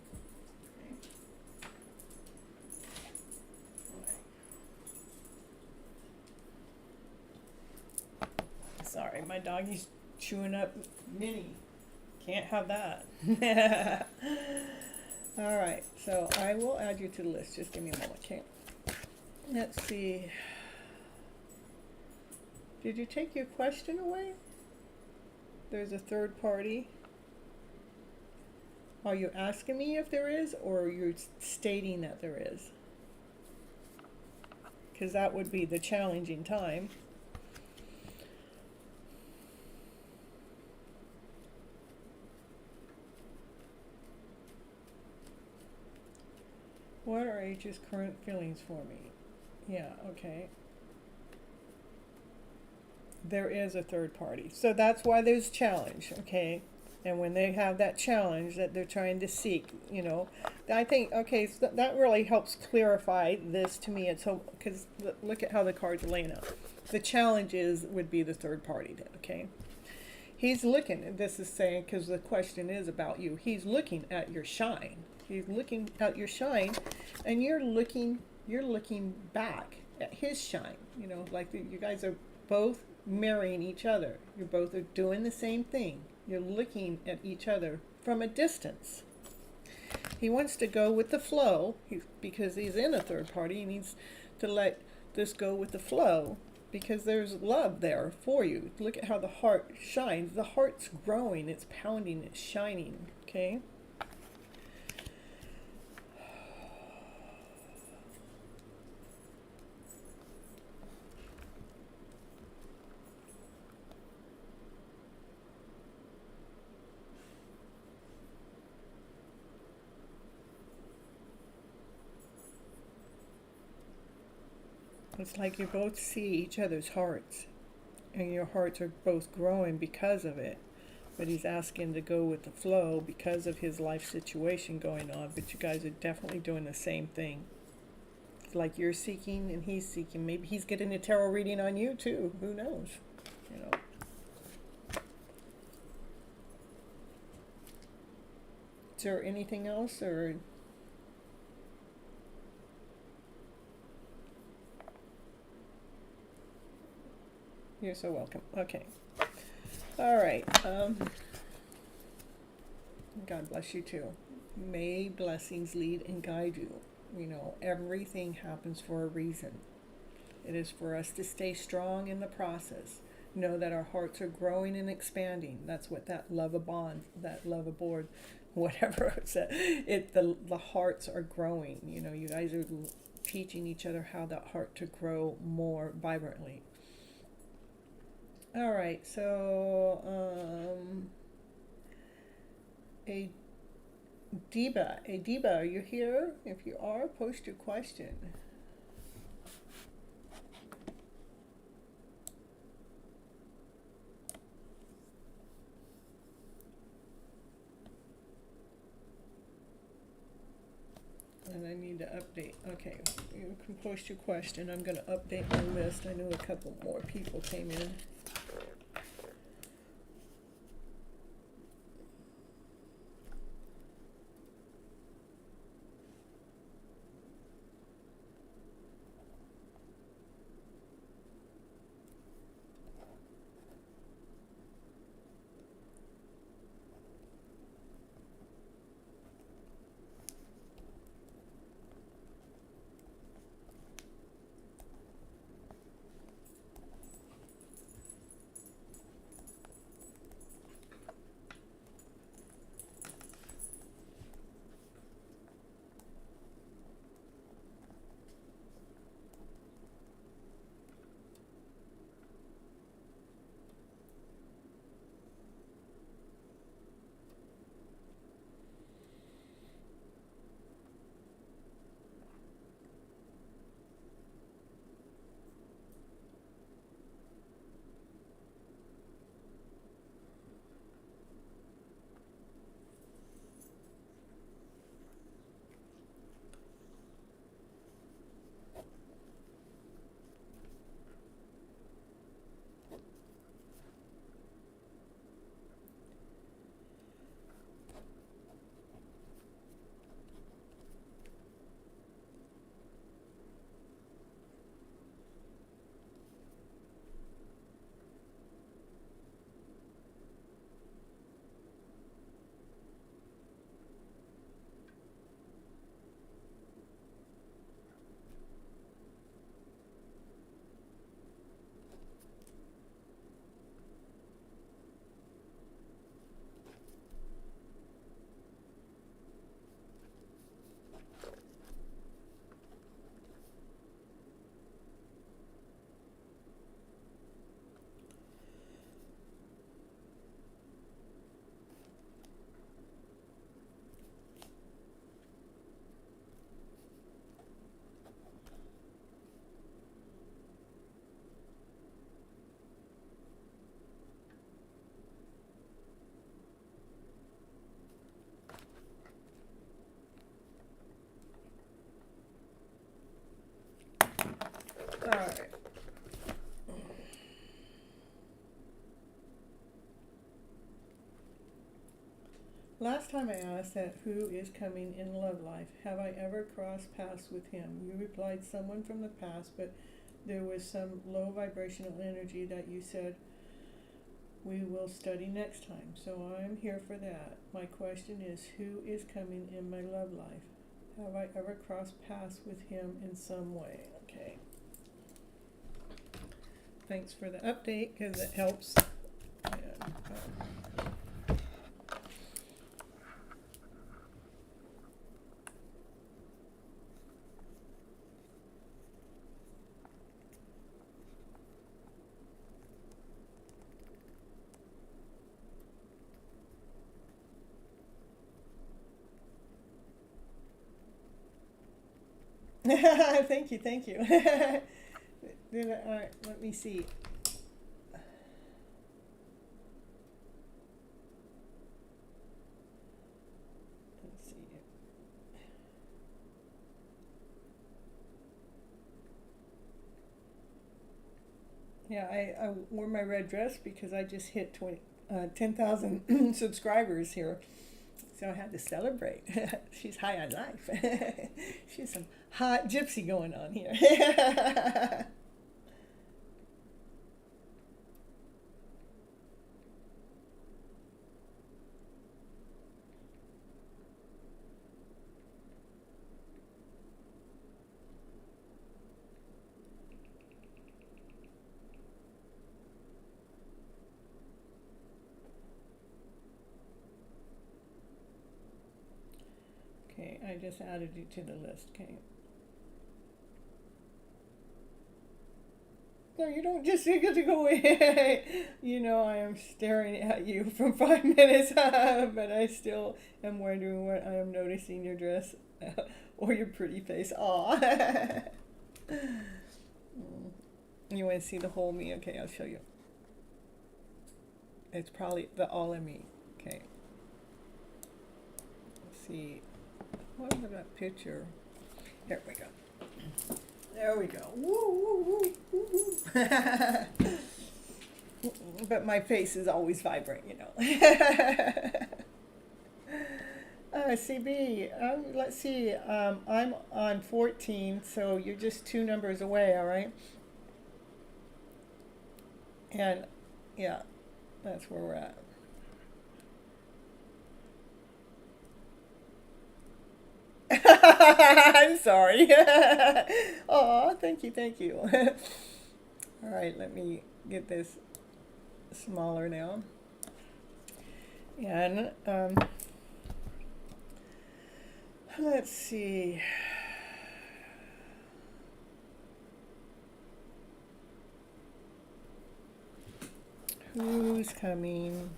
Okay. Sorry, my doggy's chewing up Minnie. Can't have that. All right, so I will add you to the list. Just give me a moment, okay? Let's see. Did you take your question away? There's a third party. Are you asking me if there is, or are you stating that there is? Because that would be the challenging time. What are H's current feelings for me? Yeah, okay. There is a third party. So that's why there's challenge, okay? And when they have that challenge that they're trying to seek, you know, I think, okay, so that really helps clarify this to me. It's so, because look at how the cards are laying out. The challenges would be the third party, okay? He's looking, this is saying, because the question is about you, he's looking at your shine. He's looking at your shine, and you're looking back at his shine. You know, like you guys are both marrying each other. You're both are doing the same thing. You're looking at each other from a distance. He wants to go with the flow because he's in a third party. He needs to let this go with the flow because there's love there for you. Look at how the heart shines. The heart's growing. It's pounding. It's shining. Okay. It's like you both see each other's hearts, and your hearts are both growing because of it. But he's asking to go with the flow because of his life situation going on. But you guys are definitely doing the same thing. It's like you're seeking and he's seeking. Maybe he's getting a tarot reading on you too. Who knows? You know. Is there anything else, or? You're so welcome. Okay. All right. God bless you too. May blessings lead and guide you. You know, everything happens for a reason. It is for us to stay strong in the process. Know that our hearts are growing and expanding. That's what that love of bond, that love aboard, whatever it's the hearts are growing. You know, you guys are teaching each other how that heart to grow more vibrantly. All right, so Adiba, are you here? If you are, post your question. And I need to update. Okay, you can post your question. I'm going to update my list. I know a couple more people came in. last time I asked that who is coming in love life, have I ever crossed paths with him? You replied someone from the past, but there was some low vibrational energy that you said we will study next time. So I'm here for that. My question is, who is coming in my love life? Have I ever crossed paths with him in some way? Okay. Thanks for the update, because it helps. And, thank you, thank you. All right, let me see. Let's see. Yeah, I wore my red dress because I just hit 10,000 subscribers here. So I had to celebrate. She's high on life. She's some hot gypsy going on here. Okay, I just added you to the list, okay? No, you don't just get to go away. You know, I am staring at you from 5 minutes, but I still am wondering what I am noticing your dress or your pretty face. Aw. You want to see the whole me? Okay, I'll show you. It's probably the all in me. Okay. Let's see. What was that picture? There we go. There we go. Woo, woo, woo, woo, woo. But my face is always vibrant, you know. CB, let's see. I'm on 14, so you're just 2 numbers away, all right? And, yeah, that's where we're at. I'm sorry. Oh, thank you, thank you. All right, let me get this smaller now. And let's see. Who's coming?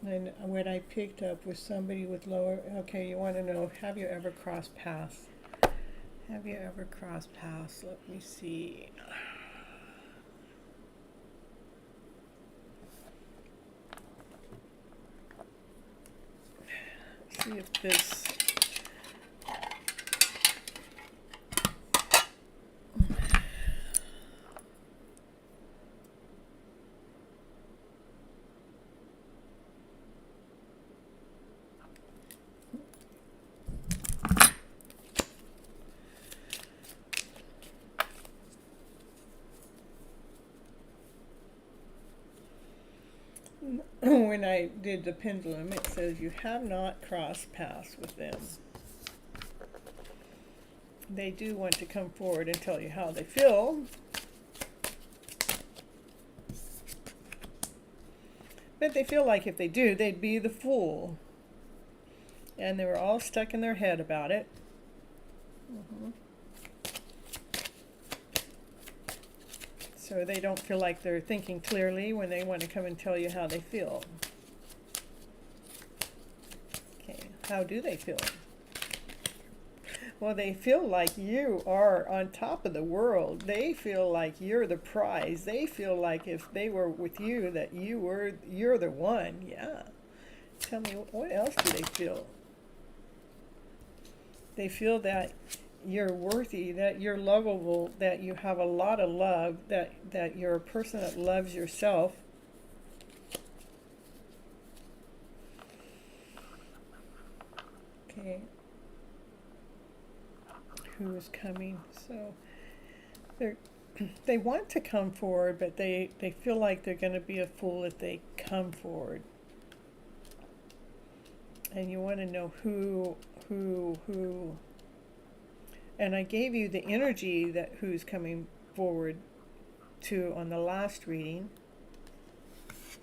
And what I picked up was somebody with lower, okay, you want to know, have you ever crossed paths? Have you ever crossed paths? Let me see. See if this, when I did the pendulum, it says you have not crossed paths with them. They do want to come forward and tell you how they feel. But they feel like if they do, they'd be the fool. And they were all stuck in their head about it. So they don't feel like they're thinking clearly when they want to come and tell you how they feel. Okay, how do they feel? Well, they feel like you are on top of the world. They feel like you're the prize. They feel like if they were with you, that you're the one. Yeah. Tell me, what else do they feel? They feel that you're worthy, that you're lovable, that you have a lot of love, that you're a person that loves yourself. Okay. Who is coming? So they want to come forward, but they feel like they're going to be a fool if they come forward. And you want to know who. And I gave you the energy that who's coming forward to on the last reading.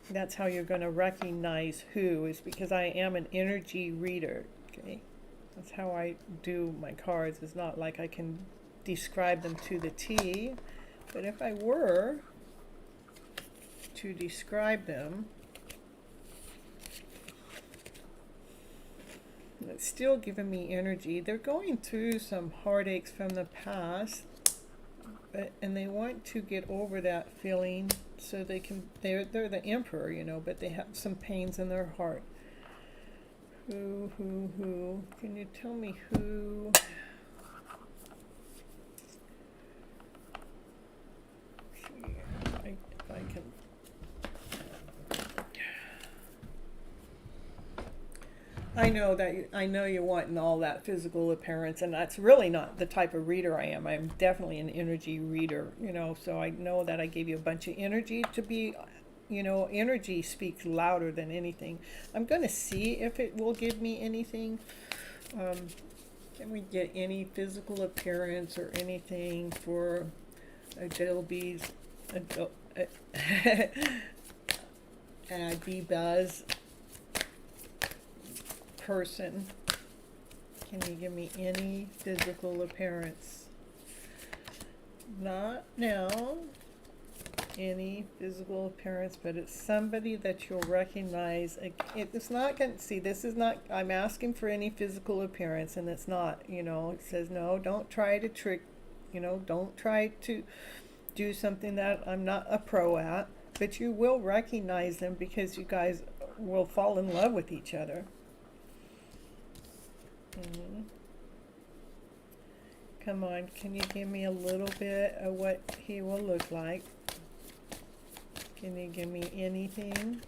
That's how you're going to recognize who, is because I am an energy reader. Okay, that's how I do my cards. It's not like I can describe them to the T, but if I were to describe them, it's still giving me energy. They're going through some heartaches from the past, and they want to get over that feeling so they can, they're the emperor, you know, but they have some pains in their heart. Who? Can you tell me who? If I can. I know you want all that physical appearance, and that's really not the type of reader I am. I'm definitely an energy reader, you know, so I know that I gave you a bunch of energy to be, you know, energy speaks louder than anything. I'm going to see if it will give me anything. Can we get any physical appearance or anything for Adobe's D-Buzz person? Can you give me any physical appearance? Not now. Any physical appearance, but it's somebody that you'll recognize. It's not going to, see, this is not, I'm asking for any physical appearance, and it's not, you know, it says, no, don't try to trick, you know, don't try to do something that I'm not a pro at, but you will recognize them because you guys will fall in love with each other. Come on, can you give me a little bit of what he will look like? Can you give me anything?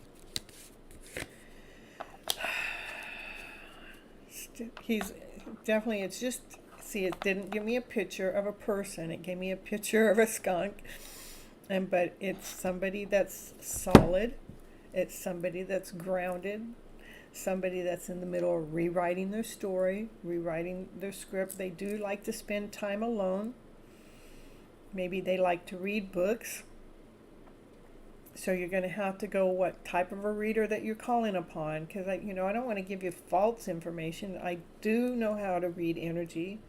He's definitely, it's just, see, it didn't give me a picture of a person. It gave me a picture of a skunk. But it's somebody that's solid. It's somebody that's grounded. Somebody that's in the middle of rewriting their story, rewriting their script. They do like to spend time alone. Maybe they like to read books. So you're going to have to go what type of a reader that you're calling upon, because I don't want to give you false information. I do know how to read energy,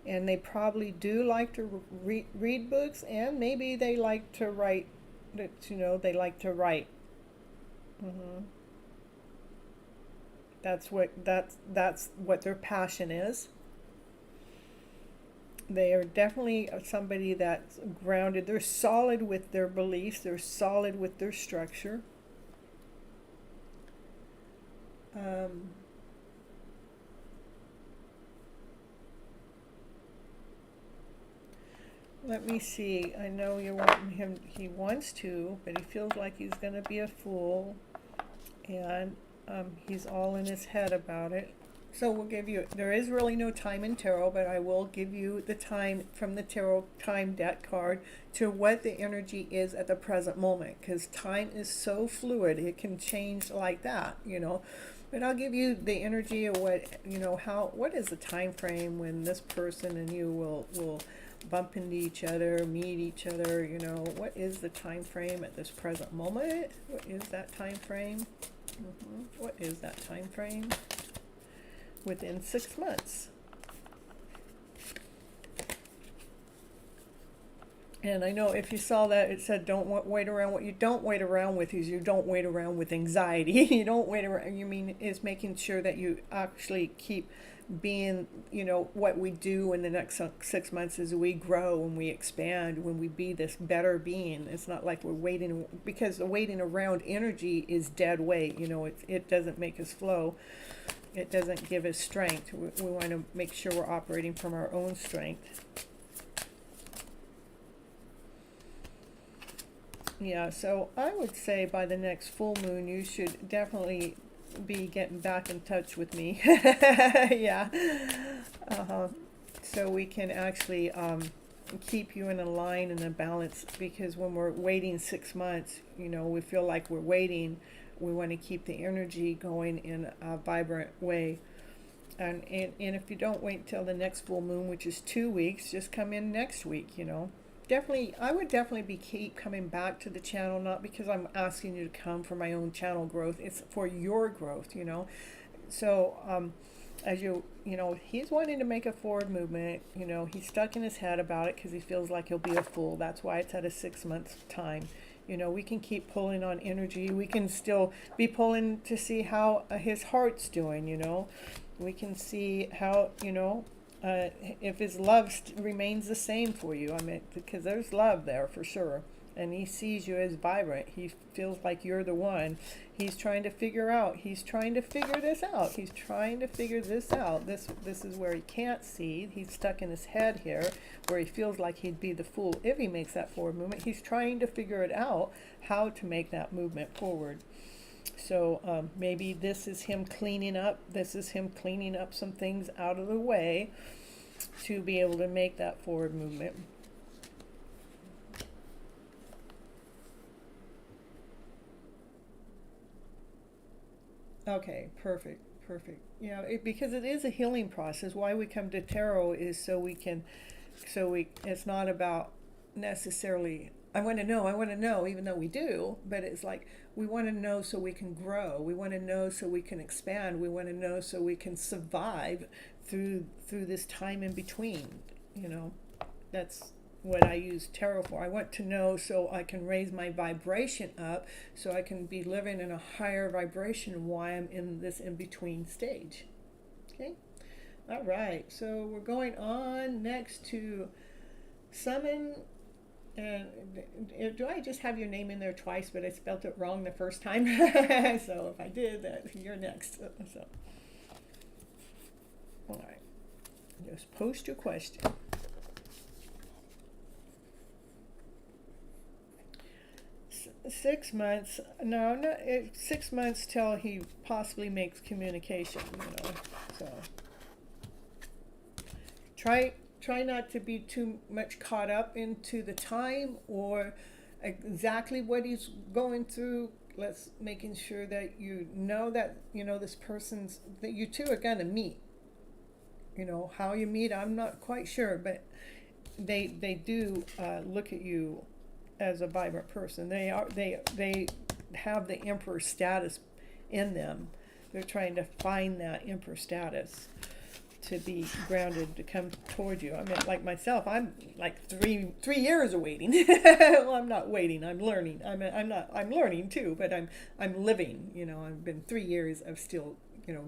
and they probably do like to read books, and maybe they like to write. They like to write. That's what their passion is. They are definitely somebody that's grounded. They're solid with their beliefs. They're solid with their structure. Let me see. I know you want him. He wants to, but he feels like he's going to be a fool, and he's all in his head about it. So we'll give you, there is really no time in tarot, but I will give you the time from the tarot time deck card to what the energy is at the present moment, because time is so fluid. It can change like that, But I'll give you the energy of what, what is the time frame when this person and you will bump into each other, meet each other, what is the time frame at this present moment? What is that time frame? What is that time frame? Within 6 months. And I know if you saw that, it said don't wait around. What you don't wait around with is you don't wait around with anxiety. You don't wait around, is making sure that you actually keep being, what we do in the next 6 months is we grow and we expand when we be this better being. It's not like we're waiting, because the waiting around energy is dead weight. It doesn't make us flow. It doesn't give us strength. We want to make sure we're operating from our own strength. Yeah, so I would say by the next full moon, you should definitely be getting back in touch with me. Yeah. Uh-huh. So we can actually keep you in a line and a balance, because when we're waiting 6 months, we feel like we're waiting. We want to keep the energy going in a vibrant way. And if you don't wait till the next full moon, which is 2 weeks, just come in next week. Definitely, I would definitely be keep coming back to the channel, not because I'm asking you to come for my own channel growth. It's for your growth. So as he's wanting to make a forward movement. He's stuck in his head about it because he feels like he'll be a fool. That's why it's at a 6 month time. We can keep pulling on energy. We can still be pulling to see how his heart's doing. We can see how, if his love remains the same for you. I mean, because there's love there for sure. And he sees you as vibrant. He feels like you're the one. He's trying to figure out. He's trying to figure this out. He's trying to figure this out. This is where he can't see. He's stuck in his head here, where he feels like he'd be the fool if he makes that forward movement. He's trying to figure it out, how to make that movement forward. So maybe this is him cleaning up. This is him cleaning up some things out of the way to be able to make that forward movement. Okay, perfect. Yeah, because it is a healing process. Why we come to tarot is it's not about necessarily, I want to know, even though we do, but it's like, we want to know so we can grow. We want to know so we can expand. We want to know so we can survive through this time in between. That's what I use tarot for. I want to know so I can raise my vibration up, so I can be living in a higher vibration while I'm in this in-between stage. Okay? All right. So we're going on next to summon. And do I just have your name in there twice, but I spelt it wrong the first time? So if I did, you're next. So, all right. Just post your question. 6 months. No, 6 months till he possibly makes communication. So try not to be too much caught up into the time or exactly what he's going through. Let's making sure that this person's, that you two are gonna meet. How you meet, I'm not quite sure, but they do look at you as a vibrant person. They have the emperor status in them. They're trying to find that emperor status to be grounded, to come toward you. I mean, like myself, I'm like 3 years of waiting. Well, I'm not waiting. I'm learning. I'm learning too, but I'm living. I've been 3 years of still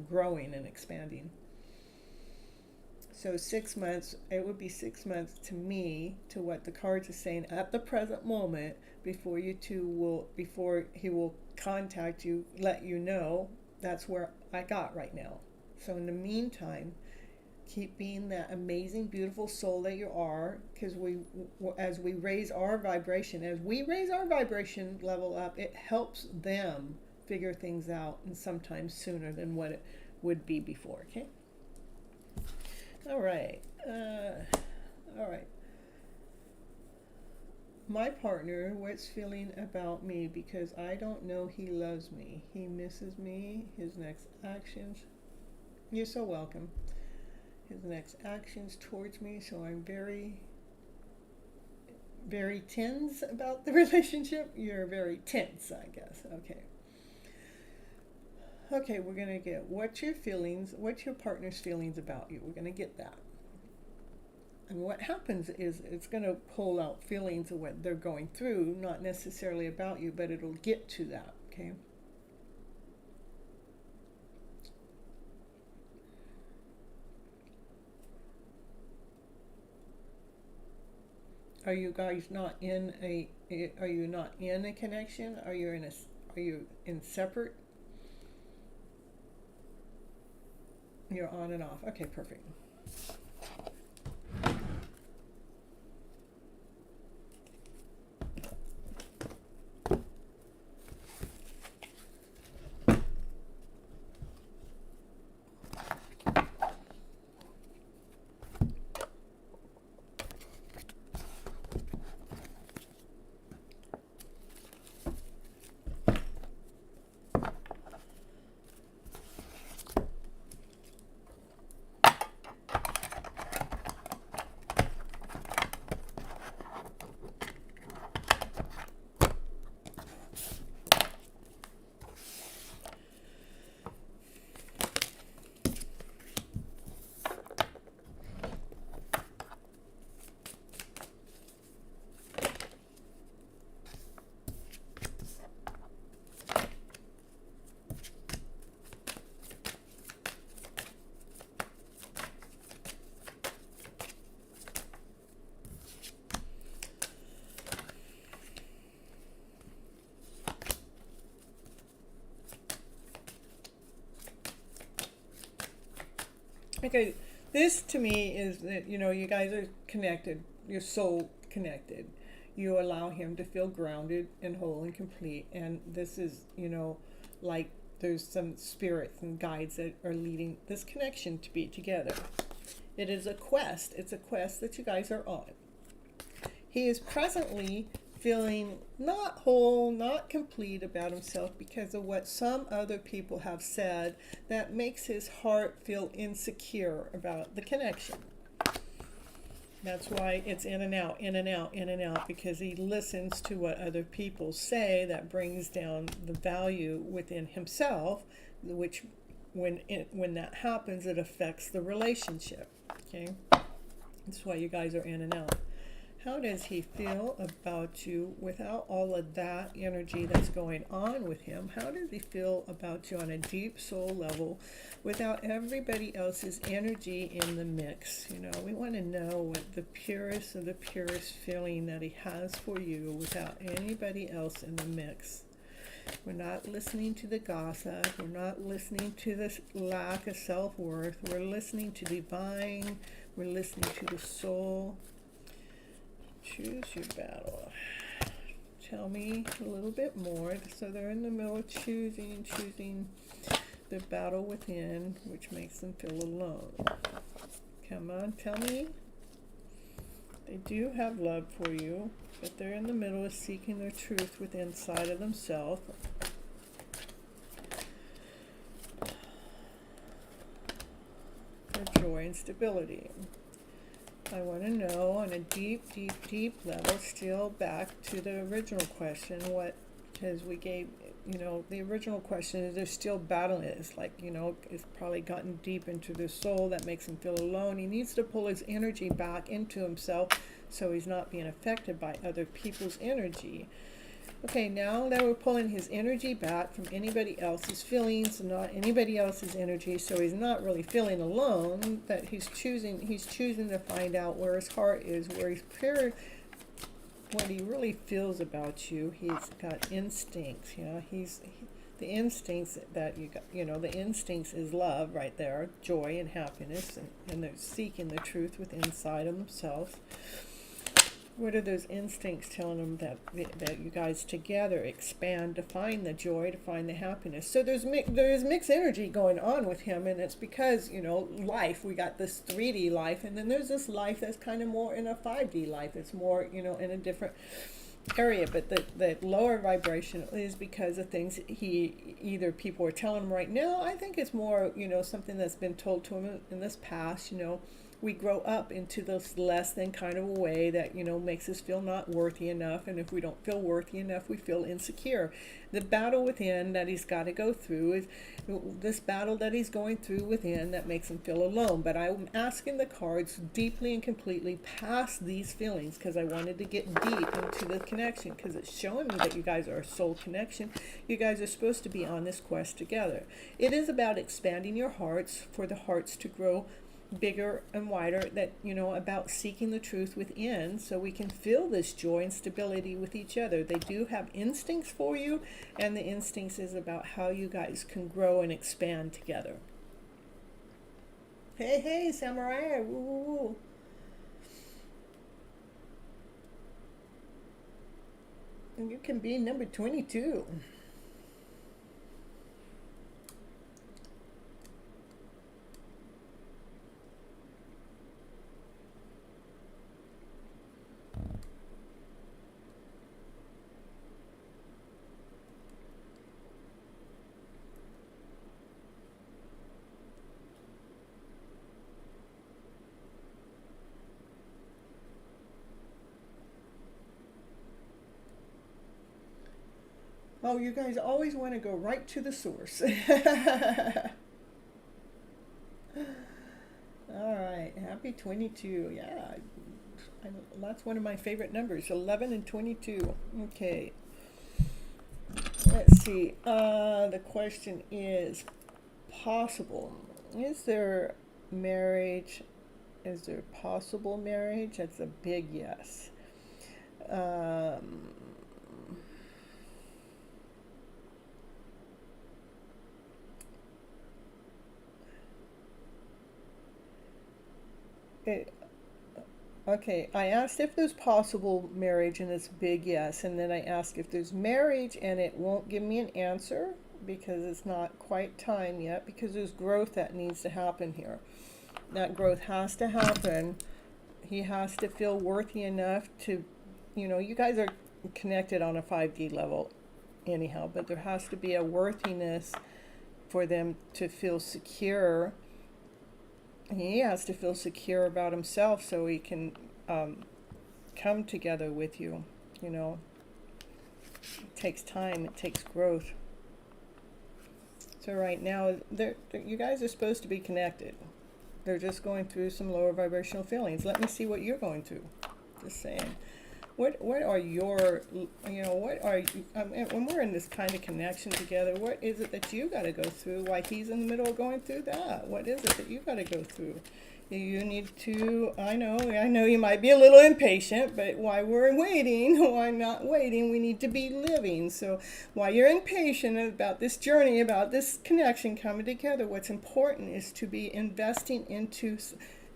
growing and expanding. So 6 months, it would be 6 months to me, to what the cards are saying at the present moment, before before he will contact you, let you know. That's where I got right now. So in the meantime, keep being that amazing, beautiful soul that you are, because as we raise our vibration level up, it helps them figure things out, and sometimes sooner than what it would be before. Okay. All right. My partner, what's feeling about me, because I don't know he loves me. He misses me. His next actions. You're so welcome. His next actions towards me, so I'm very, very tense about the relationship. You're very tense, I guess. Okay, we're going to get what's your partner's feelings about you. We're going to get that. And what happens is it's going to pull out feelings of what they're going through, not necessarily about you, but it'll get to that, okay? Are you guys not in a connection? Are you in separate? You're on and off. Okay, perfect. Okay, this to me is that, you guys are connected, your soul connected. You allow him to feel grounded and whole and complete. And this is, like there's some spirits and guides that are leading this connection to be together. It is a quest. It's a quest that you guys are on. He is presently feeling not whole, not complete about himself because of what some other people have said that makes his heart feel insecure about the connection. That's why it's in and out, in and out, in and out, because he listens to what other people say that brings down the value within himself, which when that happens, it affects the relationship. Okay? That's why you guys are in and out. How does he feel about you without all of that energy that's going on with him? How does he feel about you on a deep soul level without everybody else's energy in the mix? We want to know what the purest of the purest feeling that he has for you without anybody else in the mix. We're not listening to the gossip. We're not listening to the lack of self-worth. We're listening to divine. We're listening to the soul. Choose your battle. Tell me a little bit more. So they're in the middle of choosing the battle within, which makes them feel alone. Come on, tell me. They do have love for you, but they're in the middle of seeking their truth within inside of themselves. For joy and stability. I want to know on a deep, deep, deep level, still back to the original question, because we gave, the original question is they're still battling it. It's like, it's probably gotten deep into the soul that makes him feel alone. He needs to pull his energy back into himself so he's not being affected by other people's energy. Okay, now that we're pulling his energy back from anybody else's feelings, not anybody else's energy, so he's not really feeling alone, that he's choosing to find out where his heart is, where he's pure, what he really feels about you. He's got instincts, the instincts that you got, the instincts is love right there, joy and happiness, and they're seeking the truth within inside of themselves. What are those instincts telling them that you guys together expand to find the joy, to find the happiness? So there's mixed energy going on with him, and it's because, life, we got this 3D life, and then there's this life that's kind of more in a 5D life. It's more, in a different area, but the lower vibration is because of things either people are telling him right now. I think it's more, something that's been told to him in this past, we grow up into this less than kind of a way that, makes us feel not worthy enough. And if we don't feel worthy enough, we feel insecure. The battle within that he's got to go through is this battle that he's going through within that makes him feel alone. But I'm asking the cards deeply and completely past these feelings because I wanted to get deep into the connection because it's showing me that you guys are a soul connection. You guys are supposed to be on this quest together. It is about expanding your hearts for the hearts to grow bigger and wider, that about seeking the truth within so we can feel this joy and stability with each other. They do have instincts for you, and the instincts is about how you guys can grow and expand together. Hey samurai, woo, woo, woo. And you can be number 22. Oh, you guys always want to go right to the source. All right, happy 22. Yeah, that's one of my favorite numbers, 11 and 22. Okay, let's see. The question is possible. Is there marriage? Is there possible marriage? That's a big yes. it, okay, I asked if there's possible marriage, and it's a big yes. And then I asked if there's marriage, and it won't give me an answer because it's not quite time yet, because there's growth that needs to happen here. That growth has to happen. He has to feel worthy enough to, you guys are connected on a 5D level anyhow, but there has to be a worthiness for them to feel secure. He has to feel secure about himself so he can come together with you. It takes time, it takes growth. So right now, you guys are supposed to be connected. They're just going through some lower vibrational feelings. Let me see what you're going through. Just saying. What are your, what are you, when we're in this kind of connection together, what is it that you got to go through? Why he's in the middle of going through that? What is it that you got to go through? You need to, I know you might be a little impatient, but while we're waiting, why not waiting? We need to be living. So while you're impatient about this journey, about this connection coming together, what's important is to be investing into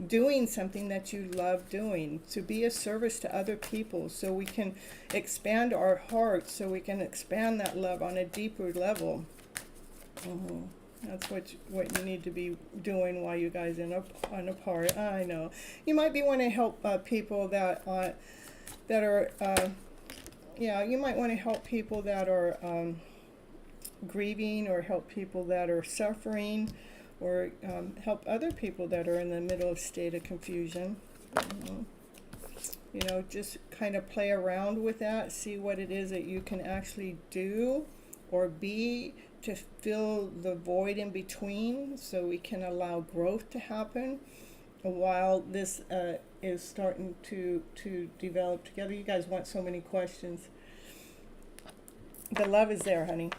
doing something that you love doing, to be a service to other people, so we can expand our hearts, so we can expand that love on a deeper level. That's what you need to be doing while you guys are apart. I know you might be wanting to help people that are you might want to help people that are grieving, or help people that are suffering, or help other people that are in the middle of state of confusion. Just kind of play around with that, see what it is that you can actually do or be to fill the void in between, so we can allow growth to happen while this is starting to develop together. You guys want so many questions. The love is there, honey.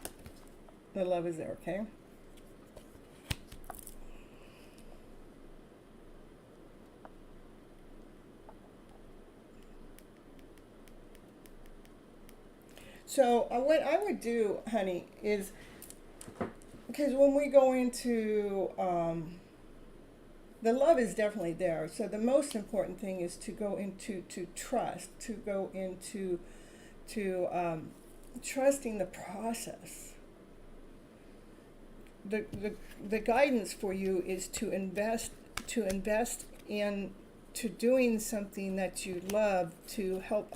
The love is there, okay? So what I would do, honey, is, because when we go into, the love is definitely there. So the most important thing is to go into trust, to go into trusting the process. The guidance for you is to invest in to doing something that you love, to help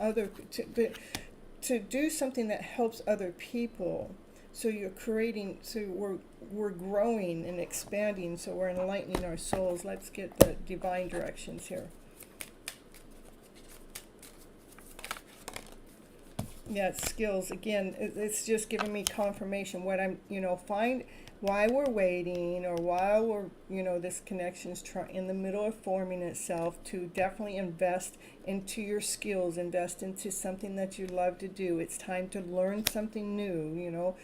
to do something that helps other people. So you're creating, so we're growing and expanding, so we're enlightening our souls. Let's get the divine directions here. Yeah, it's skills. Again, it's just giving me confirmation. What I'm, find while we're waiting, or while we're, this connection's in the middle of forming itself, to definitely invest into your skills, invest into something that you love to do. It's time to learn something new,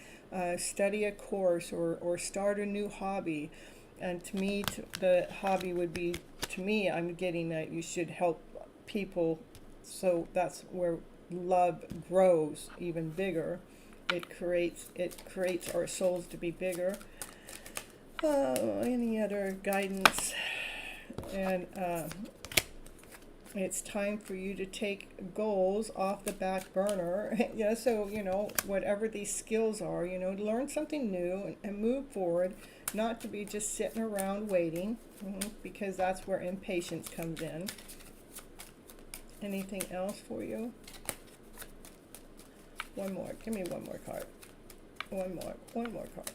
study a course, or start a new hobby. And to me, the hobby would be, I'm getting that you should help people. So that's where love grows even bigger. It creates our souls to be bigger. Any other guidance? And it's time for you to take goals off the back burner. So whatever these skills are, learn something new and move forward. Not to be just sitting around waiting, because that's where impatience comes in. Anything else for you? One more. Give me one more card. One more card.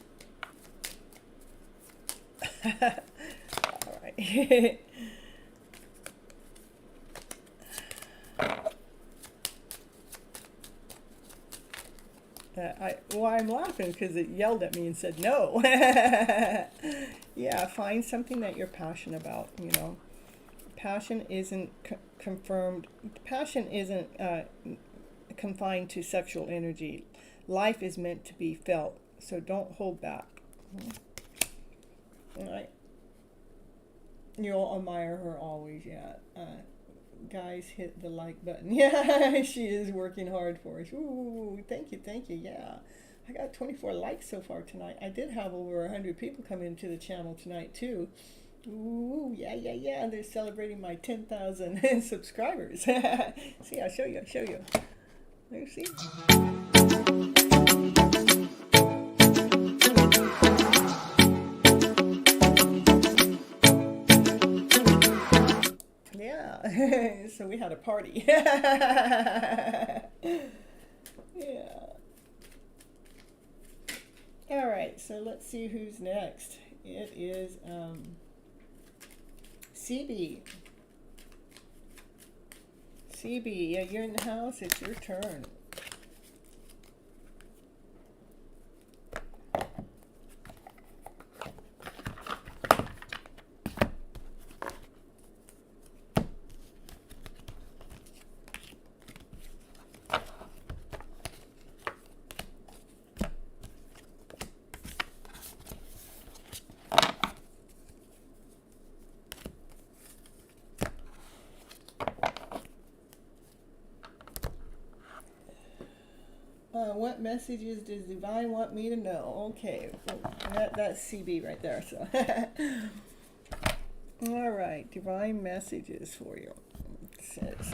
All right. I'm laughing because it yelled at me and said no. Yeah, find something that you're passionate about. Passion isn't confirmed. Passion isn't confined to sexual energy. Life is meant to be felt, so don't hold back. All right. You'll admire her always, yeah. Guys, hit the like button. Yeah, she is working hard for us. Ooh, thank you, yeah. I got 24 likes so far tonight. I did have over 100 people come into the channel tonight, too. Ooh, yeah. They're celebrating my 10,000 subscribers. See, I'll show you. There, see? Yeah. So we had a party. Yeah. All right, so let's see who's next. It is CB. CB, yeah, you're in the house. It's your turn. What messages does Divine want me to know? Okay, that's CB right there. So, all right, Divine messages for you. It says,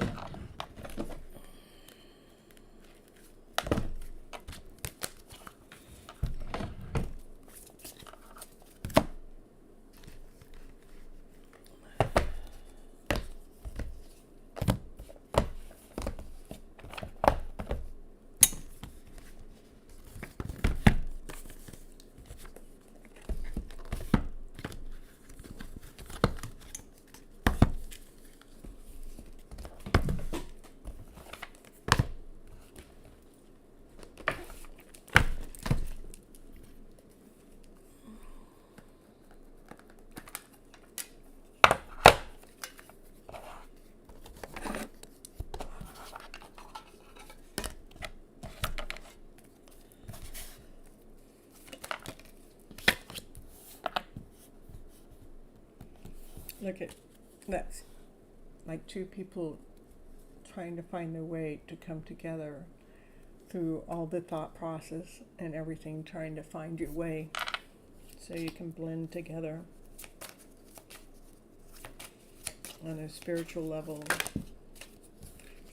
look at that's like two people trying to find their way to come together through all the thought process and everything, trying to find your way so you can blend together on a spiritual level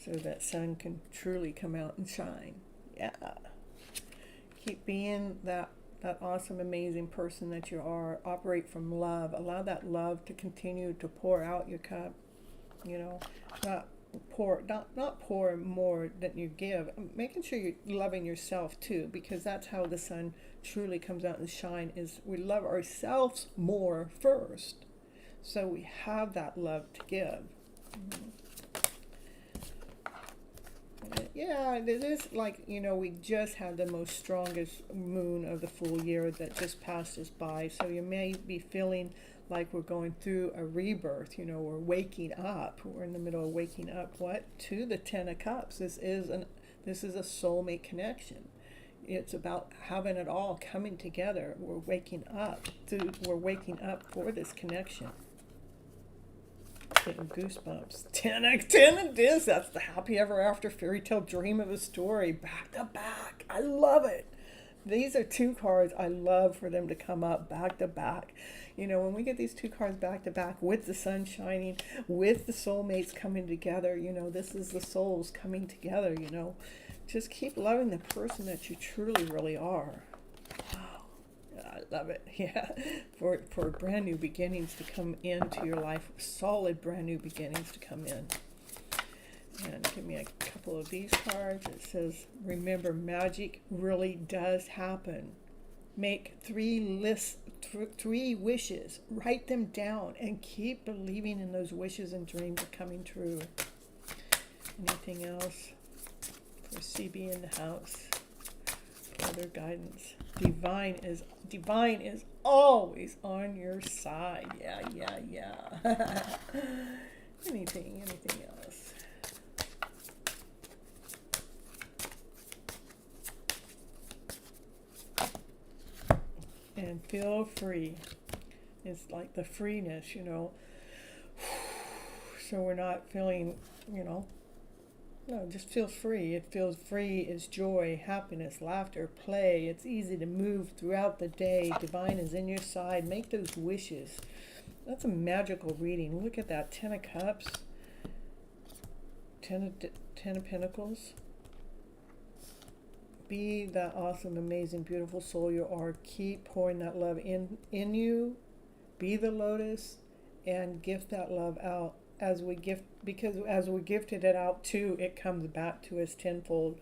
so that sun can truly come out and shine. Yeah. Keep being that awesome, amazing person that you are. Operate from love. Allow that love to continue to pour out your cup. You know, not pour more than you give. Making sure you're loving yourself too, because that's how the sun truly comes out and shine. Is we love ourselves more first, so we have that love to give. Yeah, it is like, we just had the most strongest moon of the full year that just passed us by. So you may be feeling like we're going through a rebirth. We're waking up. We're in the middle of waking up. What? To the Ten of Cups. This is a soulmate connection. It's about having it all coming together. We're waking up. We're waking up for this connection. Getting goosebumps. 10 of this. That's the happy ever after fairytale dream of a story. Back to back. I love it. These are two cards I love for them to come up back to back. When we get these two cards back to back with the sun shining, with the soulmates coming together, this is the souls coming together, Just keep loving the person that you truly really are. I love it. Yeah. For brand new beginnings to come into your life, solid brand new beginnings to come in. And give me a couple of these cards. It says, remember, magic really does happen. Make 3 wishes. Write them down and keep believing in those wishes and dreams are coming true. Anything else for CB in the house? Further guidance. Divine is always on your side. Yeah. Anything else? And feel free. It's like the freeness, So we're not feeling, no, just feel free. It feels free is joy, happiness, laughter, play. It's easy to move throughout the day. Divine is in your side. Make those wishes. That's a magical reading. Look at that. 10 of Cups. Ten of Pentacles. Be that awesome, amazing, beautiful soul you are. Keep pouring that love in you. Be the lotus and gift that love out as we gift, because as we gifted it out too, it comes back to us tenfold.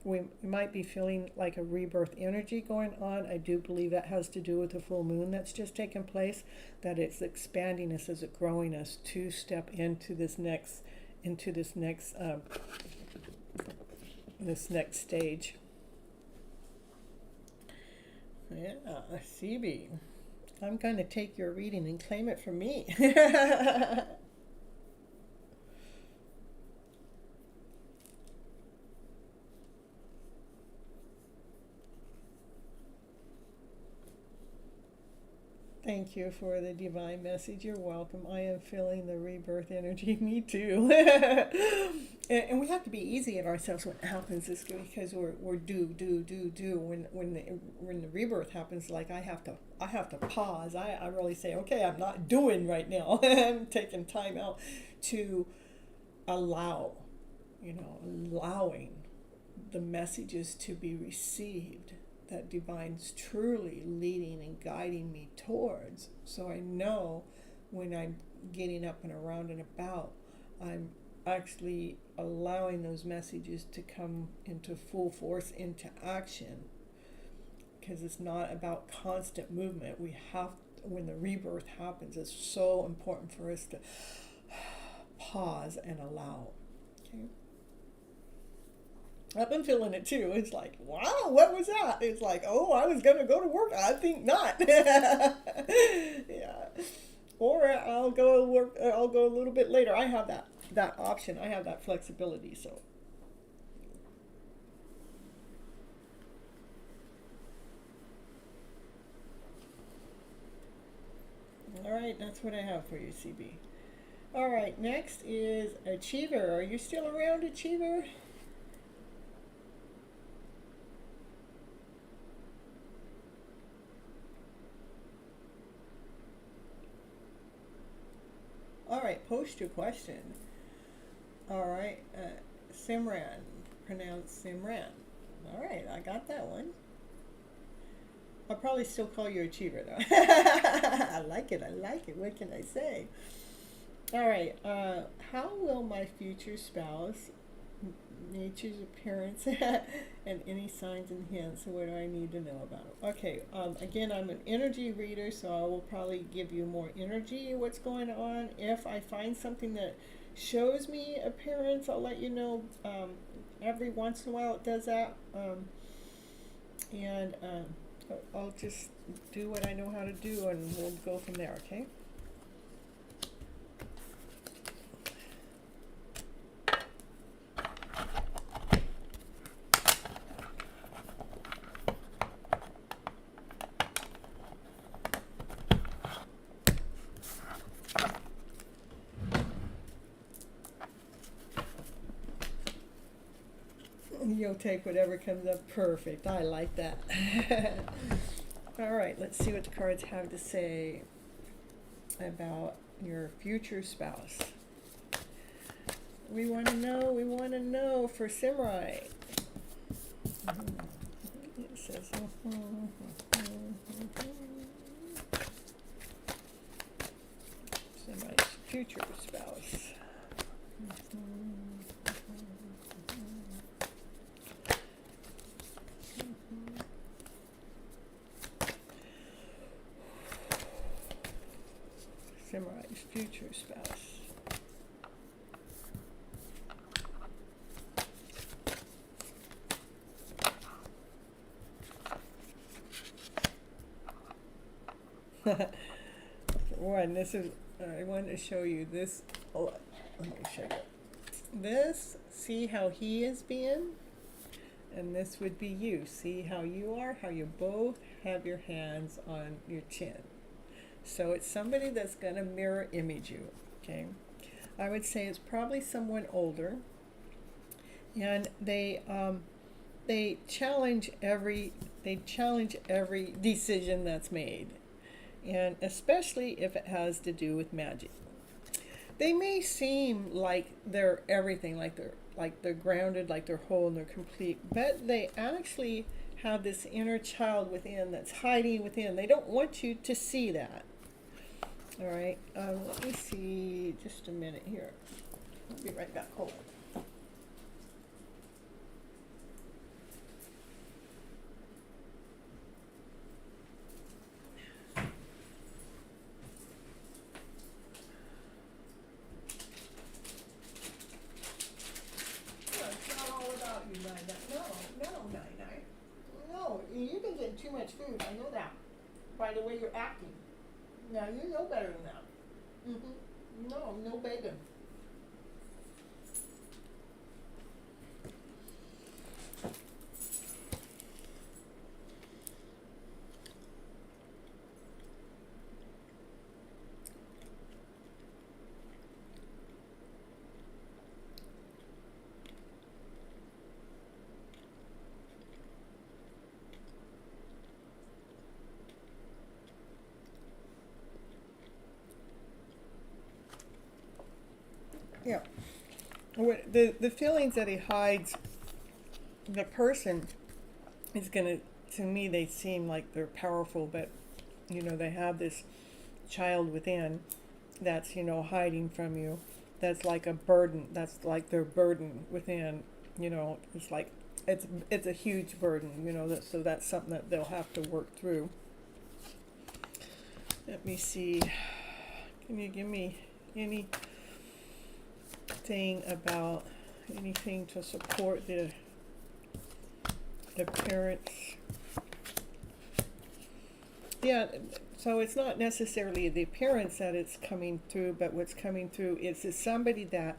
We might be feeling like a rebirth energy going on. I do believe that has to do with the full moon that's just taken place, that it's expanding us, as it growing us to step into this next stage. Yeah, CB. I'm going to take your reading and claim it for me. Thank you for the divine message. You're welcome. I am feeling the rebirth energy. Me too. And we have to be easy on ourselves when it happens this way, because we're do. When the rebirth happens, like I have to pause. I really say, okay, I'm not doing right now. I'm taking time out to allowing the messages to be received that divine's truly leading and guiding me towards. So I know when I'm getting up and around and about, I'm actually allowing those messages to come into full force, into action, because it's not about constant movement. We have, when the rebirth happens, it's so important for us to pause and allow. Okay. I've been feeling it too. It's like, wow, what was that? It's like, oh, I was going to go to work. I think not. Yeah. Or I'll go work. I'll go a little bit later. I have that option. I have that flexibility. So. All right, that's what I have for you, CB. All right, next is Achiever. Are you still around, Achiever? All right, post your question. All right, Simran, pronounced Simran. All right, I got that one. I'll probably still call you Achiever though. I like it. What can I say? All right, how will my future spouse, nature's appearance, and any signs and hints? What do I need to know about it? Okay, again, I'm an energy reader, so I will probably give you more energy, what's going on. If I find something that shows me appearance, I'll let you know. Every once in a while it does that. And I'll just do what I know how to do, and we'll go from there, okay? You'll take whatever comes up. Perfect. I like that. All right, let's see what the cards have to say about your future spouse. We want to know for Simrai. It says, Simrai's future spouse. Simrai's future spouse. One, this is, I want to show you this. Oh, let me show you. This, see how he is being? And this would be you. See how you are? How you both have your hands on your chin. So it's somebody that's going to mirror image you, okay? I would say it's probably someone older, and they challenge every decision that's made, and especially if it has to do with magic. They may seem like they're everything, like they're grounded, like they're whole and they're complete, but they actually have this inner child within that's hiding within. They don't want you to see that. All right, let me see just a minute here. I'll be right back. Hold on. It's not all about you, Nine. No, no, Nine. No, you've been getting too much food. I know that by the way you're acting. Now you know better than that. No, no bacon. Yeah. The feelings that he hides, the person is gonna, to me, they seem like they're powerful, but they have this child within that's hiding from you. That's like a burden. That's like their burden within. It's like it's a huge burden. So that's something that they'll have to work through. Let me see. Can you give me anything to support the parents? Yeah, so it's not necessarily the appearance that it's coming through, but what's coming through is somebody that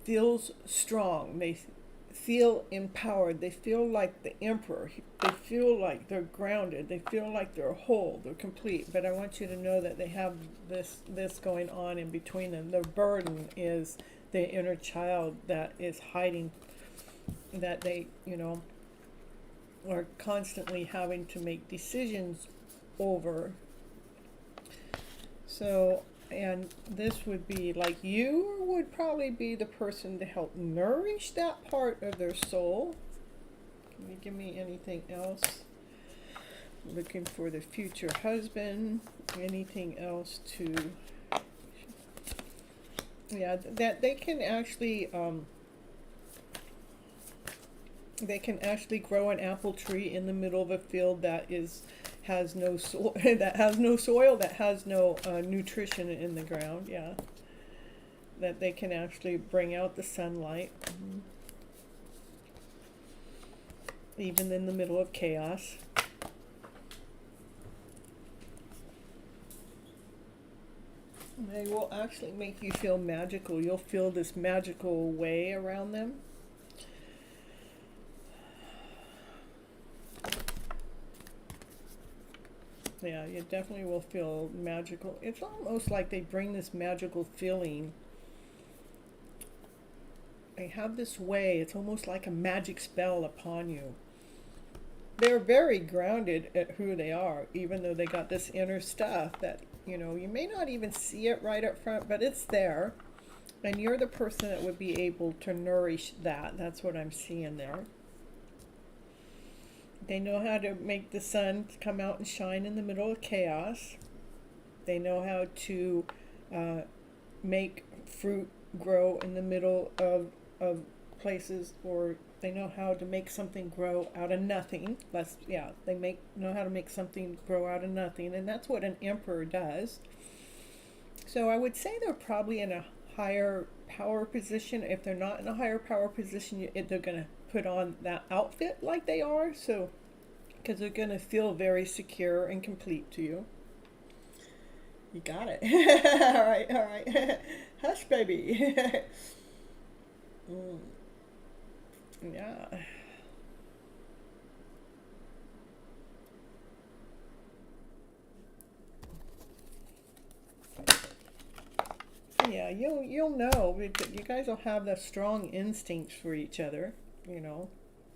feels strong. They feel empowered. They feel like the emperor. They feel like they're grounded. They feel like they're whole. They're complete. But I want you to know that they have this going on in between them. Their burden is the inner child that is hiding, that they, are constantly having to make decisions over. So, and this would be like you would probably be the person to help nourish that part of their soul. Can you give me anything else? Looking for the future husband. Anything else to... Yeah, that they can actually... they can actually grow an apple tree in the middle of a field that has no soil, that has no nutrition in the ground. Yeah, that they can actually bring out the sunlight, even in the middle of chaos. They will actually make you feel magical. You'll feel this magical way around them. Yeah, you definitely will feel magical. It's almost like they bring this magical feeling. They have this way, it's almost like a magic spell upon you. They're very grounded at who they are, even though they got this inner stuff that, you may not even see it right up front, but it's there. And you're the person that would be able to nourish that. That's what I'm seeing there. They know how to make the sun come out and shine in the middle of chaos. They know how to make fruit grow in the middle of places, or they know how to make something grow out of nothing. They know how to make something grow out of nothing, and that's what an emperor does. So I would say they're probably in a higher power position. If they're not in a higher power position, they're going to put on that outfit like they are, so because they're going to feel very secure and complete to you. You got it. All right. Hush, baby. Yeah. Yeah, you'll know. You guys will have the strong instincts for each other.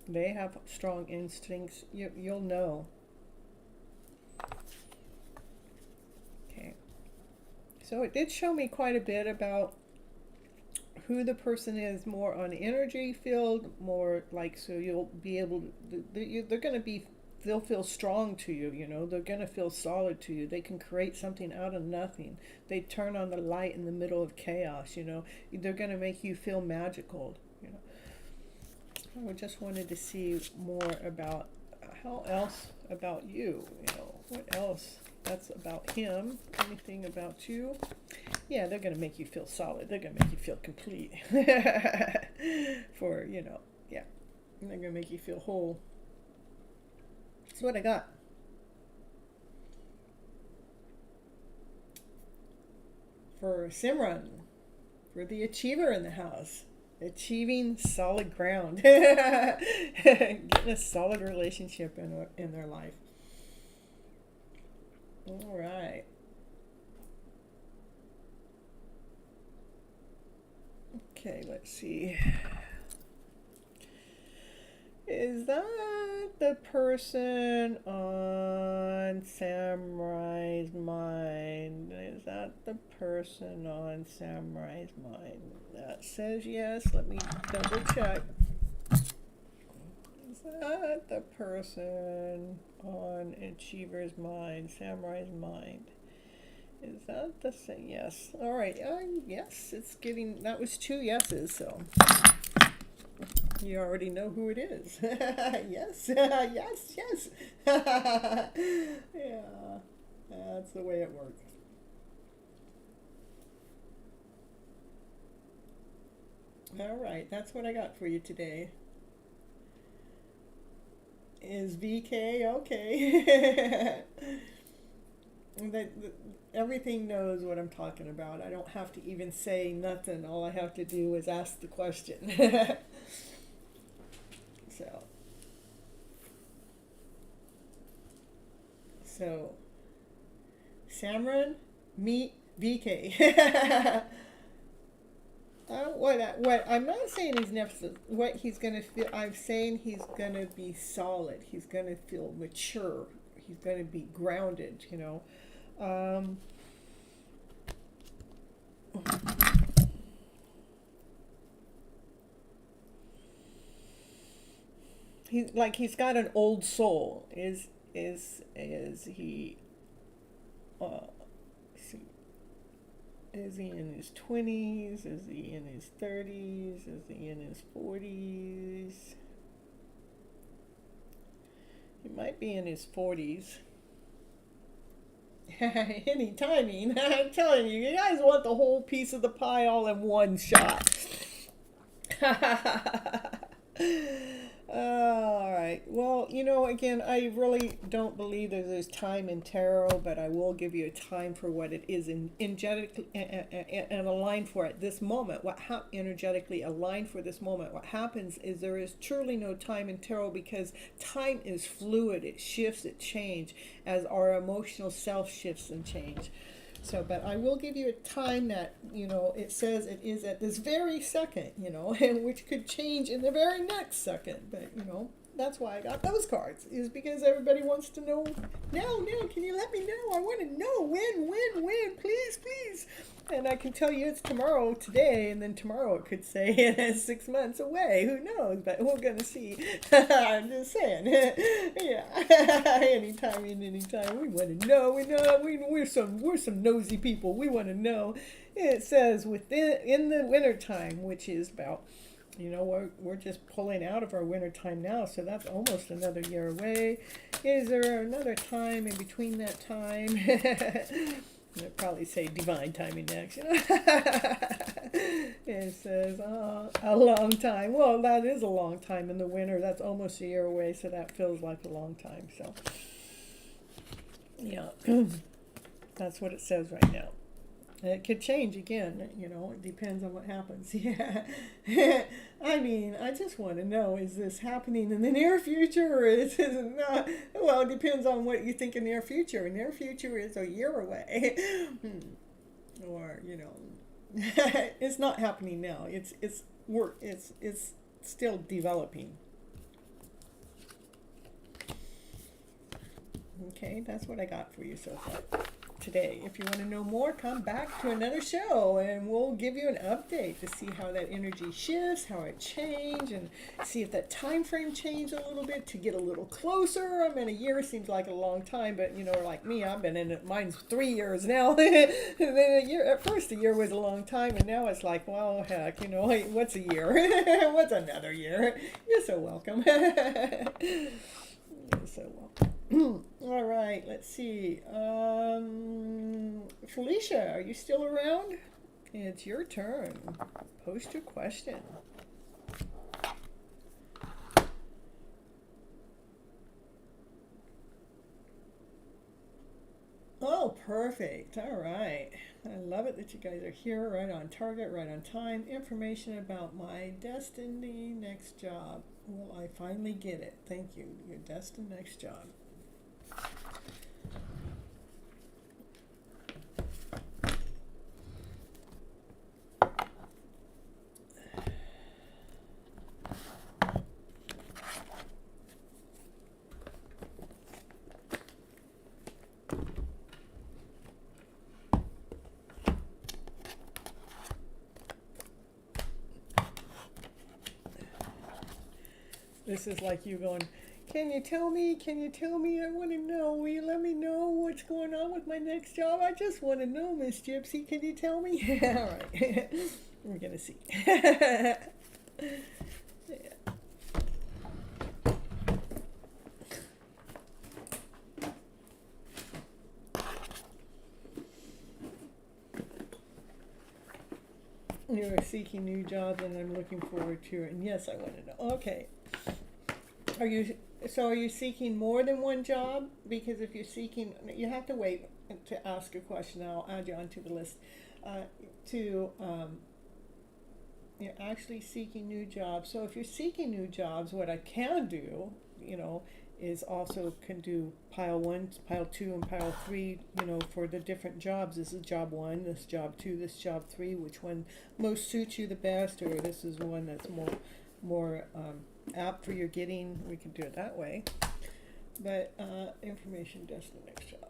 They have strong instincts. You'll know. So it did show me quite a bit about who the person is, more on energy field, more like, so you'll be able to, they're going to be, they'll feel strong to you, you know, they're going to feel solid to you. They can create something out of nothing. They turn on the light in the middle of chaos, you know. They're going to make you feel magical, you know. I just wanted to see more about how else about you, you know, what else that's about him, anything about you. Yeah, they're going to make you feel solid. They're going to make you feel complete. For, you know, yeah. And they're going to make you feel whole. That's what I got. For Simran, for the achiever in the house. Achieving solid ground. Getting a solid relationship in their life. All right. Okay, let's see. Is that the person on Samurai's mind? Is that the person on Samurai's mind? That says yes. Let me double check. Is that the person on Achiever's mind, Samurai's mind? Is that the same? Yes. All right. Yes, it's getting, that was 2 yeses, so you already know who it is. Yes. Yes, yes. Yeah, that's the way it works. All right, that's what I got for you today. Is VK okay? Everything knows what I'm talking about. I don't have to even say nothing. All I have to do is ask the question. So, Samran, meet VK. What I'm not saying he's never, what he's gonna feel. I'm saying he's gonna be solid. He's gonna feel mature. He's gonna be grounded. You know. He's got an old soul. Is he? See, is he in his 20s? Is he in his 30s? Is he in his 40s? He might be in his 40s. Any timing. I'm telling you, you guys want the whole piece of the pie all in one shot. All right. Well, you know, again, I really don't believe there's time in tarot, but I will give you a time for what it is energetically and aligned for at this moment. Energetically aligned for this moment. What happens is there is truly no time in tarot because time is fluid. It shifts, it changes as our emotional self shifts and change. So, but I will give you a time that, you know, it says it is at this very second, you know, and which could change in the very next second. But, you know, that's why I got those cards, is because everybody wants to know, now, can you let me know? I want to know when, please, please. And I can tell you it's tomorrow, today, and then tomorrow it could say 6 months away. Who knows? But we're going to see. I'm just saying. Yeah. Anytime. We want to know. We're some nosy people. We want to know. It says in the wintertime, which is about, you know, we're just pulling out of our winter time now, so that's almost another year away. Is there another time in between that time? I'll probably say divine timing next. You know? It says a long time. Well, that is a long time in the winter. That's almost a year away, so that feels like a long time. So, yeah, that's what it says right now. It could change again, you know, it depends on what happens. Yeah. I mean, I just want to know, is this happening in the near future or is it not? Well, it depends on what you think of near future. Near future is a year away. Or, you know, it's not happening now. It's still developing. Okay, that's what I got for you so far. today. If you want to know more, come back to another show and we'll give you an update to see how that energy shifts, how it changed, and see if that time frame changed a little bit to get a little closer. I mean, a year seems like a long time, but you know, like me, I've been in it. Mine's 3 years now. And then a year, at first a year was a long time, and now it's like, well, heck, you know, what's a year? What's another year? You're so welcome. You're so welcome. All right, let's see. Felicia, are you still around? It's your turn. Post your question. Oh, perfect. All right. I love it that you guys are here, right on target, right on time. Information about my destiny next job. Will I finally get it? Thank you. Your destined next job. This is like you going, can you tell me? Can you tell me? I want to know. Will you let me know what's going on with my next job? I just want to know, Miss Gypsy. Can you tell me? All right. We're going to see. Yeah. You're seeking new jobs and I'm looking forward to it. And yes, I want to know. Okay. Are you seeking more than one job? Because if you're seeking, you have to wait to ask a question. I'll add you onto the list. You're actually seeking new jobs. So if you're seeking new jobs, what I can do, you know, is also can do pile 1, pile 2, and pile 3, you know, for the different jobs. This is job 1, this job 2, this job 3, which one most suits you the best, or this is one that's more apt for your getting. We can do it that way. But information destined next job.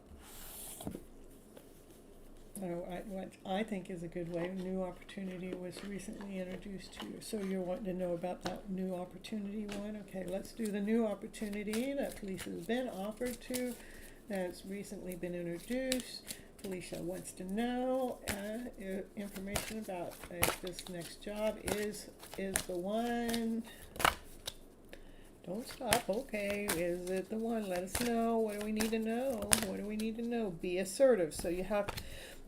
What I think is a good way, a new opportunity was recently introduced to you. So you're wanting to know about that new opportunity one? Okay, let's do the new opportunity that Felicia's been offered to, that's recently been introduced. Felicia wants to know information about if this next job is the one. Don't stop. Okay, is it the one? Let us know. What do we need to know? What do we need to know? Be assertive. So you have,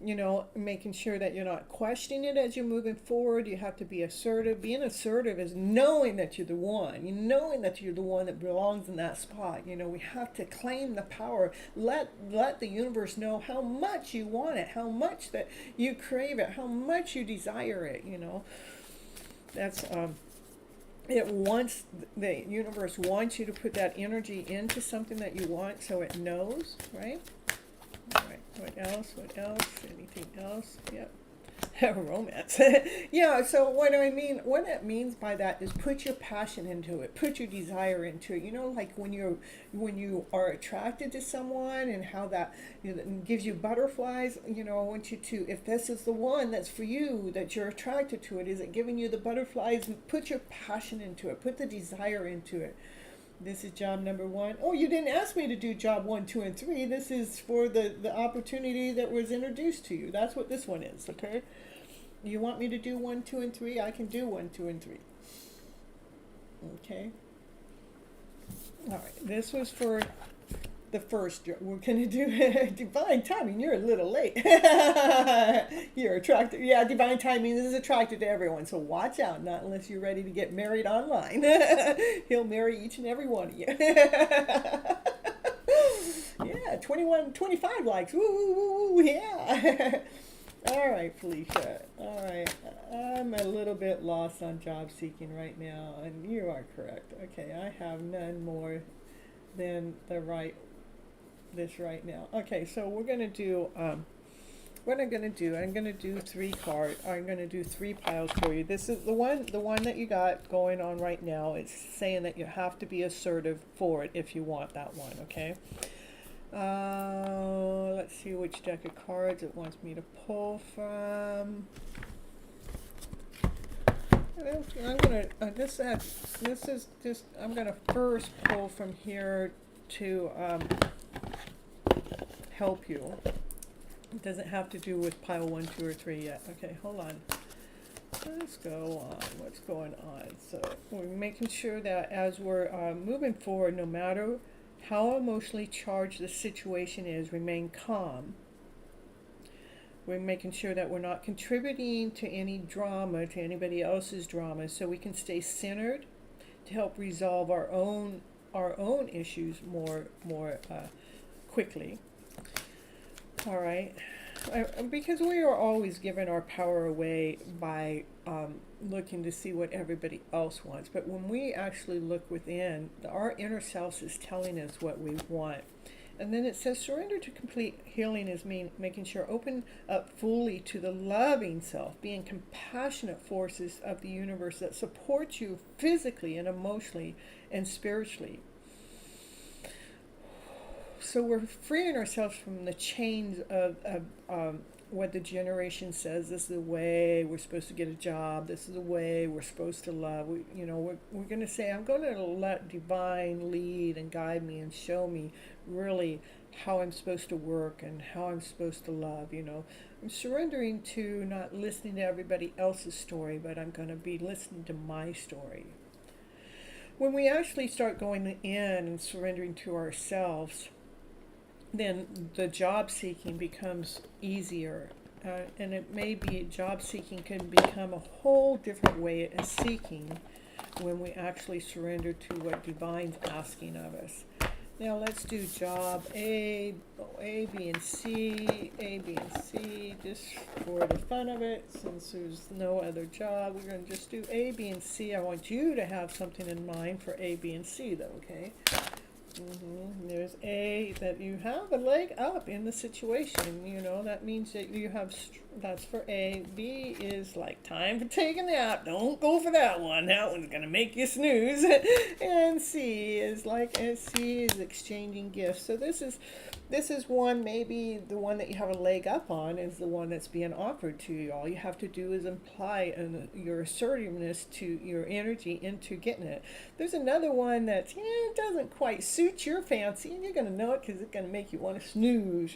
you know, making sure that you're not questioning it as you're moving forward. You have to be assertive. Being assertive is knowing that you're the one. You knowing that you're the one that belongs in that spot. You know, we have to claim the power. Let the universe know how much you want it, how much that you crave it, how much you desire it. You know, that's the universe wants you to put that energy into something that you want, so it knows, right? All right, what else? Anything else? Yep. Romance. Yeah, so what it means by that is put your passion into it, put your desire into it. You know, like when you are attracted to someone and how that, you know, gives you butterflies. You know, I want you to, if this is the one that's for you, that you're attracted to it, is it giving you the butterflies? Put your passion into it, put the desire into it. This is job number 1. Oh, you didn't ask me to do job 1, 2, and 3. This is for the opportunity that was introduced to you. That's what this one is, okay? You want me to do 1, 2, and 3? I can do 1, 2, and 3. Okay. All right. This was for the first job. We're going to do divine timing. You're a little late. You're attracted. Yeah, divine timing is attracted to everyone. So watch out. Not unless you're ready to get married online. He'll marry each and every one of you. Yeah, 25 likes. Woo, woo, woo, woo. Yeah. All right, Felicia. All right. I'm a little bit lost on job seeking right now, and you are correct. Okay, I have none more than this right now. Okay, so we're going to do, what I'm going to do, I'm going to do 3 cards. I'm going to do 3 piles for you. This is the one that you got going on right now. It's saying that you have to be assertive for it if you want that one, okay? Let's see which deck of cards it wants me to pull from. I'm gonna I'm gonna first pull from here to help you. It doesn't have to do with pile 1, 2, or 3 yet. Okay, hold on. Let's go on. What's going on? So we're making sure that as we're moving forward, no matter how emotionally charged the situation is, remain calm. We're making sure that we're not contributing to any drama, to anybody else's drama, so we can stay centered to help resolve our own issues more quickly. All right. Because we are always giving our power away by looking to see what everybody else wants. But when we actually look within, our inner self is telling us what we want. And then it says surrender to complete healing is making sure open up fully to the loving self, being compassionate forces of the universe that support you physically and emotionally and spiritually. So we're freeing ourselves from the chains of what the generation says. This is the way we're supposed to get a job. This is the way we're supposed to love. We're going to say, I'm going to let divine lead and guide me and show me really how I'm supposed to work and how I'm supposed to love. I'm surrendering to not listening to everybody else's story, but I'm going to be listening to my story. When we actually start going in and surrendering to ourselves, then the job seeking becomes easier. And it may be job seeking can become a whole different way of seeking when we actually surrender to what Divine's asking of us. Now let's do job A, B, and C, A, B, and C, just for the fun of it. Since there's no other job, we're going to just do A, B, and C. I want you to have something in mind for A, B, and C, though, okay? There's A, that you have a leg up in the situation, that means that you have, that's for A. B is like time for taking a nap. Don't go for that one. That one's going to make you snooze. And C is exchanging gifts. So this is one, maybe the one that you have a leg up on is the one that's being offered to you. All you have to do is apply your assertiveness to your energy into getting it. There's another one that doesn't quite suit your fancy, and you're going to know it because it's going to make you want to snooze,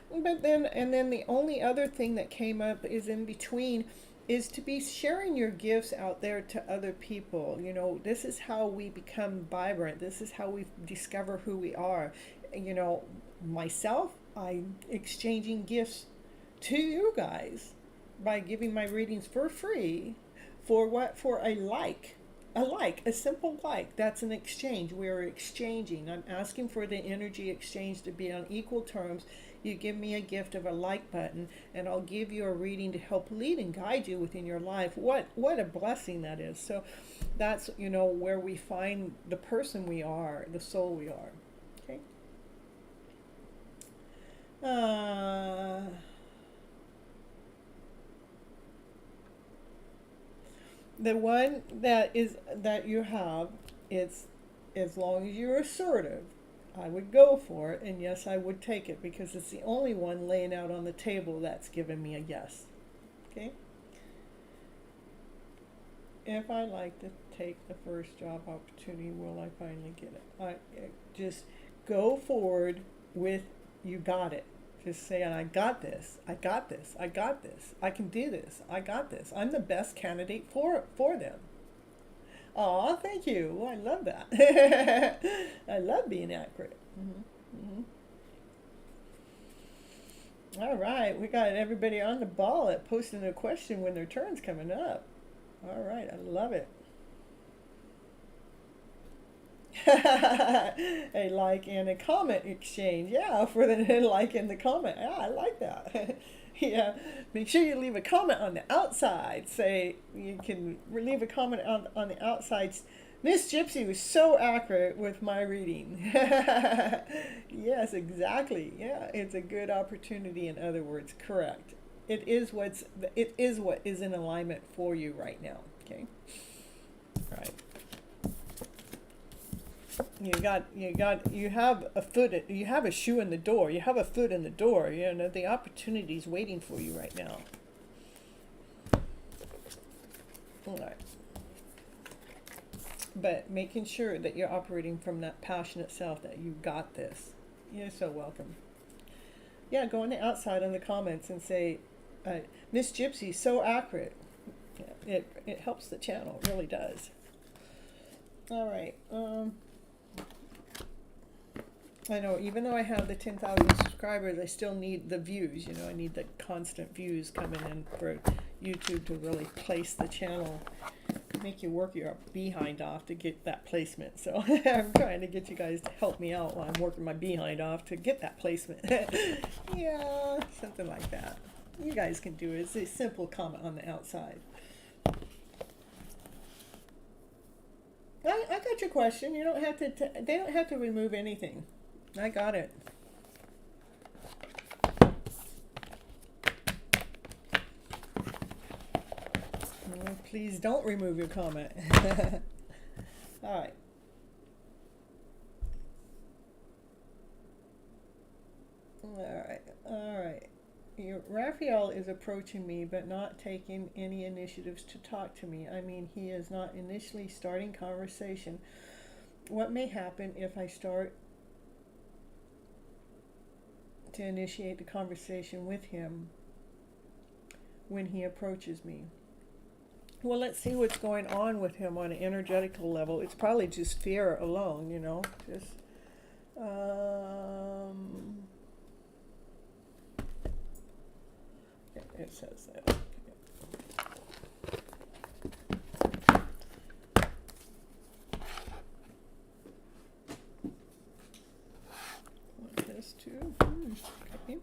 But then the only other thing that came up is in between is to be sharing your gifts out there to other people. This is how we become vibrant. This is how we discover who we are. Myself, I'm exchanging gifts to you guys by giving my readings for free. For what? For a simple like. That's an exchange. We're exchanging. I'm asking for the energy exchange to be on equal terms. You give me a gift of a like button, and I'll give you a reading to help lead and guide you within your life. What a blessing that is. So that's, where we find the person we are, the soul we are. Okay. The one that you have, it's as long as you're assertive, I would go for it, and yes, I would take it because it's the only one laying out on the table that's given me a yes. Okay? If I like to take the first job opportunity, will I finally get it? Just go forward with you got it. Just saying, I got this, I got this, I got this, I can do this, I got this. I'm the best candidate for them. Aw, thank you. I love that. I love being accurate. All right, we got everybody on the ball at posting a question when their turn's coming up. All right, I love it. A like and a comment exchange. Yeah, for the like and the comment. Yeah, I like that. Yeah, make sure you leave a comment on the outside. Say, you can leave a comment on the outside. Miss Gypsy was so accurate with my reading. Yes, exactly. Yeah, it's a good opportunity, in other words. Correct. It is what is in alignment for you right now. Okay. All right. You have a foot, you have a shoe in the door, you have a foot in the door, you know, the opportunity's waiting for you right now. All right. But making sure that you're operating from that passionate self, that you got this. You're so welcome. Yeah, go on the outside in the comments and say, Miss Gypsy, so accurate. Yeah, it helps the channel, it really does. All right. I know, even though I have the 10,000 subscribers, I still need the views. You know, I need the constant views coming in for YouTube to really place the channel. Make you work your behind off to get that placement. So I'm trying to get you guys to help me out while I'm working my behind off to get that placement. Yeah, something like that. You guys can do it. It's a simple comment on the outside. I got your question. You don't have to. They don't have to remove anything. I got it. Oh, please don't remove your comment. All right. All right. Raphael is approaching me, but not taking any initiatives to talk to me. I mean, he is not initially starting conversation. What may happen if I start to initiate the conversation with him when he approaches me? Well, let's see what's going on with him on an energetical level. It's probably just fear alone, you know. Just it says that. This too. Okay.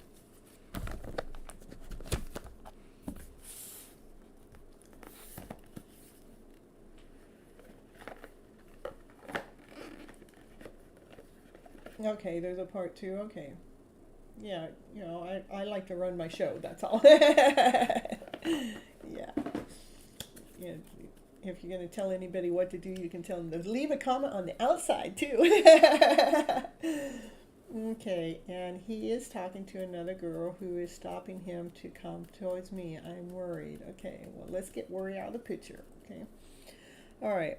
Okay, there's a part 2. Okay. Yeah, you know, I like to run my show, that's all. Yeah. Yeah. If you're going to tell anybody what to do, you can tell them to leave a comment on the outside, too. Okay, and he is talking to another girl who is stopping him to come towards me. I'm worried. Okay, well, let's get worry out of the picture, okay? All right.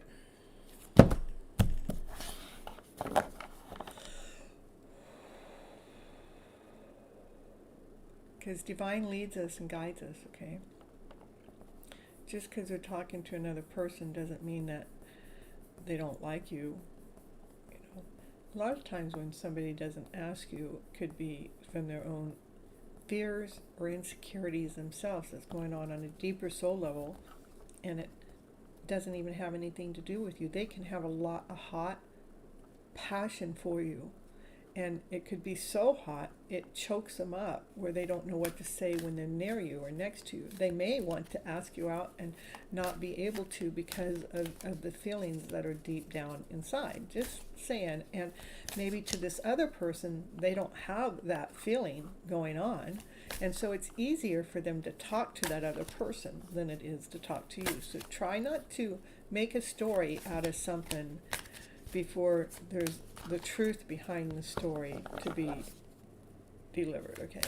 Because divine leads us and guides us, okay? Just because they're talking to another person doesn't mean that they don't like you. You know, a lot of times when somebody doesn't ask you, it could be from their own fears or insecurities themselves that's going on a deeper soul level, and it doesn't even have anything to do with you. They can have a hot passion for you. And it could be so hot, it chokes them up where they don't know what to say when they're near you or next to you. They may want to ask you out and not be able to because of the feelings that are deep down inside. Just saying. And maybe to this other person, they don't have that feeling going on. And so it's easier for them to talk to that other person than it is to talk to you. So try not to make a story out of something before there's the truth behind the story to be delivered, okay?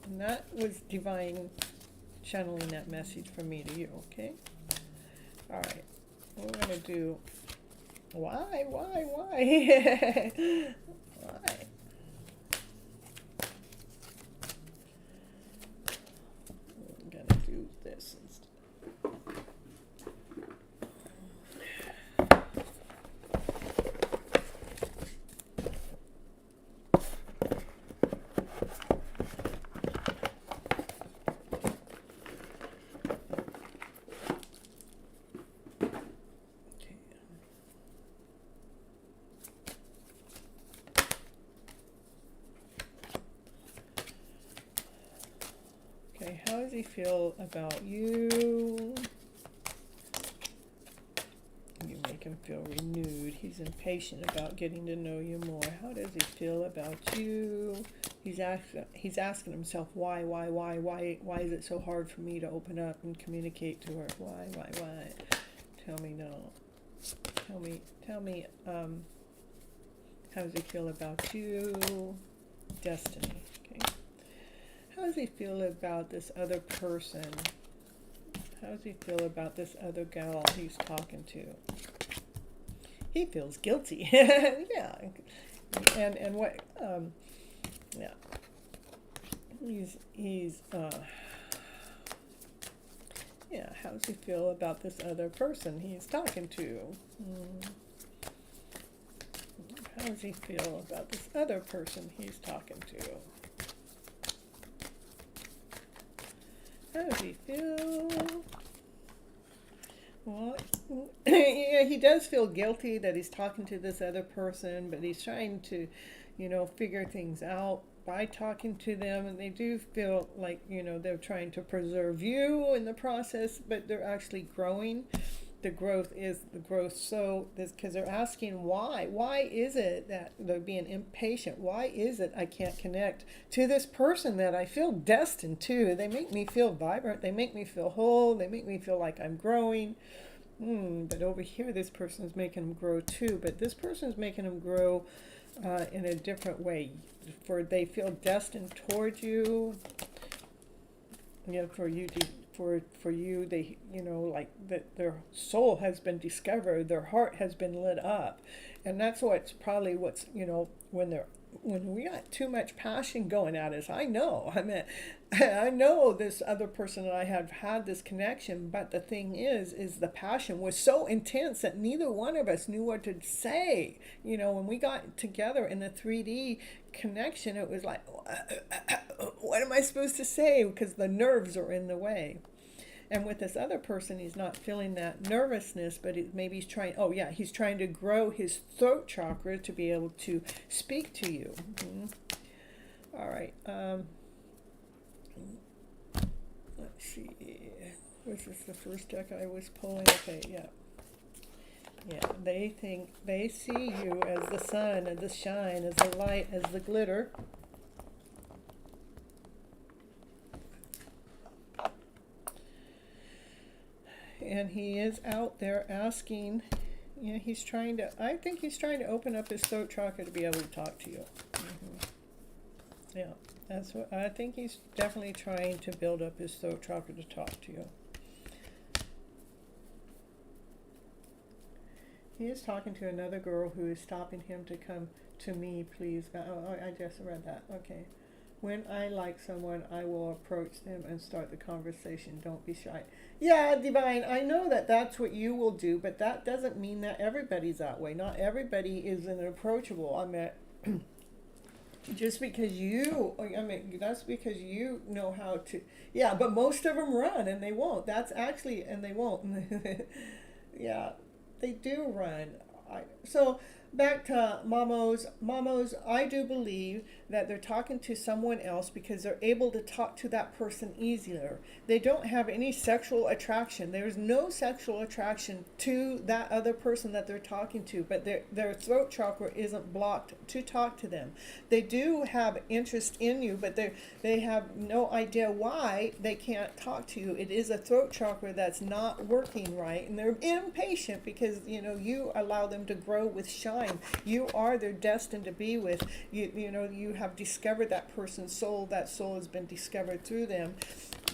And that was divine channeling that message from me to you, okay? All right, we're going to do, why? Why? I'm going to do this instead. Okay, how does he feel about you? You make him feel renewed. He's impatient about getting to know you more. How does he feel about you? He's asking himself, why is it so hard for me to open up and communicate to her? Why? Tell me no. Tell me, How does he feel about you? Destiny. Okay. How does he feel about this other person? How does he feel about this other gal he's talking to? He feels guilty. Yeah. And what? Yeah. He's yeah. How does he feel about this other person he's talking to? How does he feel about this other person he's talking to? How does he feel? Well, yeah, he does feel guilty that he's talking to this other person, but he's trying to, figure things out by talking to them, and they do feel like, they're trying to preserve you in the process, but they're actually growing. The growth is the growth. So this, because they're asking why is it that they're being impatient? Why is it I can't connect to this person that I feel destined to? They make me feel vibrant, they make me feel whole, they make me feel like I'm growing. But over here this person is making them grow too, but this person is making them grow in a different way. For they feel destined toward you. For you to for you, they, like that their soul has been discovered, their heart has been lit up. And that's what's when we got too much passion going at us. I know this other person and I have had this connection, but the thing is the passion was so intense that neither one of us knew what to say. When we got together in the 3D connection, it was like, what am I supposed to say? Because the nerves are in the way. And with this other person, he's not feeling that nervousness, but maybe he's trying, he's trying to grow his throat chakra to be able to speak to you. All right. Let's see. Was this the first deck I was pulling? Okay, yeah. Yeah, they see you as the sun, as the shine, as the light, as the glitter. And he is out there asking, I think he's trying to open up his throat chakra to be able to talk to you. Yeah, that's what I think. He's definitely trying to build up his throat chakra to talk to you. He is talking to another girl who is stopping him to come to me, please. Oh, I just read that. Okay. When I like someone, I will approach them and start the conversation. Don't be shy. Yeah, Divine, I know that that's what you will do, but that doesn't mean that everybody's that way. Not everybody is an approachable. Just because that's because you know how to. Yeah, but most of them run and they won't. And they won't. Yeah, they do run. So back to Mamos, I do believe that they're talking to someone else because they're able to talk to that person easier. They don't have any sexual attraction. There's no sexual attraction to that other person that they're talking to, but their throat chakra isn't blocked to talk to them. They do have interest in you, but they have no idea why they can't talk to you. It is a throat chakra that's not working right, and they're impatient because you allow them to grow with shine. You are their destined to be with. You have discovered that person's soul. That soul has been discovered through them,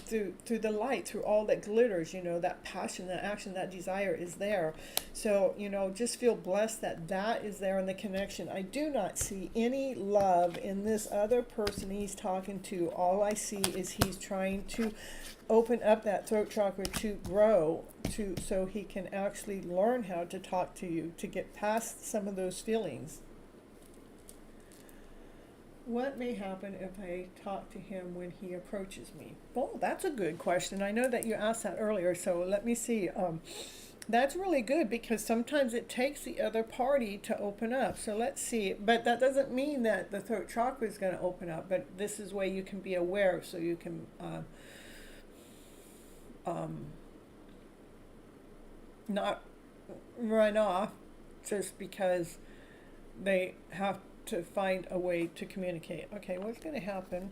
through the light, through all that glitters. That passion, that action, that desire is there. So just feel blessed that is there in the connection. I do not see any love in this other person he's talking to. All I see is he's trying to open up that throat chakra to grow, so he can actually learn how to talk to you, to get past some of those feelings. What may happen if I talk to him when he approaches me? Well, that's a good question. I know that you asked that earlier, so let me see. That's really good because sometimes it takes the other party to open up. So let's see. But that doesn't mean that the throat chakra is going to open up. But this is where you can be aware, so you can not run off just because they have to find a way to communicate. Okay, what's going to happen?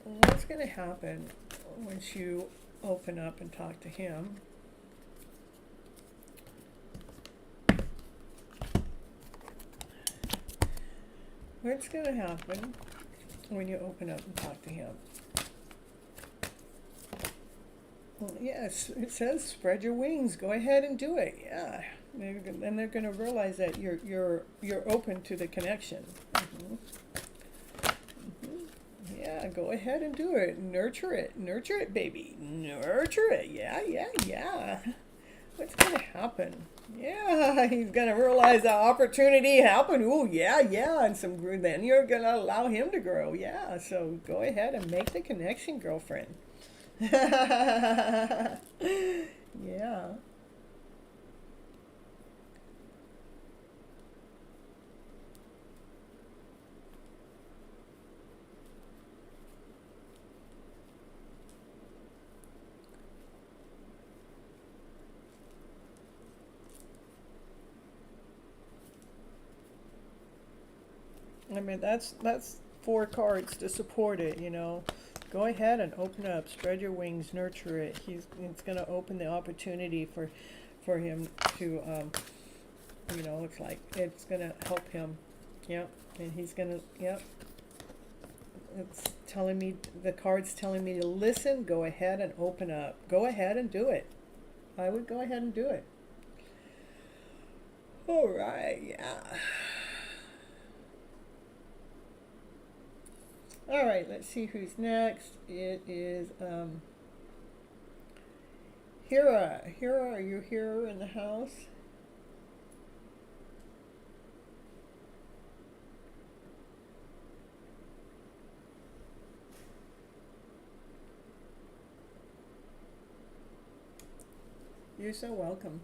What's going to happen once you open up and talk to him. What's going to happen when you open up and talk to him? Well, yes, it says spread your wings. Go ahead and do it. Yeah, and they're going to realize that you're open to the connection. Yeah, go ahead and do it. Nurture it, baby. Nurture it. Yeah. What's going to happen? Yeah, he's going to realize the opportunity happened. Ooh, yeah, and then you're going to allow him to grow. Yeah, so go ahead and make the connection, girlfriend. Yeah. I mean, that's 4 cards to support it, you know. Go ahead and open up, spread your wings, nurture it. It's going to open the opportunity for him to, you know, looks like it's going to help him. Yep, and he's going to, yep. It's telling me, the card's telling me to listen, go ahead and open up. Go ahead and do it. I would go ahead and do it. All right, yeah. All right, let's see who's next. It is Hira. Hira, are you here in the house? You're so welcome.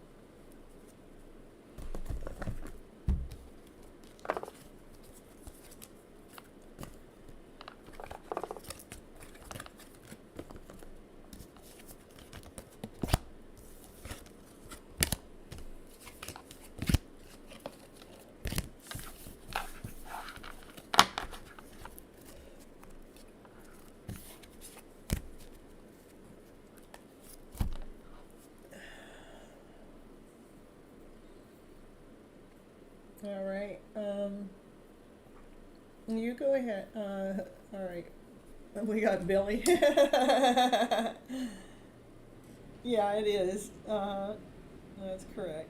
All right. You go ahead. All right. We got Billy. Yeah, it is. That's correct.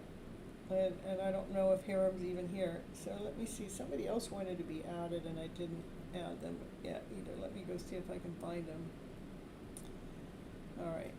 And I don't know if Hiram's even here. So let me see. Somebody else wanted to be added, and I didn't add them yet either. Let me go see if I can find them. All right.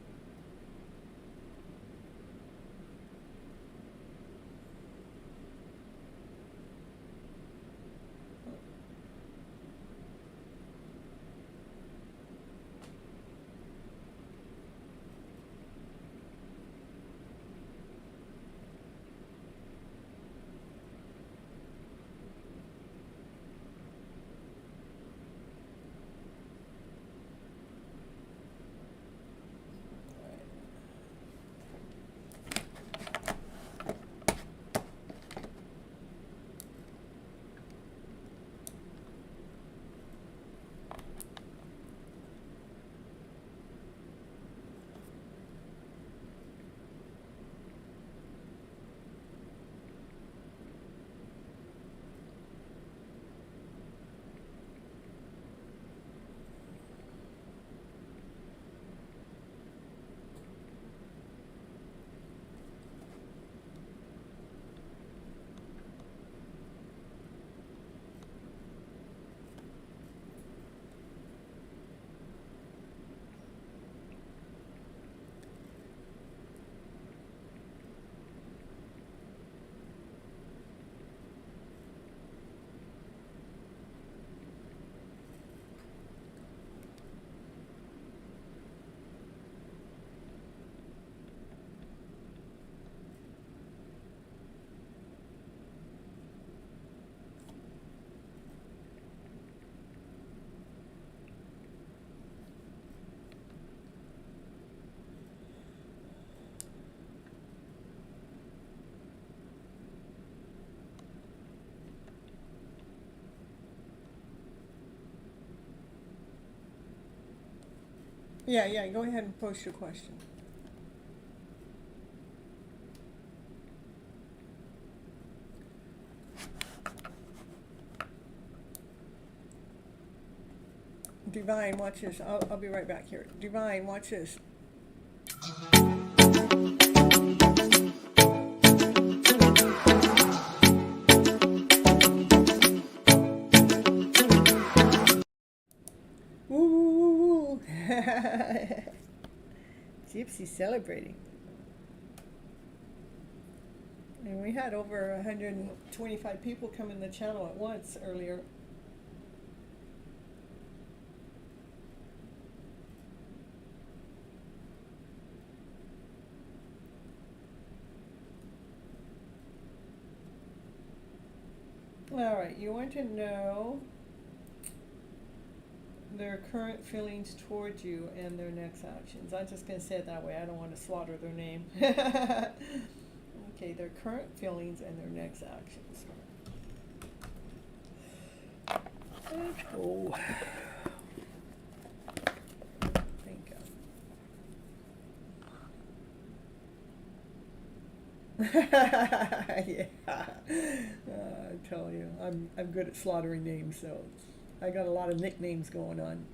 Yeah, go ahead and post your question. Divine, watch this. I'll be right back here. Divine, watch this. Woo, woo, woo, woo. Gypsy celebrating. And we had over 125 people come in the channel at once earlier. All right, you want to know their current feelings towards you and their next actions. I'm just going to say it that way. I don't want to slaughter their name. Okay, their current feelings and their next actions. Let's go. Think yeah. I tell you, I'm good at slaughtering names, so I got a lot of nicknames going on.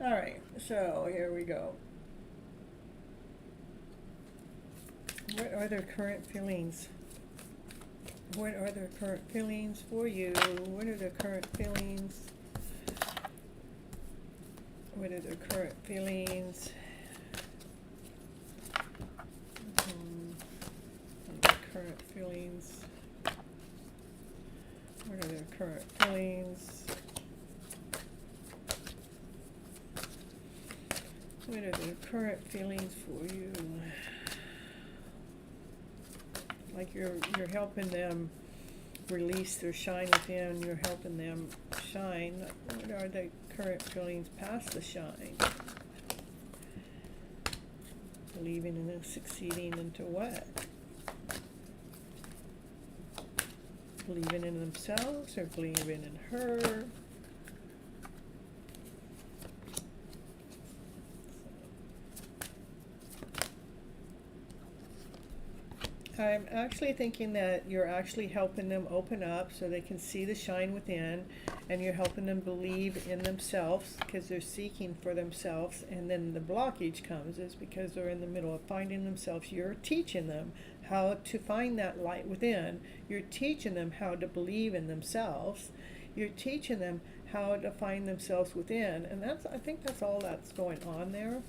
All right, so here we go. What are their current feelings? What are their current feelings for you? What are their current feelings? What are their current feelings? Current feelings. What are their current feelings? What are their current feelings for you? Like you're helping them release their shine within. You're helping them shine. What are their current feelings past the shine? Believing in and succeeding into what? Believing in themselves or believing in her? I'm actually thinking that you're actually helping them open up so they can see the shine within, and you're helping them believe in themselves because they're seeking for themselves, and then the blockage comes is because they're in the middle of finding themselves. You're teaching them how to find that light within. You're teaching them how to believe in themselves. You're teaching them how to find themselves within, and I think that's all that's going on there.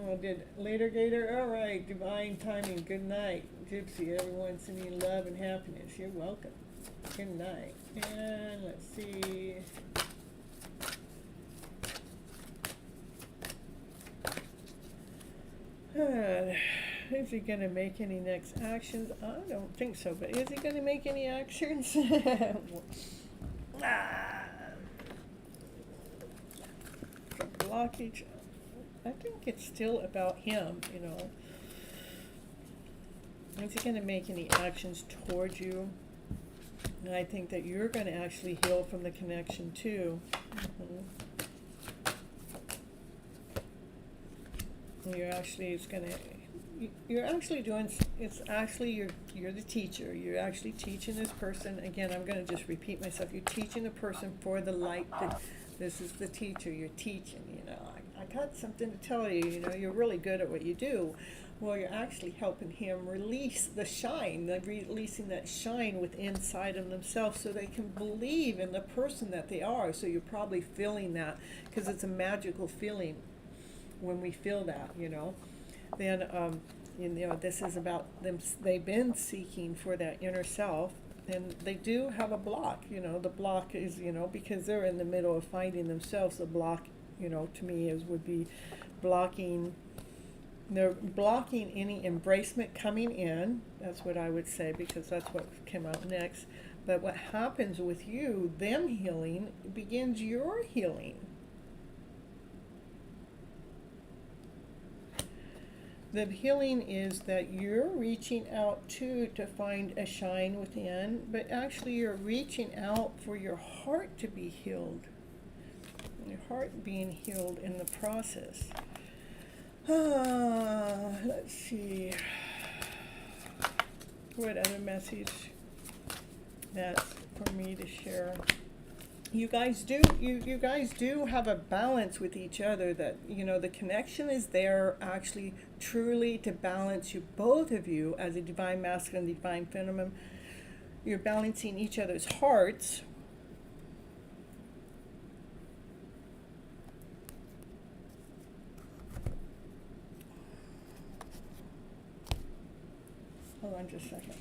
Oh, good. Later, Gator. All right. Divine timing. Good night. Gypsy, everyone sending love and happiness. You're welcome. Good night. And let's see. Is he going to make any next actions? I don't think so, but is he going to make any actions? Blockage. I think it's still about him, you know. Is he going to make any actions towards you? And I think that you're going to actually heal from the connection too. You're actually, it's going to, you're actually doing, it's actually, you're the teacher. You're actually teaching this person. Again, I'm going to just repeat myself. You're teaching a person for the light. This is the teacher. You're teaching, you know. I got something to tell you, you know, you're really good at what you do. Well, you're actually helping him release the shine, releasing that shine within inside of themselves so they can believe in the person that they are. So you're probably feeling that because it's a magical feeling when we feel that, you know. Then, you know, this is about them. They've been seeking for that inner self, and they do have a block. You know, the block is, you know, because they're in the middle of finding themselves. The block, you know, to me would be blocking. They're blocking any embracement coming in. That's what I would say, because that's what came out next. But what happens with you, them healing, begins your healing. The healing is that you're reaching out to find a shine within, but actually you're reaching out for your heart to be healed. Your heart being healed in the process. Let's see. What other message that's for me to share? You guys do have a balance with each other, that, you know, the connection is there actually truly to balance you, both of you, as a divine masculine, divine feminine. You're balancing each other's hearts. Hold on just a second.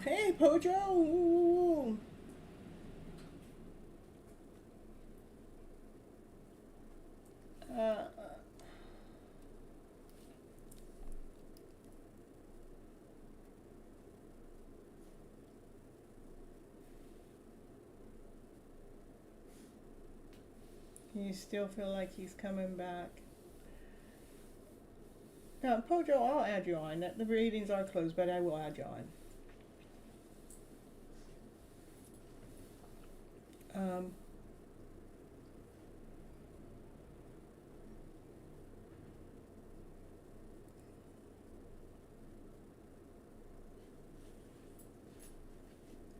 Hey, Pojo! You still feel like he's coming back? Now, Pojo, I'll add you on. The readings are closed, but I will add you on.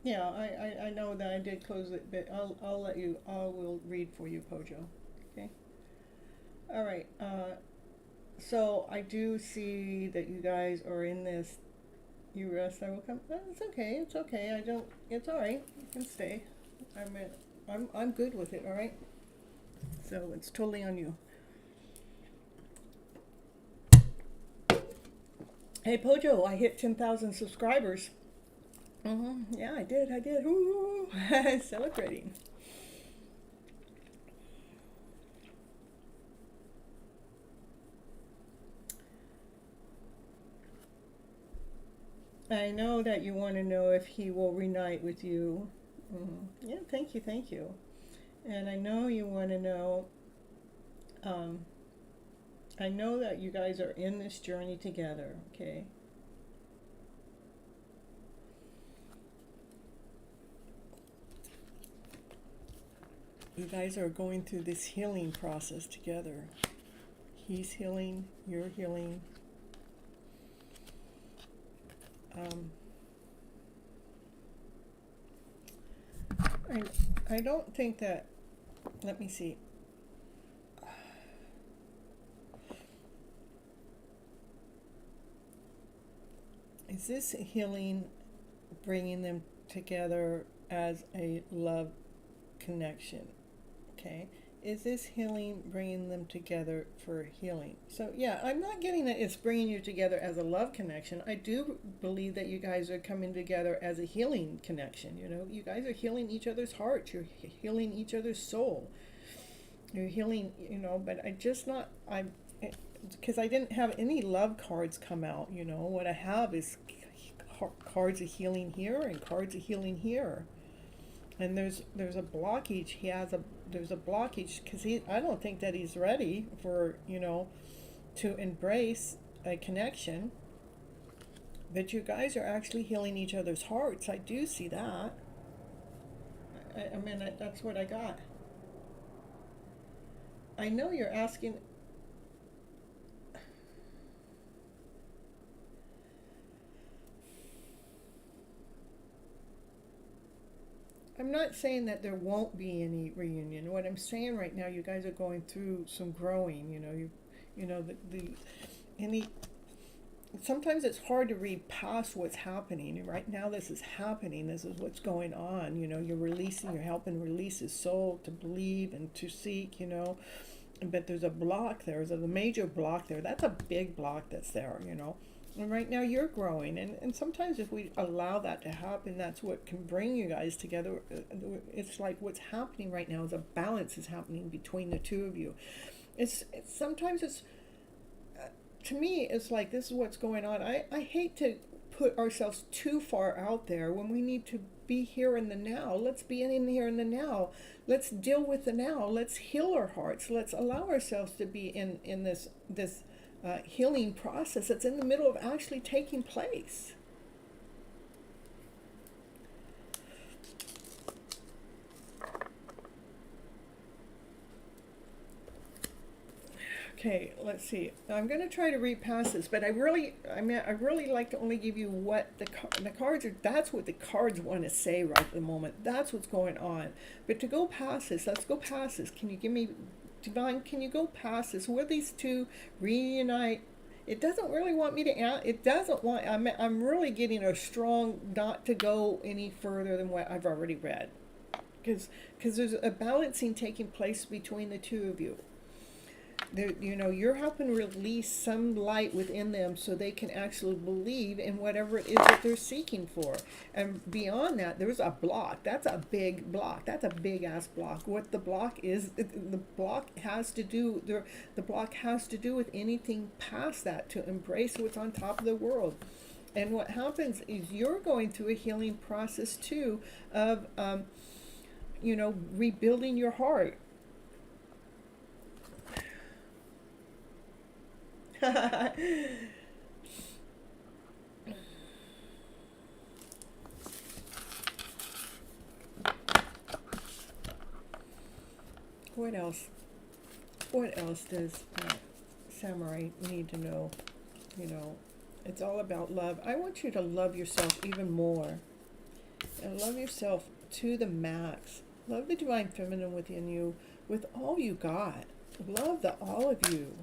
Yeah, I know that I did close it, but I'll let you. I will read for you, Pojo. Okay. All right. So I do see that you guys are in this. You rest. I will come. It's okay. It's okay. I don't. It's all right. You can stay. I'm good with it. All right. So it's totally on you. Hey, Pojo, I hit 10,000 subscribers. Yeah, I did. Ooh, celebrating. I know that you want to know if he will reunite with you. Yeah, thank you. And I know you want to know, I know that you guys are in this journey together, okay? You guys are going through this healing process together. He's healing, you're healing. I don't think that, let me see. Is this healing bringing them together as a love connection? Okay. Is this healing bringing them together for healing? So yeah, I'm not getting that it's bringing you together as a love connection. I do believe that you guys are coming together as a healing connection. You know, you guys are healing each other's hearts. You're healing each other's soul. You're healing, you know, but because I didn't have any love cards come out, you know. What I have is cards of healing here and cards of healing here. And there's a blockage. There's a blockage because I don't think that he's ready for, to embrace a connection. But you guys are actually healing each other's hearts. I do see that. I mean, that's what I got. I know you're asking. I'm not saying that there won't be any reunion. What I'm saying right now, you guys are going through some growing. Sometimes it's hard to read past what's happening. Right now, this is happening. This is what's going on. You're helping release his soul to believe and to seek. But there's a block there. There's a major block there. That's a big block that's there. And right now you're growing, and sometimes if we allow that to happen, that's what can bring you guys together. It's like what's happening right now is a balance is happening between the two of you. Sometimes to me, it's like this is what's going on. I hate to put ourselves too far out there when we need to be here in the now. Let's be in here in the now. Let's deal with the now. Let's heal our hearts. Let's allow ourselves to be in this healing process that's in the middle of actually taking place. Okay, let's see. I'm going to try to read past this, but I really like to only give you what the cards are. That's what the cards want to say right at the moment. That's what's going on. But to go past this, let's go past this. Can you give me, Divine, can you go past this? Will these two reunite? It doesn't really want me to, it doesn't want, I'm really getting a strong not to go any further than what I've already read. Because there's a balancing taking place between the two of you. You're helping release some light within them so they can actually believe in whatever it is that they're seeking for. And beyond that, there's a block. That's a big block. That's a big ass block. What the block is, the block has to do with anything past that, to embrace what's on top of the world. And what happens is you're going through a healing process too of, rebuilding your heart. What else? What else does Samurai need to know? It's all about love. I want you to love yourself even more. And love yourself to the max. Love the divine feminine within you with all you got. Love all of you.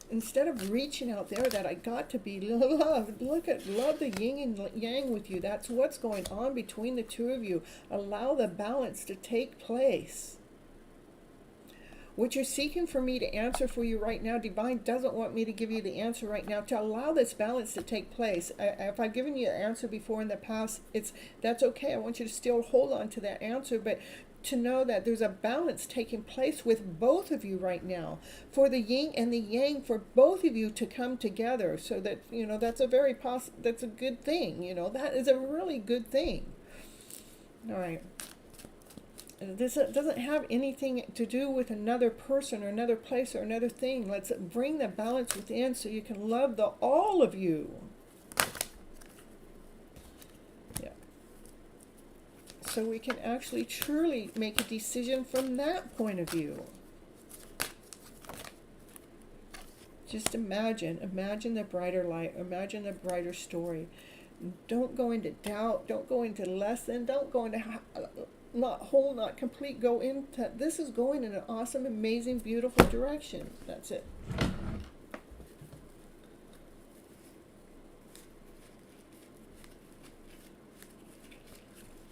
Instead of reaching out there that I got to be loved, love the yin and yang with you. That's what's going on between the two of you. Allow the balance to take place. What you're seeking for me to answer for you right now, Divine doesn't want me to give you the answer right now. To allow this balance to take place. If I've given you an answer before in the past, that's okay. I want you to still hold on to that answer, but to know that there's a balance taking place with both of you right now, for the yin and the yang, for both of you to come together, so that that's a good thing. That is a really good thing. All right. This doesn't have anything to do with another person or another place or another thing. Let's bring the balance within so you can love all of you. So we can actually truly make a decision from that point of view. Just imagine the brighter light, imagine the brighter story. Don't go into doubt, don't go into less than, don't go into not whole, not complete. Go into, this is going in an awesome, amazing, beautiful direction. That's it.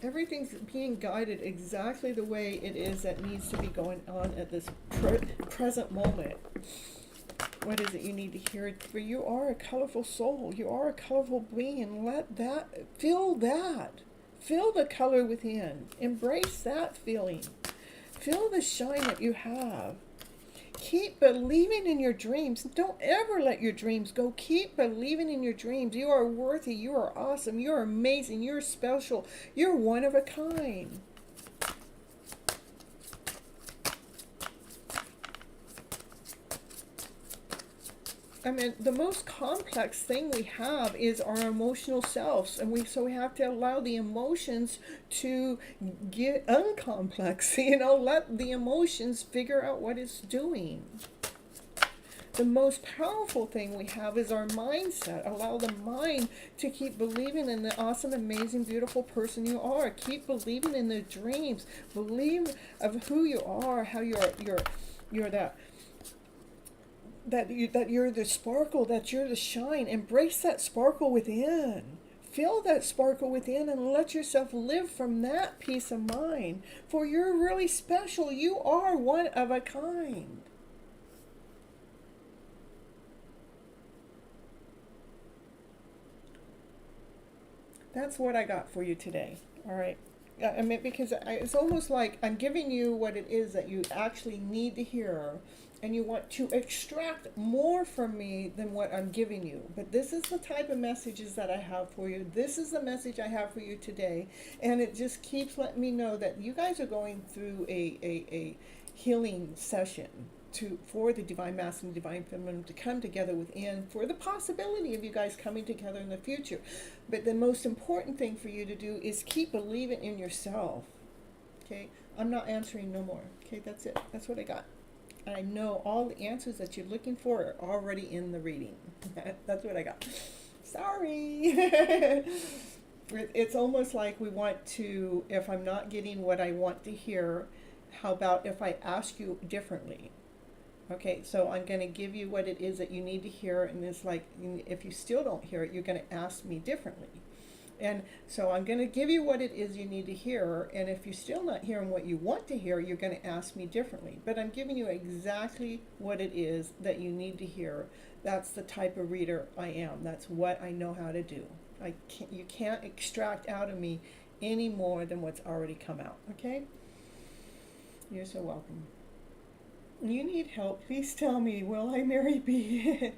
Everything's being guided exactly the way it is that needs to be going on at this present moment. What is it you need to hear? For you are a colorful soul. You are a colorful being. And let that. Feel the color within. Embrace that feeling. Feel the shine that you have. keep believing in your dreams. Don't ever let your dreams go. Keep believing in your dreams. You are worthy. You are awesome. You're amazing. You're special. You're one of a kind. I mean, the most complex thing we have is our emotional selves, and so we have to allow the emotions to get uncomplex. Let the emotions figure out what it's doing. The most powerful thing we have is our mindset. Allow the mind to keep believing in the awesome, amazing, beautiful person you are. Keep believing in the dreams. Believe of who you are, how you're that you're the sparkle, that you're the shine. Embrace that sparkle within. Feel that sparkle within and let yourself live from that peace of mind. For you're really special. You are one of a kind. That's what I got for you today. All right. I mean, because it's almost like I'm giving you what it is that you actually need to hear, and you want to extract more from me than what I'm giving you. But this is the type of messages that I have for you. This is the message I have for you today. And it just keeps letting me know that you guys are going through a healing session for the Divine Masculine and Divine Feminine to come together within, for the possibility of you guys coming together in the future. But the most important thing for you to do is keep believing in yourself. Okay? I'm not answering no more. Okay? That's it. That's what I got. I know all the answers that you're looking for are already in the reading. That's what I got. Sorry. It's almost like we want to, if I'm not getting what I want to hear, how about if I ask you differently? Okay, so I'm going to give you what it is that you need to hear, and it's like, if you still don't hear it, you're going to ask me differently. And so I'm going to give you what it is you need to hear, and if you're still not hearing what you want to hear, you're going to ask me differently. But I'm giving you exactly what it is that you need to hear. That's the type of reader I am. That's what I know how to do. You can't extract out of me any more than what's already come out, okay? You're so welcome. You need help, please tell me. Will I marry B?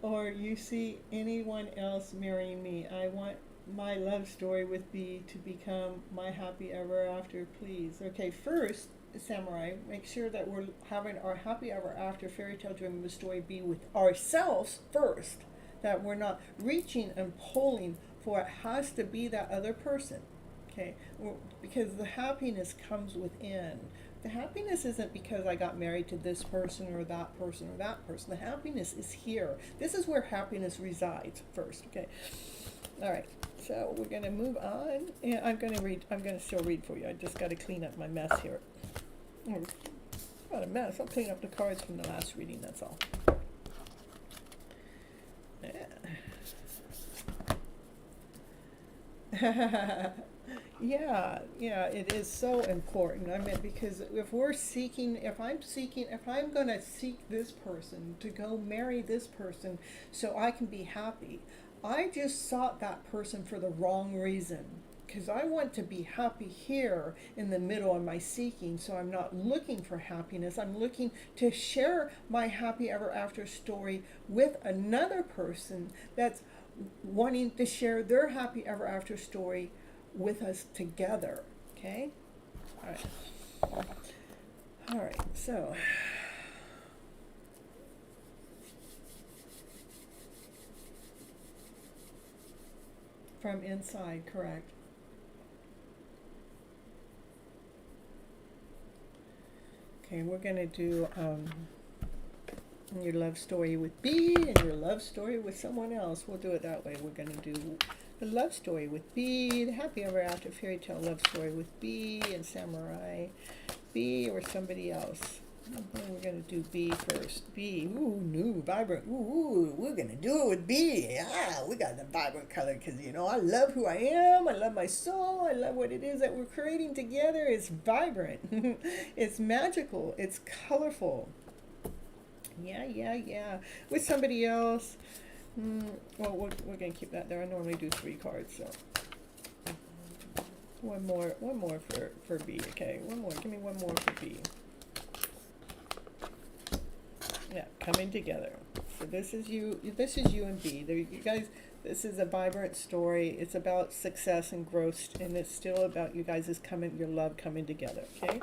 Or you see anyone else marrying me? I want my love story with B to become my happy ever after, please. Okay, first, Samurai, make sure that we're having our happy ever after fairytale dream of a story be with ourselves first. That we're not reaching and pulling for it has to be that other person. Okay, because the happiness comes within. The happiness isn't because I got married to this person or that person or that person. The happiness is here. This is where happiness resides first. Okay. All right. So we're going to move on. And I'm going to still read for you. I just got to clean up my mess here. Oh, not a mess. I'll clean up the cards from the last reading. That's all. Yeah. Yeah, it is so important. I mean, because if I'm going to seek this person to go marry this person so I can be happy, I just sought that person for the wrong reason. Because I want to be happy here in the middle of my seeking, so I'm not looking for happiness. I'm looking to share my happy ever after story with another person that's wanting to share their happy ever after story with us together. Okay? All right, so from inside, correct. Okay, we're going to do your love story with B and your love story with someone else. We'll do it that way. We're going to do the love story with B, the happy ever after fairy tale love story with B and Samurai, B or somebody else. We're going to do B first. B, ooh, new, vibrant, ooh, we're going to do it with B. Yeah, we got the vibrant color because, I love who I am. I love my soul. I love what it is that we're creating together. It's vibrant. It's magical. It's colorful. Yeah. With somebody else. Well, we're going to keep that there. I normally do 3 cards, so. One more for B, okay? One more. Give me one more for B. Yeah, coming together. So this is you and B. There, you guys, this is a vibrant story. It's about success and growth, and it's still about you guys' your love coming together, okay?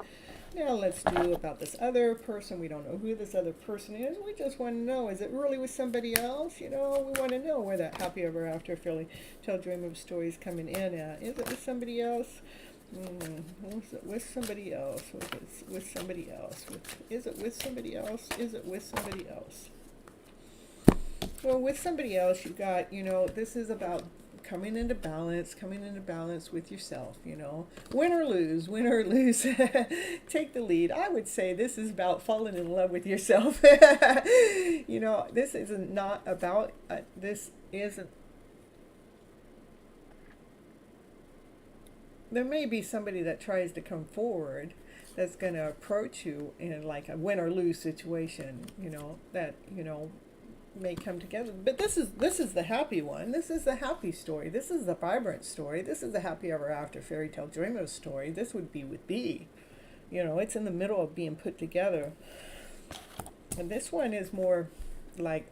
Now let's do about this other person. We don't know who this other person is. We just want to know, is it really with somebody else? You know, we want to know where that happy ever after fairytale dream of story is coming in at. Is it with somebody else? Was it with somebody else? Was it with somebody else? Is it with somebody else? Is it with somebody else? Well, with somebody else, you got, this is about coming into balance with yourself, Win or lose, take the lead. I would say this is about falling in love with yourself. This is not about, this isn't, there may be somebody that tries to come forward that's going to approach you in like a win or lose situation, that, may come together. But this is the happy one. This is the happy story. This is the vibrant story. This is the happy ever after fairytale dream of story. This would be with B. It's in the middle of being put together. And this one is more like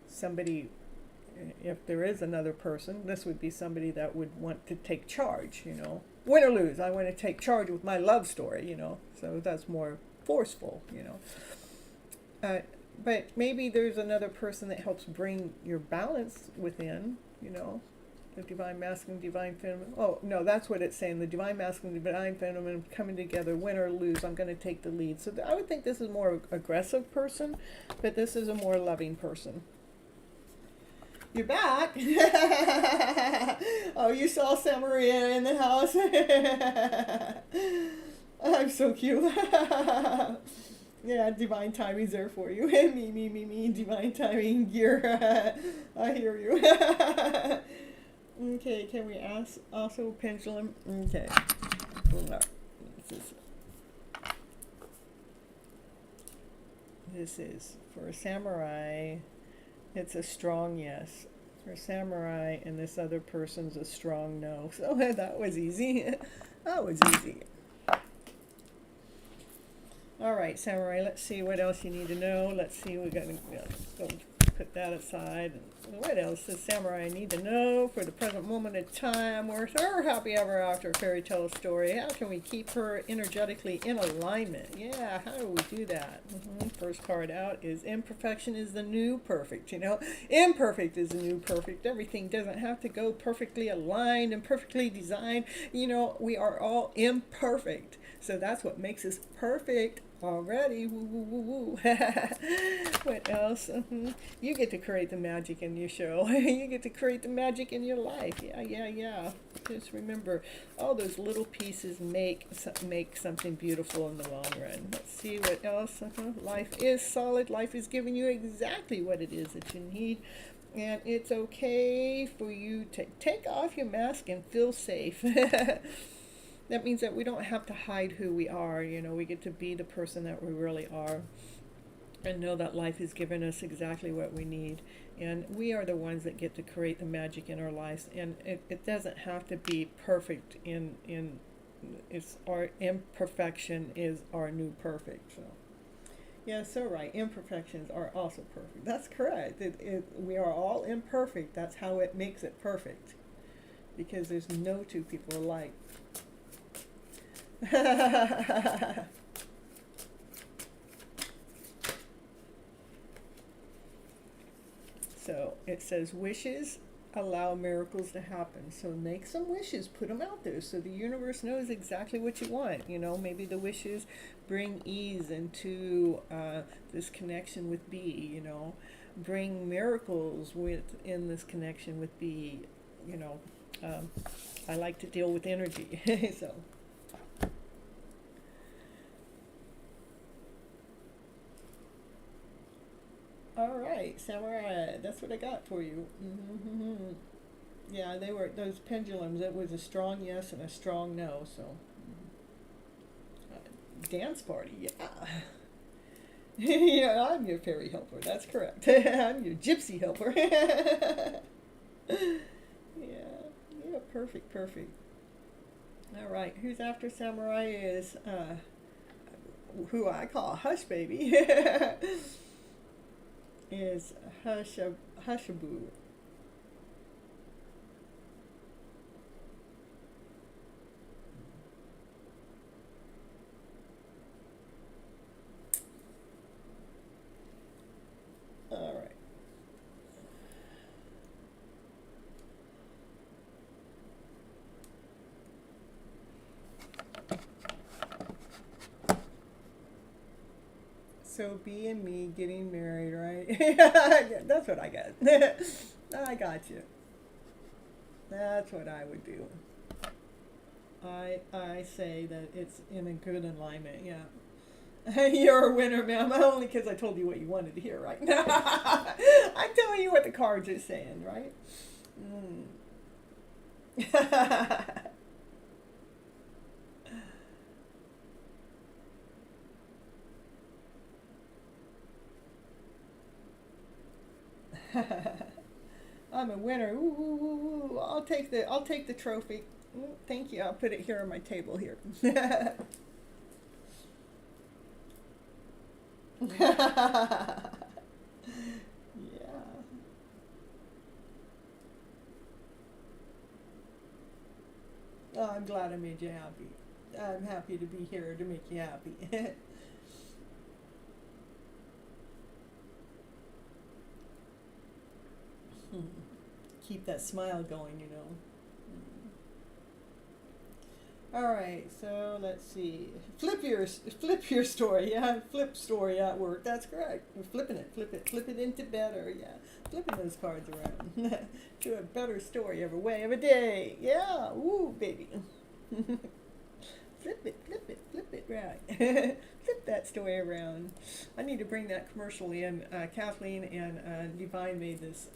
somebody, if there is another person, this would be somebody that would want to take charge, Win or lose, I want to take charge with my love story, So that's more forceful, But maybe there's another person that helps bring your balance within, the divine masculine, divine feminine. Oh, no, that's what it's saying. The divine masculine, divine feminine coming together, win or lose, I'm going to take the lead. So I would think this is a more aggressive person, but this is a more loving person. You're back. Oh, you saw Samaria in the house. I'm so cute. Yeah, divine timing's there for you. me, divine timing gear. I hear you. Okay, can we ask also pendulum? Okay. This is for a samurai. It's a strong yes. For samurai, and this other person's a strong no. So that was easy. That was easy. All right, samurai, let's see what else you need to know. Let's see, we got to go put that aside. What else does samurai need to know for the present moment of time? Where's her happy ever after fairy tale story? How can we keep her energetically in alignment? Yeah, how do we do that? First card out is imperfection is the new perfect. Imperfect is the new perfect. Everything doesn't have to go perfectly aligned and perfectly designed. We are all imperfect. So that's what makes us perfect already. Woo, woo, woo, woo. What else? You get to create the magic in your show. You get to create the magic in your life. Yeah. Just remember, all those little pieces make something beautiful in the long run. Let's see what else. Life is solid. Life is giving you exactly what it is that you need. And it's okay for you to take off your mask and feel safe. That means that we don't have to hide who we are. We get to be the person that we really are and know that life has given us exactly what we need. And we are the ones that get to create the magic in our lives. And it doesn't have to be perfect it's our imperfection is our new perfect. So. Yeah, so right. Imperfections are also perfect. That's correct. We are all imperfect. That's how it makes it perfect. Because there's no two people alike. So it says wishes allow miracles to happen. So make some wishes, put them out there so the universe knows exactly what you want. Maybe the wishes bring ease into this connection with B, bring miracles in this connection with B. I like to deal with energy. So. All right, samurai, that's what I got for you. Yeah, they were those pendulums. It was a strong yes and a strong no. So, dance party, yeah. Yeah, I'm your fairy helper. That's correct. I'm your gypsy helper. Yeah, perfect. All right, who's after samurai is who I call Hush Baby, is Hushaboo. All right. So B and me getting married, right? That's what I got. I got you. That's what I would do. I say that it's in a good alignment. Yeah. You're a winner, ma'am. Only because I told you what you wanted to hear, right? I'm telling you what the cards are saying, right? Mm. I'm a winner. Ooh, ooh, ooh, ooh. I'll take the trophy. Ooh, thank you. I'll put it here on my table here. Yeah. Oh, I'm glad I made you happy. I'm happy to be here to make you happy. Keep that smile going, you know. All right, so let's see. Flip your story. Yeah, flip story at work. That's correct. We're flipping it. Flip it into better. Yeah, flipping those cards around to a better story every way of a day. Yeah, ooh, baby. Flip it right. Flip that story around. I need to bring that commercial in. Kathleen and Divine made this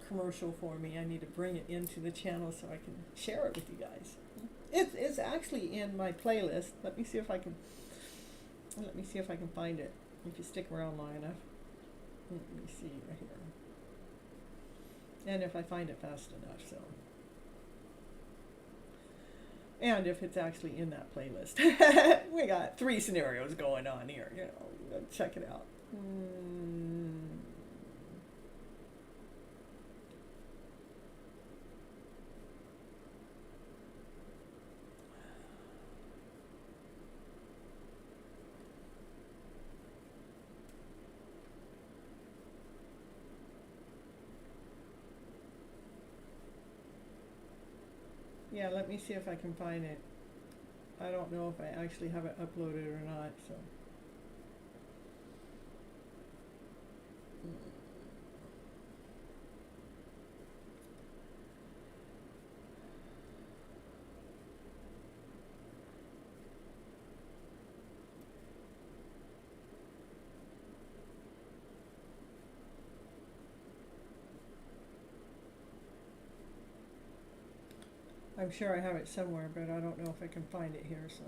commercial for me. I need to bring it into the channel so I can share it with you guys. It's actually in my playlist. Let me see if I can find it. If you stick around long enough. Let me see right here. And if I find it fast enough, so. And if it's actually in that playlist. We got 3 scenarios going on here, you know. Check it out. Yeah, let me see if I can find it. I don't know if I actually have it uploaded or not, so. I'm sure I have it somewhere, but I don't know if I can find it here, so.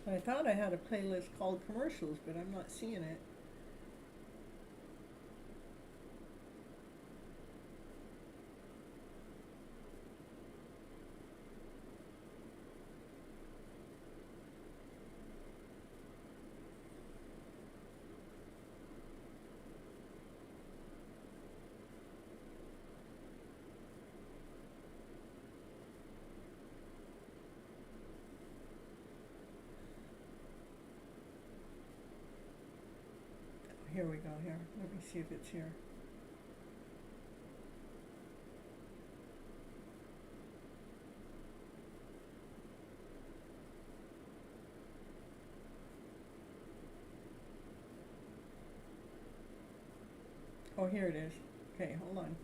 I thought I had a playlist called commercials, but I'm not seeing it. Here we go, here. Let me see if it's here. Oh, here it is. Okay, hold on.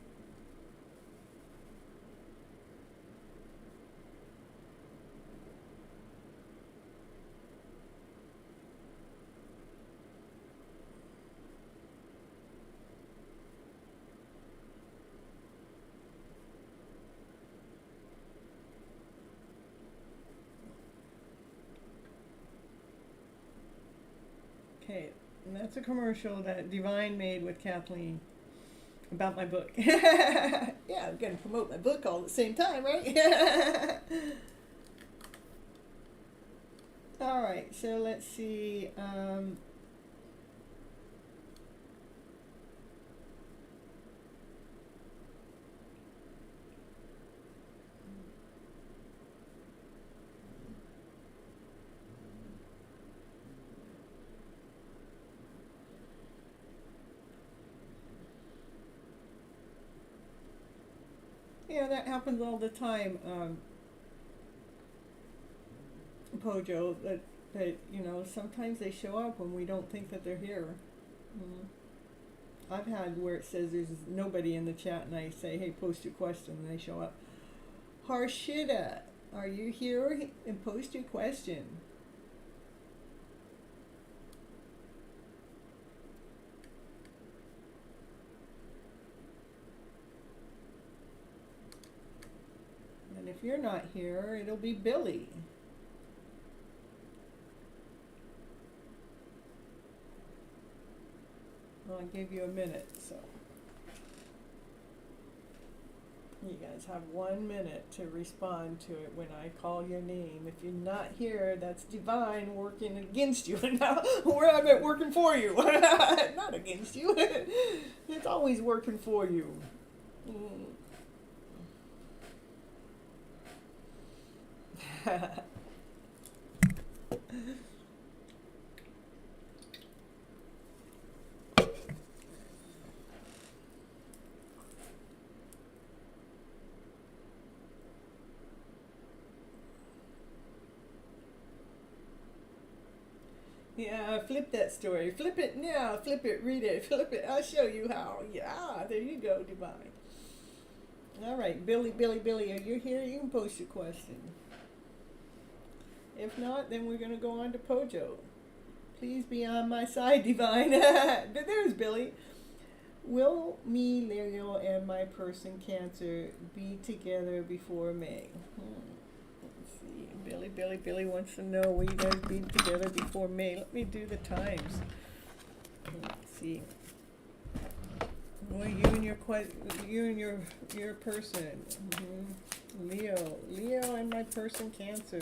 Okay, and that's a commercial that Divine made with Kathleen about my book. Yeah, I'm going to promote my book all at the same time, right? All right, so let's see. Yeah, that happens all the time, Pojo. That sometimes they show up when we don't think that they're here. Mm. I've had where it says there's nobody in the chat, and I say, "Hey, post your question," and they show up. Harshita, are you here? And post your question. And if you're not here, it'll be Billy. Well, I gave you a minute, so you guys have 1 minute to respond to it when I call your name. If you're not here, that's divine working against you. Now, where I'm at working for you, not against you. It's always working for you. Yeah, flip that story. Flip it now. Flip it. Read it. Flip it. I'll show you how. Yeah, there you go, divine. All right, Billy, are you here? You can post your question. If not, then we're going to go on to Pojo. Please be on my side, divine. There's Billy. Will me, Leo, and my person Cancer be together before May? Let's see. Billy wants to know, will you guys be together before May? Let me do the times. Let's see. Well, you and your person. Leo and my person Cancer.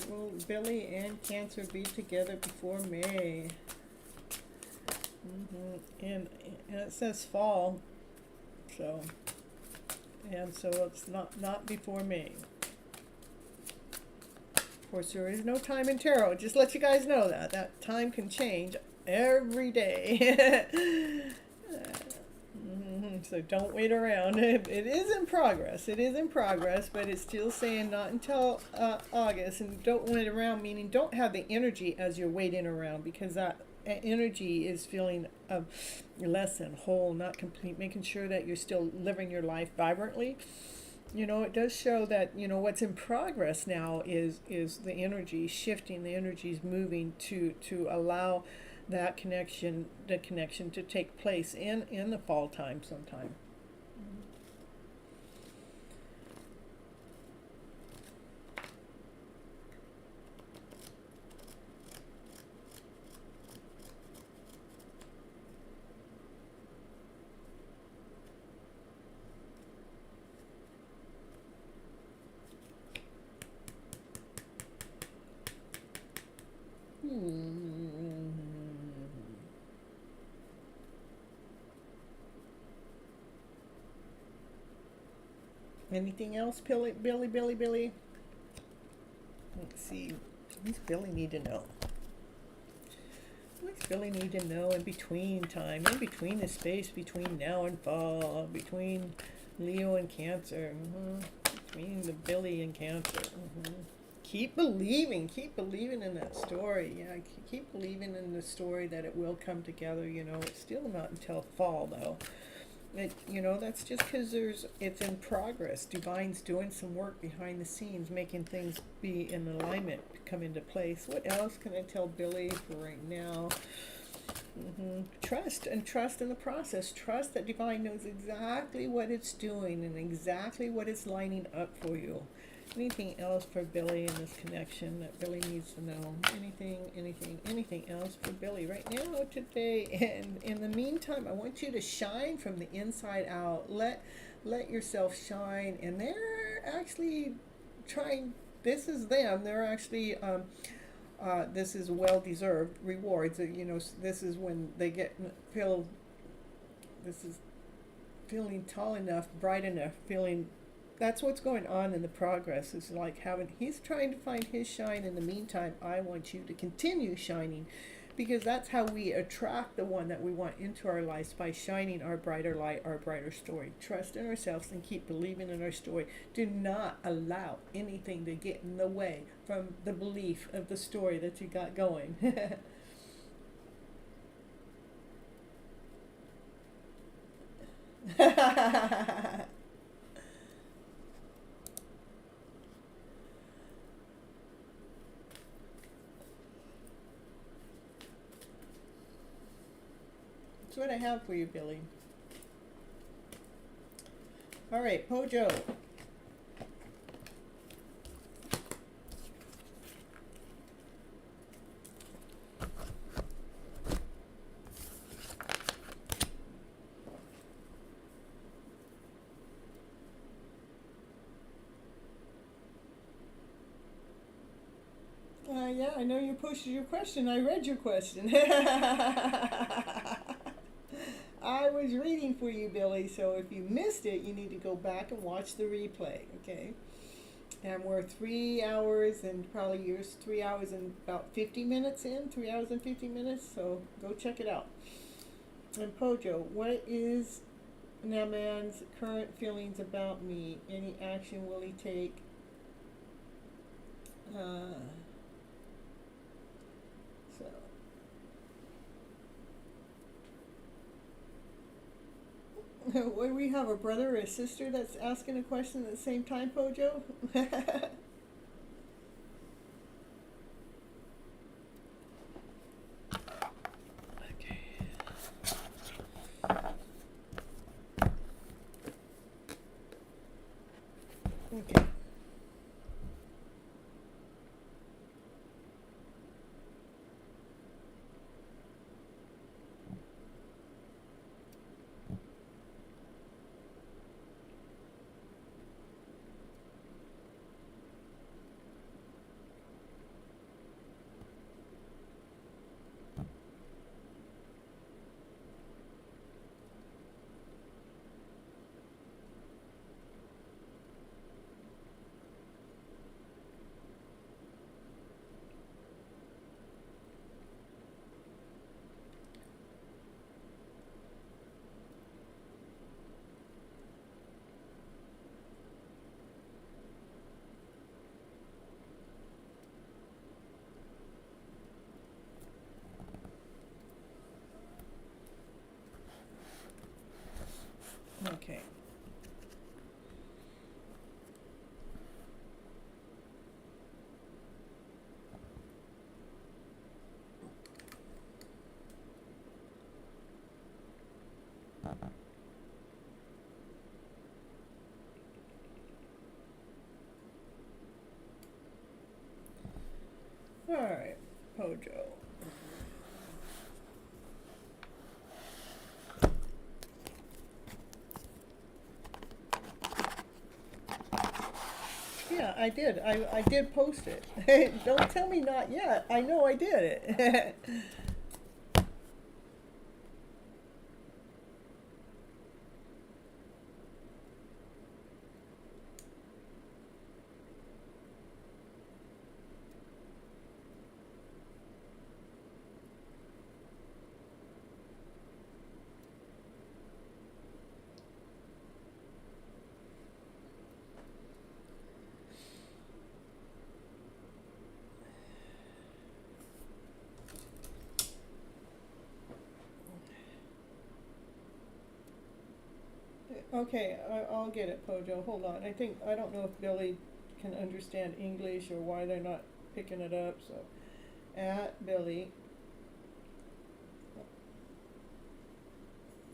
Will Billy and Cancer be together before May? And it says fall, so it's not before May. Of course, there is no time in tarot. Just let you guys know that time can change every day. So don't wait around. It is in progress. It is in progress, but it's still saying not until August. And don't wait around, meaning don't have the energy as you're waiting around, because that energy is feeling less than whole, not complete, making sure that you're still living your life vibrantly. It does show that, what's in progress now is the energy shifting, the energy's moving to allow that connection to take place in the fall time sometime. Anything else, Billy? Let's see. What does Billy need to know? What does Billy need to know in between time, in between the space between now and fall, between Leo and Cancer, between the Billy and Cancer? Keep believing in that story. Yeah, keep believing in the story that it will come together. It's still not until fall, though. That's just because it's in progress. Divine's doing some work behind the scenes, making things be in alignment, come into place. What else can I tell Billy for right now? Trust in the process. Trust that Divine knows exactly what it's doing and exactly what it's lining up for you. Anything else for Billy in this connection that Billy needs to know? Anything else for Billy right now, today? And in the meantime, I want you to shine from the inside out. Let yourself shine. And they're actually trying this is them. They're actually this is well-deserved rewards. You know, this is when they feel. This is feeling tall enough, bright enough, feeling. That's what's going on in the progress. Is like he's trying to find his shine. In the meantime, I want you to continue shining, because that's how we attract the one that we want into our lives, by shining our brighter light, our brighter story. Trust in ourselves and keep believing in our story. Do not allow anything to get in the way from the belief of the story that you got going. That's what I have for you, Billy. All right, Pojo. Yeah, I know you posted your question. I read your question. I was reading for you, Billy, so if you missed it, you need to go back and watch the replay, okay? And we're 3 hours and probably you're 3 hours and about 50 minutes in, 3 hours and 50 minutes, so go check it out. And Pojo, what is Naman's current feelings about me? Any action will he take? When we have a brother or a sister that's asking a question at the same time, Pojo? Okay. Okay. Okay. All right, Pojo. Yeah, I did. I did post it. Don't tell me not yet. I know I did it. Okay, I'll get it, Pojo. Hold on. I don't know if Billy can understand English or why they're not picking it up. So, at Billy,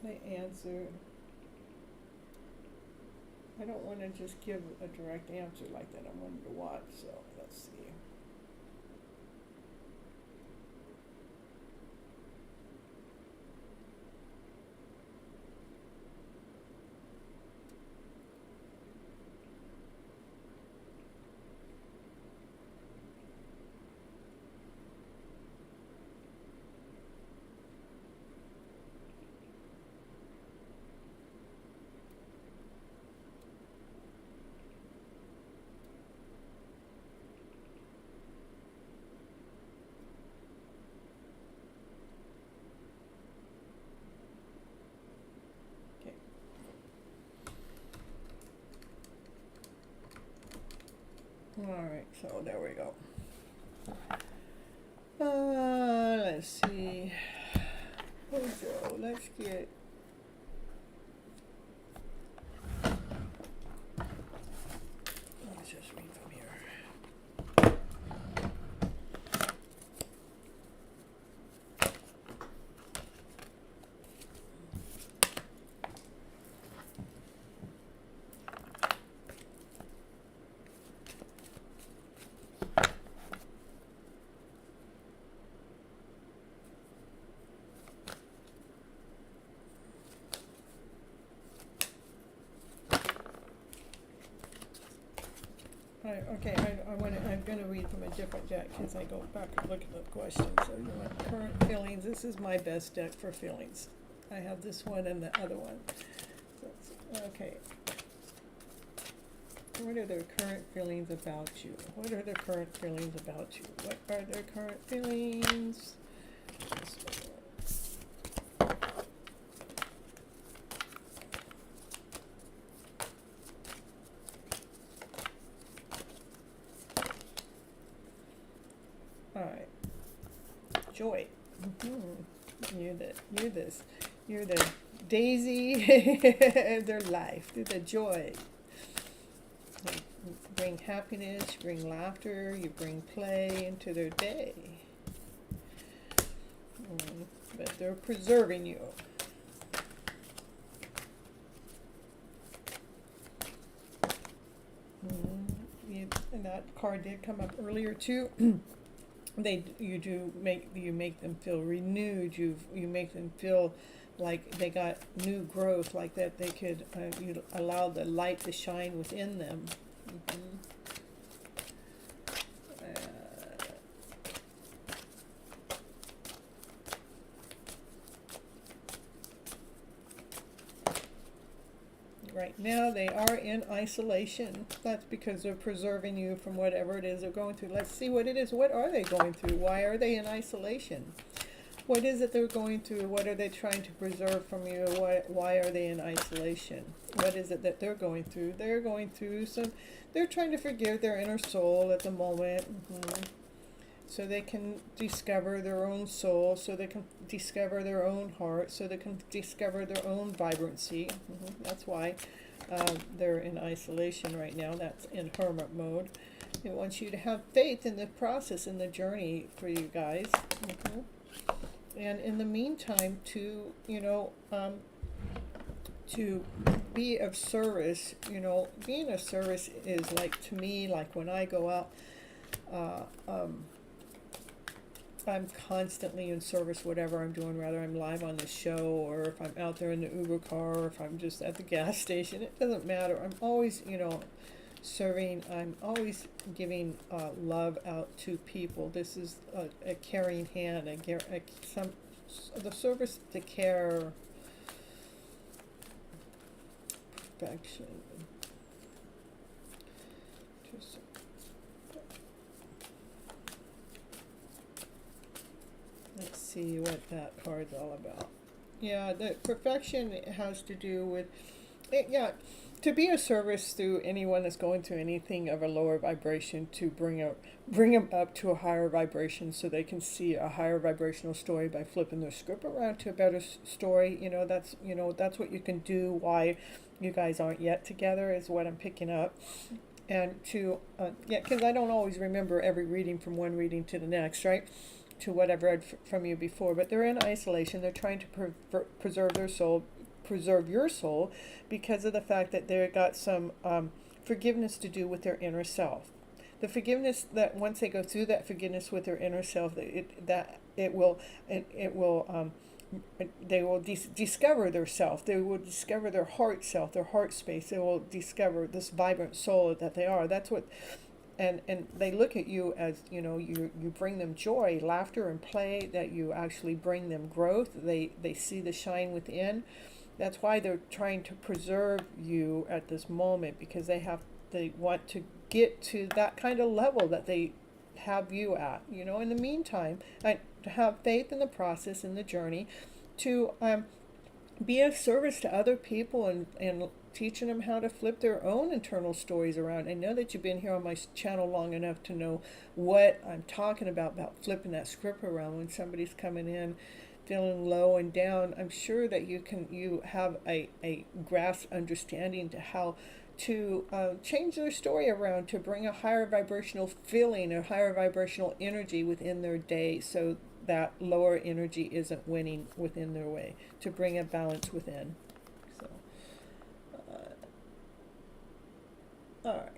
my answer. I don't want to just give a direct answer like that. I wanted to watch. So let's see. Alright, so there we go. Let's see. Joe, let's get. Let's just read from here. I'm going to read from a different deck because I go back and look at the questions. So you want current feelings. This is my best deck for feelings. I have this one and the other one. Okay. What are their current feelings about you? What are their current feelings about you? What are their current feelings? Alright. Joy. You're the daisy of their life. You're the joy. You bring happiness, you bring laughter, you bring play into their day. But they're preserving you. And that card did come up earlier too. You make them feel renewed. You make them feel like they got new growth, like that they could you allow the light to shine within them. Right now they are in isolation. That's because they're preserving you from whatever it is they're going through. Let's see what it is. What are they going through? Why are they in isolation? What is it they're going through? What are they trying to preserve from you? Why are they in isolation? What is it that they're going through? They're going through they're trying to forgive their inner soul at the moment. So they can discover their own soul, so they can discover their own heart, so they can discover their own vibrancy. That's why they're in isolation right now. That's in hermit mode. It wants you to have faith in the process, in the journey for you guys. And in the meantime, to be of service. Being of service is like, to me, like when I go out, I'm constantly in service, whatever I'm doing, whether I'm live on the show or if I'm out there in the Uber car or if I'm just at the gas station. It doesn't matter. I'm always, serving. I'm always giving love out to people. This is a caring hand, the service, the care, perfection. Let's see what that card's all about. Yeah, the perfection has to do with to be of service through anyone that's going through anything of a lower vibration, to bring them up to a higher vibration so they can see a higher vibrational story by flipping their script around to a better story. That's what you can do. Why you guys aren't yet together is what I'm picking up. And because I don't always remember every reading from one reading to the next, right? To what I've read from you before, but they're in isolation. They're trying to preserve their soul, preserve your soul, because of the fact that they've got some forgiveness to do with their inner self. The forgiveness, that once they go through that forgiveness with their inner self, they will discover their self. They will discover their heart self, their heart space. They will discover this vibrant soul that they are. That's what. And they look at you as, you bring them joy, laughter, and play, that you actually bring them growth. They see the shine within. That's why they're trying to preserve you at this moment, because they want to get to that kind of level that they have you at. In the meantime, to have faith in the process, in the journey, to be of service to other people, and teaching them how to flip their own internal stories around. I know that you've been here on my channel long enough to know what I'm talking about flipping that script around when somebody's coming in feeling low and down. I'm sure that you have a grasp understanding to how to change their story around to bring a higher vibrational feeling or higher vibrational energy within their day, so that lower energy isn't winning within their way, to bring a balance within. So, all right.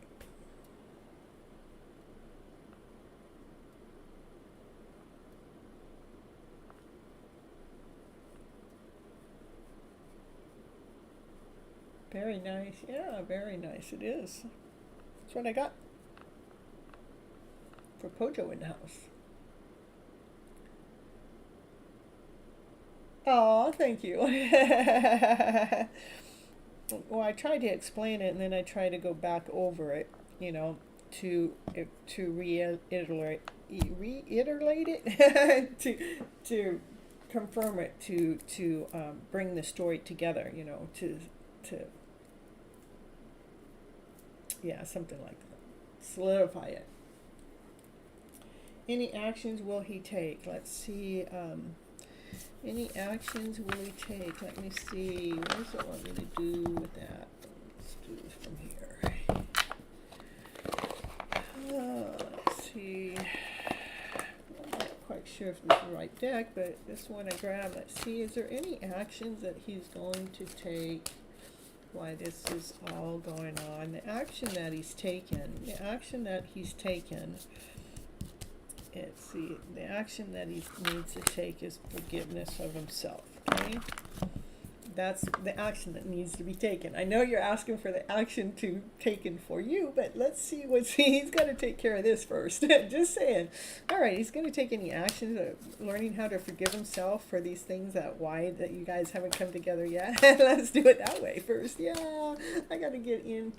Very nice. Yeah, very nice. It is. That's what I got for Pojo in the house. Oh, thank you. Well, I tried to explain it, and then I tried to go back over it, to reiterate it, to confirm it, to bring the story together, to yeah, something like that, solidify it. Any actions will he take? Let's see. Any actions will he take? Let me see. What does it want me to do with that? Let's do this from here. Let's see. I'm not quite sure if this is the right deck, but this one I grabbed. Let's see. Is there any actions that he's going to take? Why this is all going on? The action that he's taken. Let's see, the action that he needs to take is forgiveness of himself, okay? That's the action that needs to be taken. I know you're asking for the action to taken for you, but let's see he's got to take care of this first. Just saying. All right, he's going to take any actions, learning how to forgive himself for these things that you guys haven't come together yet. Let's do it that way first. Yeah, I got to get in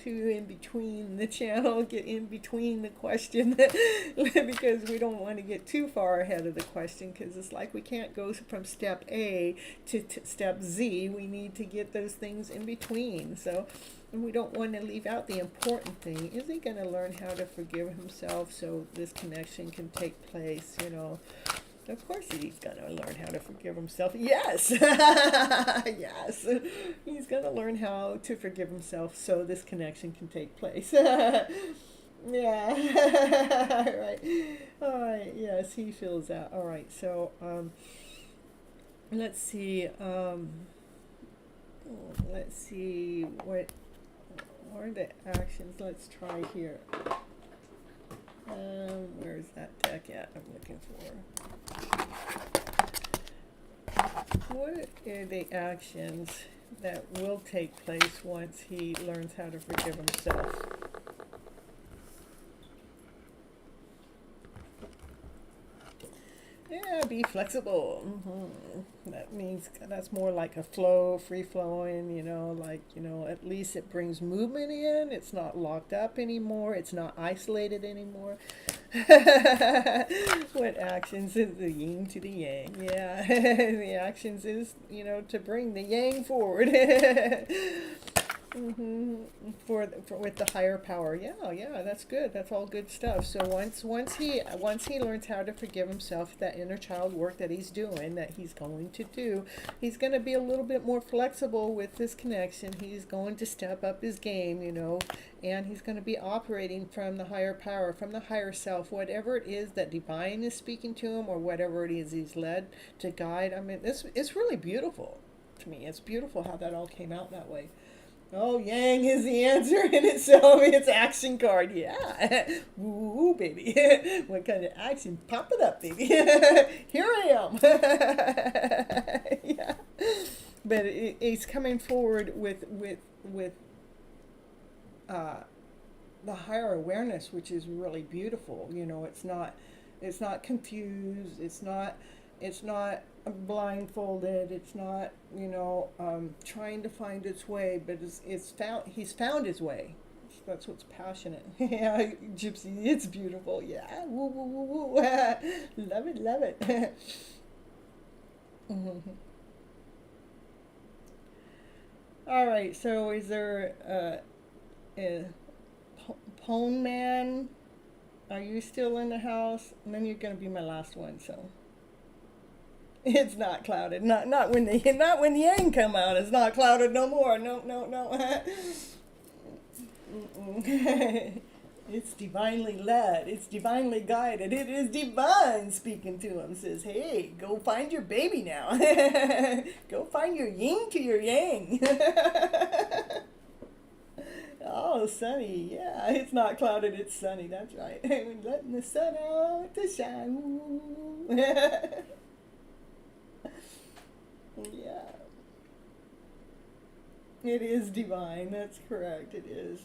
between the channel, get in between the question, because we don't want to get too far ahead of the question, because it's like we can't go from step A to step Z. We need to get those things in between. So we don't want to leave out the important thing. Is he going to learn how to forgive himself so this connection can take place? Of course he's going to learn how to forgive himself. Yes. Yes. He's going to learn how to forgive himself so this connection can take place. Yeah. Right. All right. Yes, he feels that. All right. So let's see. Let's see what are the actions. Let's try here. Where's that deck at? I'm looking for. What are the actions that will take place once he learns how to forgive himself? Yeah, be flexible. That means that's more like a flow, free flowing, at least it brings movement in. It's not locked up anymore. It's not isolated anymore. What actions is the yin to the yang? Yeah, the actions is, to bring the yang forward. For with the higher power. Yeah, that's good. That's all good stuff. So once he learns how to forgive himself, that inner child work that he's doing, that he's going to do, he's going to be a little bit more flexible with this connection. He's going to step up his game, and he's going to be operating from the higher power, from the higher self, whatever it is that divine is speaking to him, or whatever it is he's led to guide. I mean, it's really beautiful to me. It's beautiful how that all came out that way. Oh, yang is the answer in itself. It's action card. Yeah. Woo, baby. What kind of action? Pop it up, baby. Here I am. Yeah. But it's coming forward with the higher awareness, which is really beautiful. It's not confused. It's not blindfolded. It's not, trying to find its way, but he's found his way. That's what's passionate. Yeah, Gypsy, it's beautiful. Yeah, woo, woo, woo, woo. Love it, love it. All right. So is there a Pone Man? Are you still in the house? And then you're gonna be my last one. So it's not clouded. Not when the not when the yang come out. It's not clouded no more. No no no. It's divinely led. It's divinely guided. It is divine speaking to him. Says, hey, go find your baby now. Go find your yin to your yang. Oh, sunny. Yeah, it's not clouded. It's sunny. That's right. Letting the sun out to shine. Ooh. Yeah. It is divine. That's correct. It is.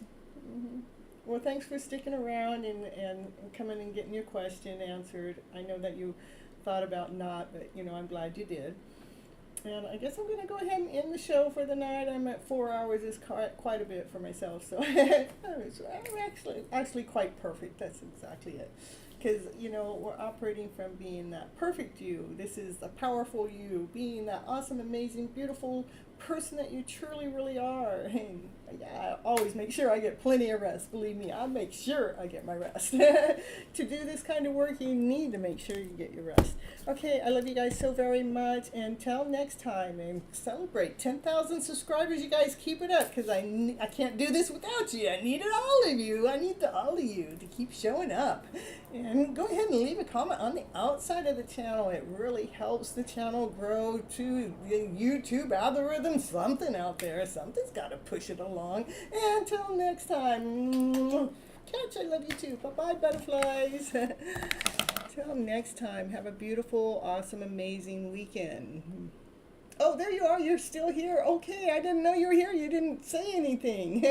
Mm-hmm. Well, thanks for sticking around and coming and getting your question answered. I know that you thought about not, but I'm glad you did. And I guess I'm going to go ahead and end the show for the night. I'm at 4 hours is quite a bit for myself, so I'm actually quite perfect. That's exactly it. Because, we're operating from being that perfect you. This is the powerful you, being that awesome, amazing, beautiful person that you truly, really are. And yeah, I always make sure I get plenty of rest. Believe me, I make sure I get my rest. To do this kind of work, you need to make sure you get your rest. Okay, I love you guys so very much. Until next time, and celebrate 10,000 subscribers. You guys keep it up, because I can't do this without you. I need all of you. I need all of you to keep showing up. And go ahead and leave a comment on the outside of the channel. It really helps the channel grow to the YouTube algorithm. Something out there. Something's got to push it along. And until next time, catch, I love you too. Bye-bye, butterflies. Until next time, have a beautiful, awesome, amazing weekend. Oh, there you are. You're still here. Okay, I didn't know you were here. You didn't say anything.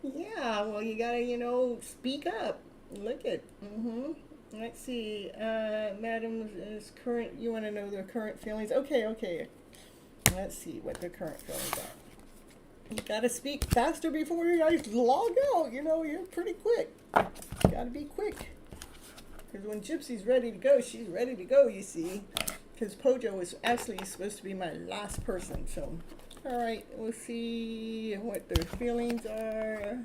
Yeah, well, you got to, speak up. Look at. Let's see. Madam is current. You want to know their current feelings? Okay. Let's see what their current feelings are. You got to speak faster before you guys log out. You're pretty quick. You got to be quick. Because when Gypsy's ready to go, she's ready to go, you see. Because Pojo was actually supposed to be my last person. So, all right, we'll see what their feelings are.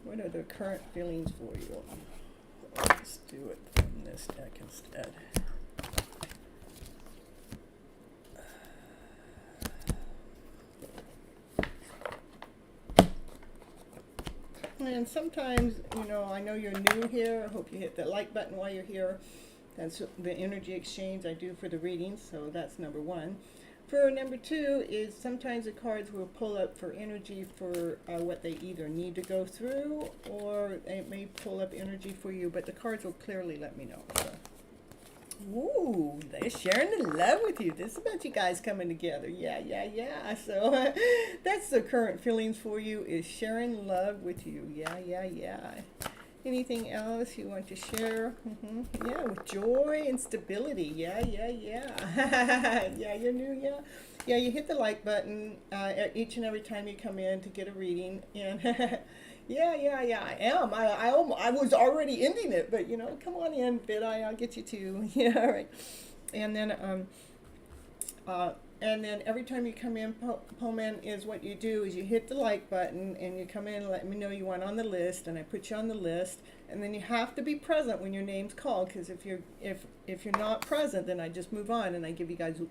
What are their current feelings for you? Let's do it from this deck instead. And sometimes, I know you're new here. I hope you hit the like button while you're here. That's the energy exchange I do for the readings, so that's number one. For number two is sometimes the cards will pull up for energy for what they either need to go through, or it may pull up energy for you, but the cards will clearly let me know. So. Ooh, they're sharing the love with you. This is about you guys coming together. Yeah. So that's the current feelings for you, is sharing love with you. Yeah. Anything else you want to share? Yeah, with joy and stability. Yeah. Yeah, you're new. Yeah. You hit the like button each and every time you come in to get a reading. And yeah. I am. I was already ending it, but come on in, Bid-Eye. I'll get you too. Yeah, all right. And then every time you come in, Poman, is what you do is you hit the like button and you come in and let me know you want on the list, and I put you on the list. And then you have to be present when your name's called, because if you're not present, then I just move on and I give you guys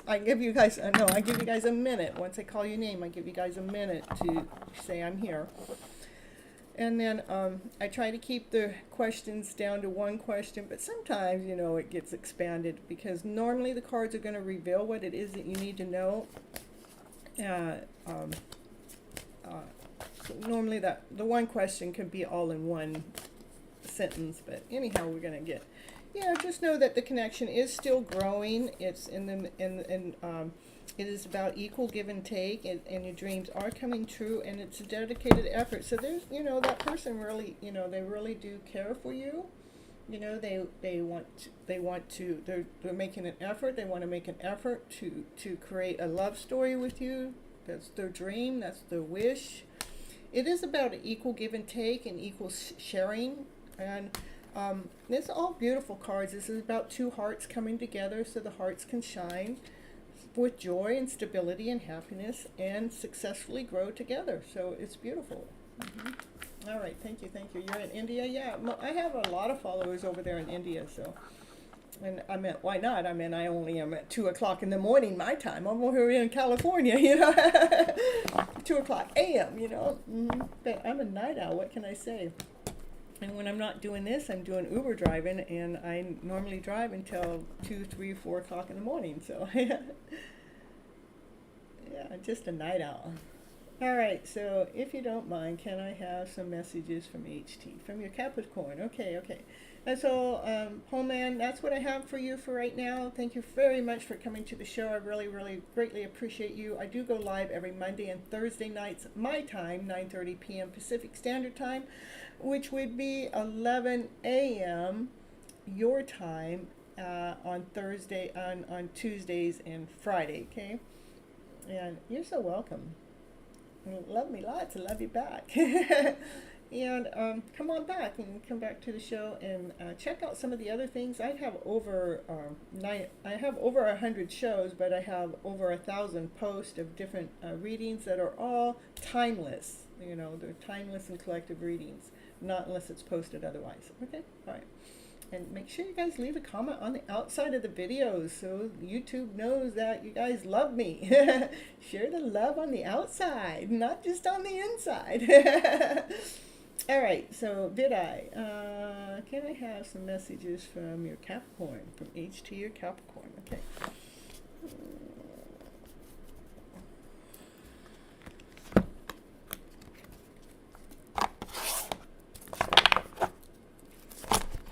I give you guys a minute. Once I call your name, I give you guys a minute to say I'm here. And then I try to keep the questions down to one question, but sometimes, it gets expanded, because normally the cards are going to reveal what it is that you need to know. So normally the one question could be all in one sentence, but anyhow, we're going to get, just know that the connection is still growing. It's it is about equal give and take, and your dreams are coming true, and it's a dedicated effort. So there's, that person really, they really do care for you. They're making an effort. They want to make an effort to create a love story with you. That's their dream. That's their wish. It is about an equal give and take and equal sharing. And it's all beautiful cards. This is about two hearts coming together so the hearts can shine. with joy and stability and happiness and successfully grow together. So it's beautiful. All right, thank you, thank you. You're in India? Yeah, I have a lot of followers over there in India, so. And I meant, why not? I mean, I only am at 2 o'clock in the morning, my time. I'm over here in California, 2 o'clock a.m., But I'm a night owl, what can I say? And when I'm not doing this, I'm doing Uber driving, and I normally drive until 2, 3, 4 o'clock in the morning. So, yeah, just a night owl. All right, so if you don't mind, can I have some messages from HT, from your Capricorn? Okay. And so, Homeman, that's what I have for you for right now. Thank you very much for coming to the show. I really, really greatly appreciate you. I do go live every Monday and Thursday nights, my time, 9:30 p.m. Pacific Standard Time, which would be 11 a.m. your time on Tuesdays and Friday, okay? And you're so welcome. Love me lots. I love you back. And come on back and come back to the show and check out some of the other things. I have over 100 shows, but I have over 1,000 posts of different readings that are all timeless. They're timeless and collective readings, not unless it's posted otherwise. Okay, all right. And make sure you guys leave a comment on the outside of the videos so YouTube knows that you guys love me. Share the love on the outside, not just on the inside. All right, so Vidai, can I have some messages from your Capricorn, from H to your Capricorn? Okay.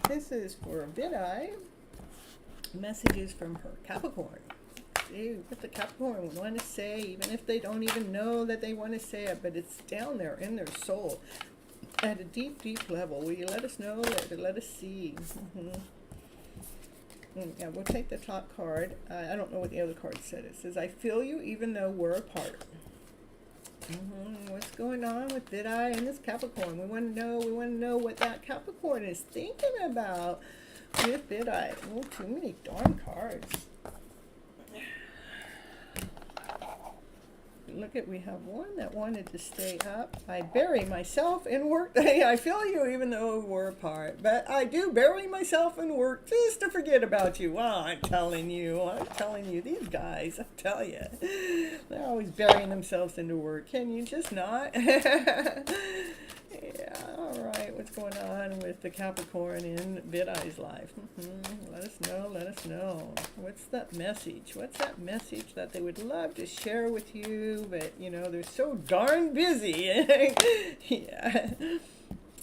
This is for Vidai. Messages from her Capricorn. See what the Capricorn would want to say, even if they don't even know that they want to say it, but it's down there in their soul at a deep, deep level. Will you let us know? Let us see. Yeah, we'll take the top card. I don't know what the other card said. It says, I feel you even though we're apart. What's going on with Vidai and this Capricorn? We want to know what that Capricorn is thinking about with Vidai. Oh, too many darn cards. Look we have one that wanted to stay up. I bury myself in work. I feel you even though we're apart. But I do bury myself in work just to forget about you. Well, I'm telling you, these guys, I tell you, they're always burying themselves into work. Can you just not? Yeah, all right. What's going on with the Capricorn in Vidai's life? Let us know. What's that message? What's that message that they would love to share with you, but, they're so darn busy. Yeah.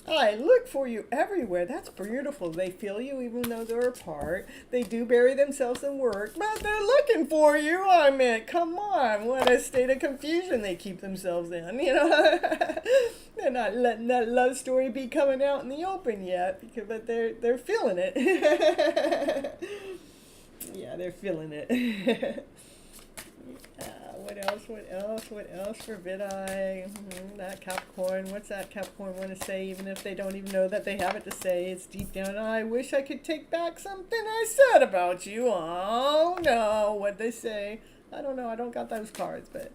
I look for you everywhere. That's beautiful. They feel you even though they're apart. They do bury themselves in work, but they're looking for you. I mean, come on. What a state of confusion they keep themselves in, They're not letting that love story be coming out in the open yet, but they're feeling it. Yeah, they're feeling it. What else for Vidai? That Capricorn. What's that Capricorn want to say, even if they don't even know that they have it to say? It's deep down. I wish I could take back something I said about you. Oh, no. What'd they say? I don't know. I don't got those cards, but...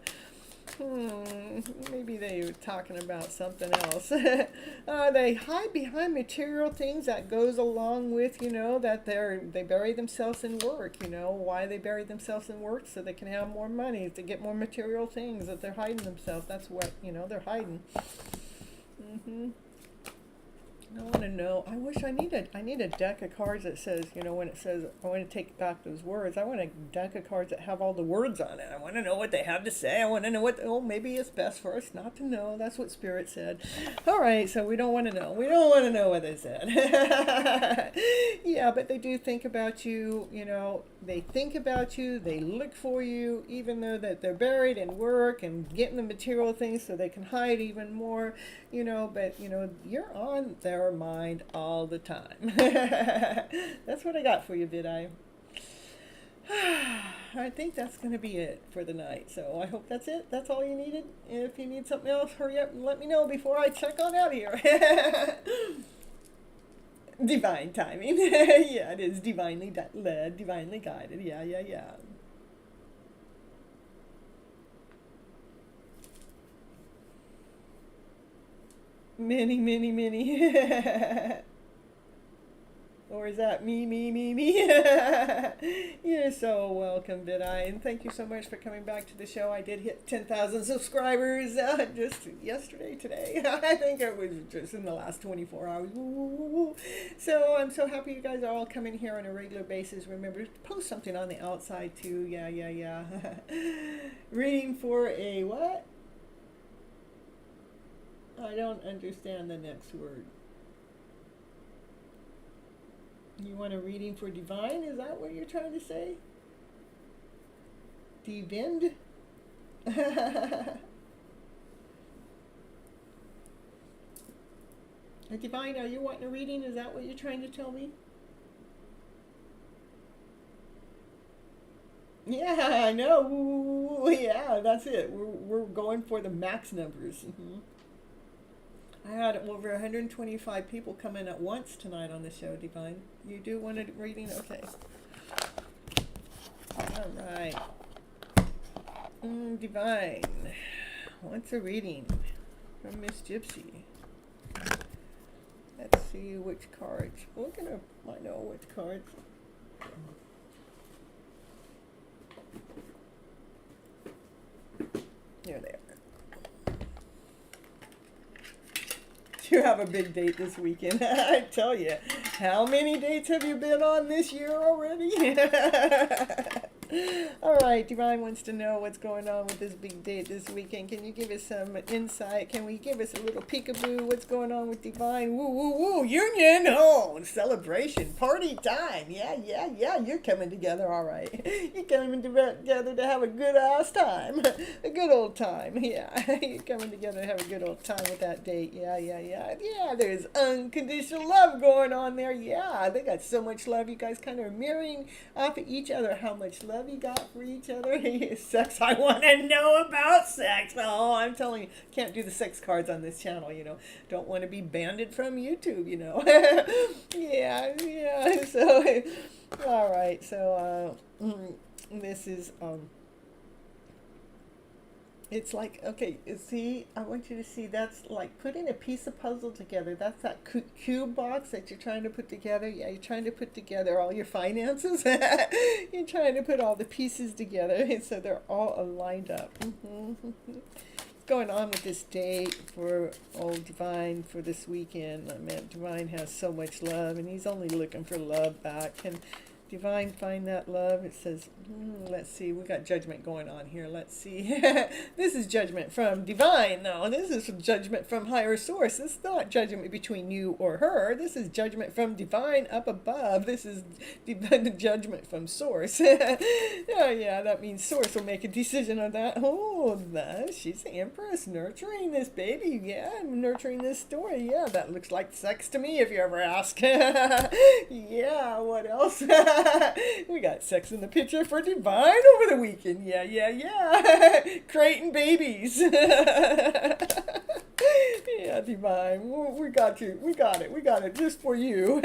maybe they were talking about something else. They hide behind material things that goes along with, that they bury themselves in work. Why they bury themselves in work? So they can have more money, to get more material things that they're hiding themselves. That's what, they're hiding. I want to know. I wish I need a deck of cards that says, when it says, I want to take back those words, I want a deck of cards that have all the words on it. I want to know what they have to say. I want to know maybe it's best for us not to know. That's what Spirit said. All right, so we don't want to know. We don't want to know what they said. Yeah, but they do think about you, they think about you, they look for you, even though that they're buried in work and getting the material things so they can hide even more, but, you're on their mind all the time. That's what I got for you, Vidai. I think that's going to be it for the night. So I hope that's it. That's all you needed. If you need something else, hurry up and let me know before I check on out of here. Divine timing. Yeah, it is divinely led, divinely guided. Yeah. Many, many, many. Or is that me, me, me, me? You're so welcome, Vidai. And thank you so much for coming back to the show. I did hit 10,000 subscribers just yesterday, today. I think it was just in the last 24 hours. Woo. So I'm so happy you guys are all coming here on a regular basis. Remember to post something on the outside too. Yeah. Reading for a what? I don't understand the next word. You want a reading for divine? Is that what you're trying to say? Divend? Divine, are you wanting a reading? Is that what you're trying to tell me? Yeah, I know. Ooh, yeah, that's it. We're going for the max numbers. I had over 125 people come in at once tonight on the show, Divine. You do want a reading? Okay. All right. Divine wants a reading from Miss Gypsy. Let's see which cards. We're gonna find out which cards. Here they are. You have a big date this weekend. I tell you, how many dates have you been on this year already? All right, Divine wants to know what's going on with this big date this weekend. Can you give us some insight? Can we give us a little peekaboo? What's going on with Divine? Woo, woo, woo, union, oh, celebration, party time. Yeah, you're coming together, all right. You're coming together to have a good ass time, a good old time. Yeah, you're coming together to have a good old time with that date. Yeah, there's unconditional love going on there. Yeah, they got so much love. You guys kind of mirroring off of each other how much love you got for each other. Sex, I want to know about sex. Oh, I'm telling you, can't do the sex cards on this channel, Don't want to be banned from YouTube, Yeah. So, all right. So, this is, it's like, okay, see, I want you to see that's like putting a piece of puzzle together. That's that cube box that you're trying to put together. Yeah, you're trying to put together all your finances. You're trying to put all the pieces together so they're all aligned up. What's going on with this date for old Divine for this weekend? I mean, Divine has so much love, and he's only looking for love back. And Divine, find that love. It says, let's see, we got judgment going on here. Let's see. This is judgment from Divine, though. This is judgment from higher source. This is not judgment between you or her. This is judgment from Divine up above. This is judgment from source. Yeah, that means source will make a decision on that. Oh, she's the Empress nurturing this baby. Yeah, I'm nurturing this story. Yeah, that looks like sex to me if you ever ask. Yeah, what else? We got sex in the picture for Divine over the weekend. Yeah. Creating babies. Yeah, Divine. We got you. We got it just for you.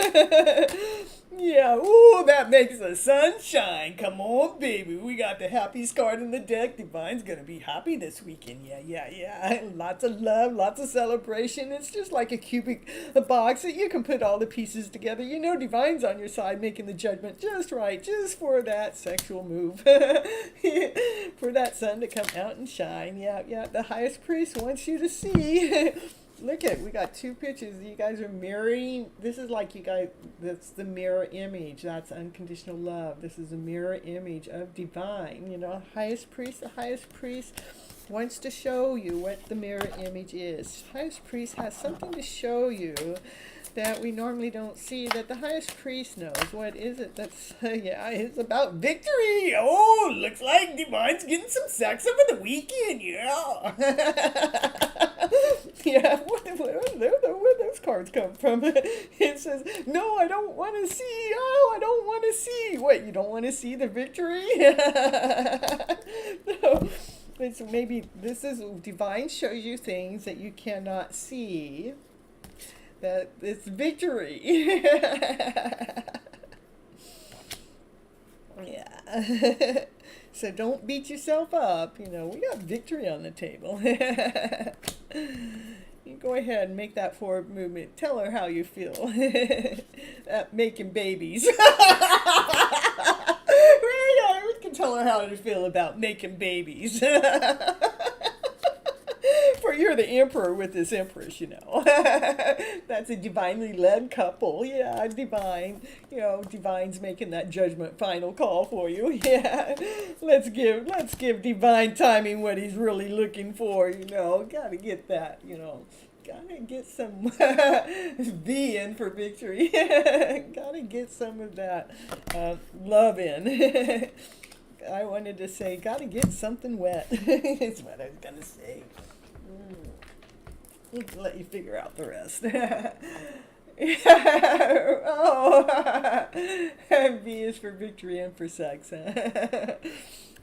Yeah, ooh, that makes the sun shine. Come on, baby. We got the happiest card in the deck. Divine's gonna be happy this weekend. Yeah. Lots of love, lots of celebration. It's just like a cubic box that you can put all the pieces together. Divine's on your side making the judgment just right, just for that sexual move. For that sun to come out and shine. Yeah, the highest priest wants you to see. Look at, we got two pictures. You guys are mirroring. This is like you guys, that's the mirror image. That's unconditional love. This is a mirror image of Divine. The highest priest wants to show you what the mirror image is. Highest priest has something to show you that we normally don't see, that the highest priest knows. What is it? That's, it's about victory. Oh, looks like Divine's getting some sex over the weekend. Yeah. Yeah, where those cards come from? It says, no, I don't want to see. Oh, I don't want to see. What, you don't want to see the victory? No. It's maybe this is Divine shows you things that you cannot see. That it's victory. Yeah. So don't beat yourself up. We got victory on the table. You Go ahead and make that forward movement. Tell her how you feel. Making babies. We can tell her how to feel about making babies. For you're the emperor with this empress, you know. That's a divinely led couple. Yeah, divine. You know, divine's making that judgment final call for you. Yeah. Let's give divine timing what he's really looking for, you know. Gotta get that, you know. Gotta get some V in for victory. Gotta get some of that love in. I wanted to say, gotta get something wet. That's what I was gonna say. Let you figure out the rest. Oh, V is for victory and for sex.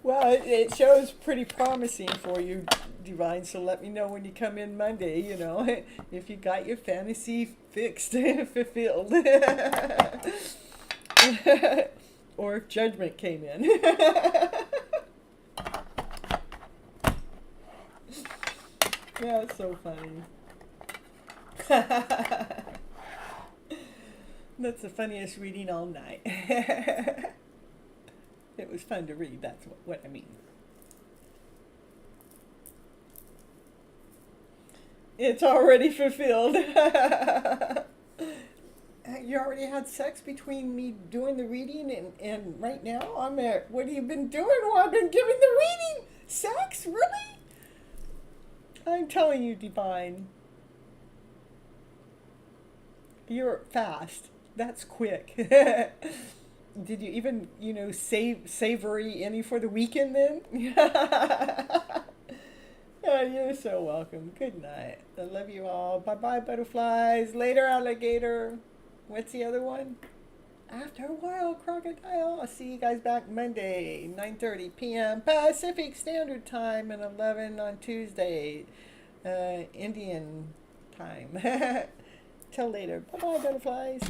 Well, it shows pretty promising for you, Divine, so let me know when you come in Monday, you know, if you got your fantasy fixed, fulfilled. Or if judgment came in. Yeah, it's so funny. That's the funniest reading all night. It was fun to read, that's what I mean. It's already fulfilled. You already had sex between me doing the reading and right now? I'm at, what have you been doing while I've been giving the reading? Sex? Really? I'm telling you, Divine. You're fast. That's quick. Did you even, you know, savory any for the weekend then? Oh, you're so welcome. Good night. I love you all. Bye-bye, butterflies. Later, alligator. What's the other one? After a while, crocodile. I'll see you guys back Monday, 9:30 p.m. Pacific Standard Time and 11 on Tuesday, Indian time. Till later. Bye-bye, butterflies.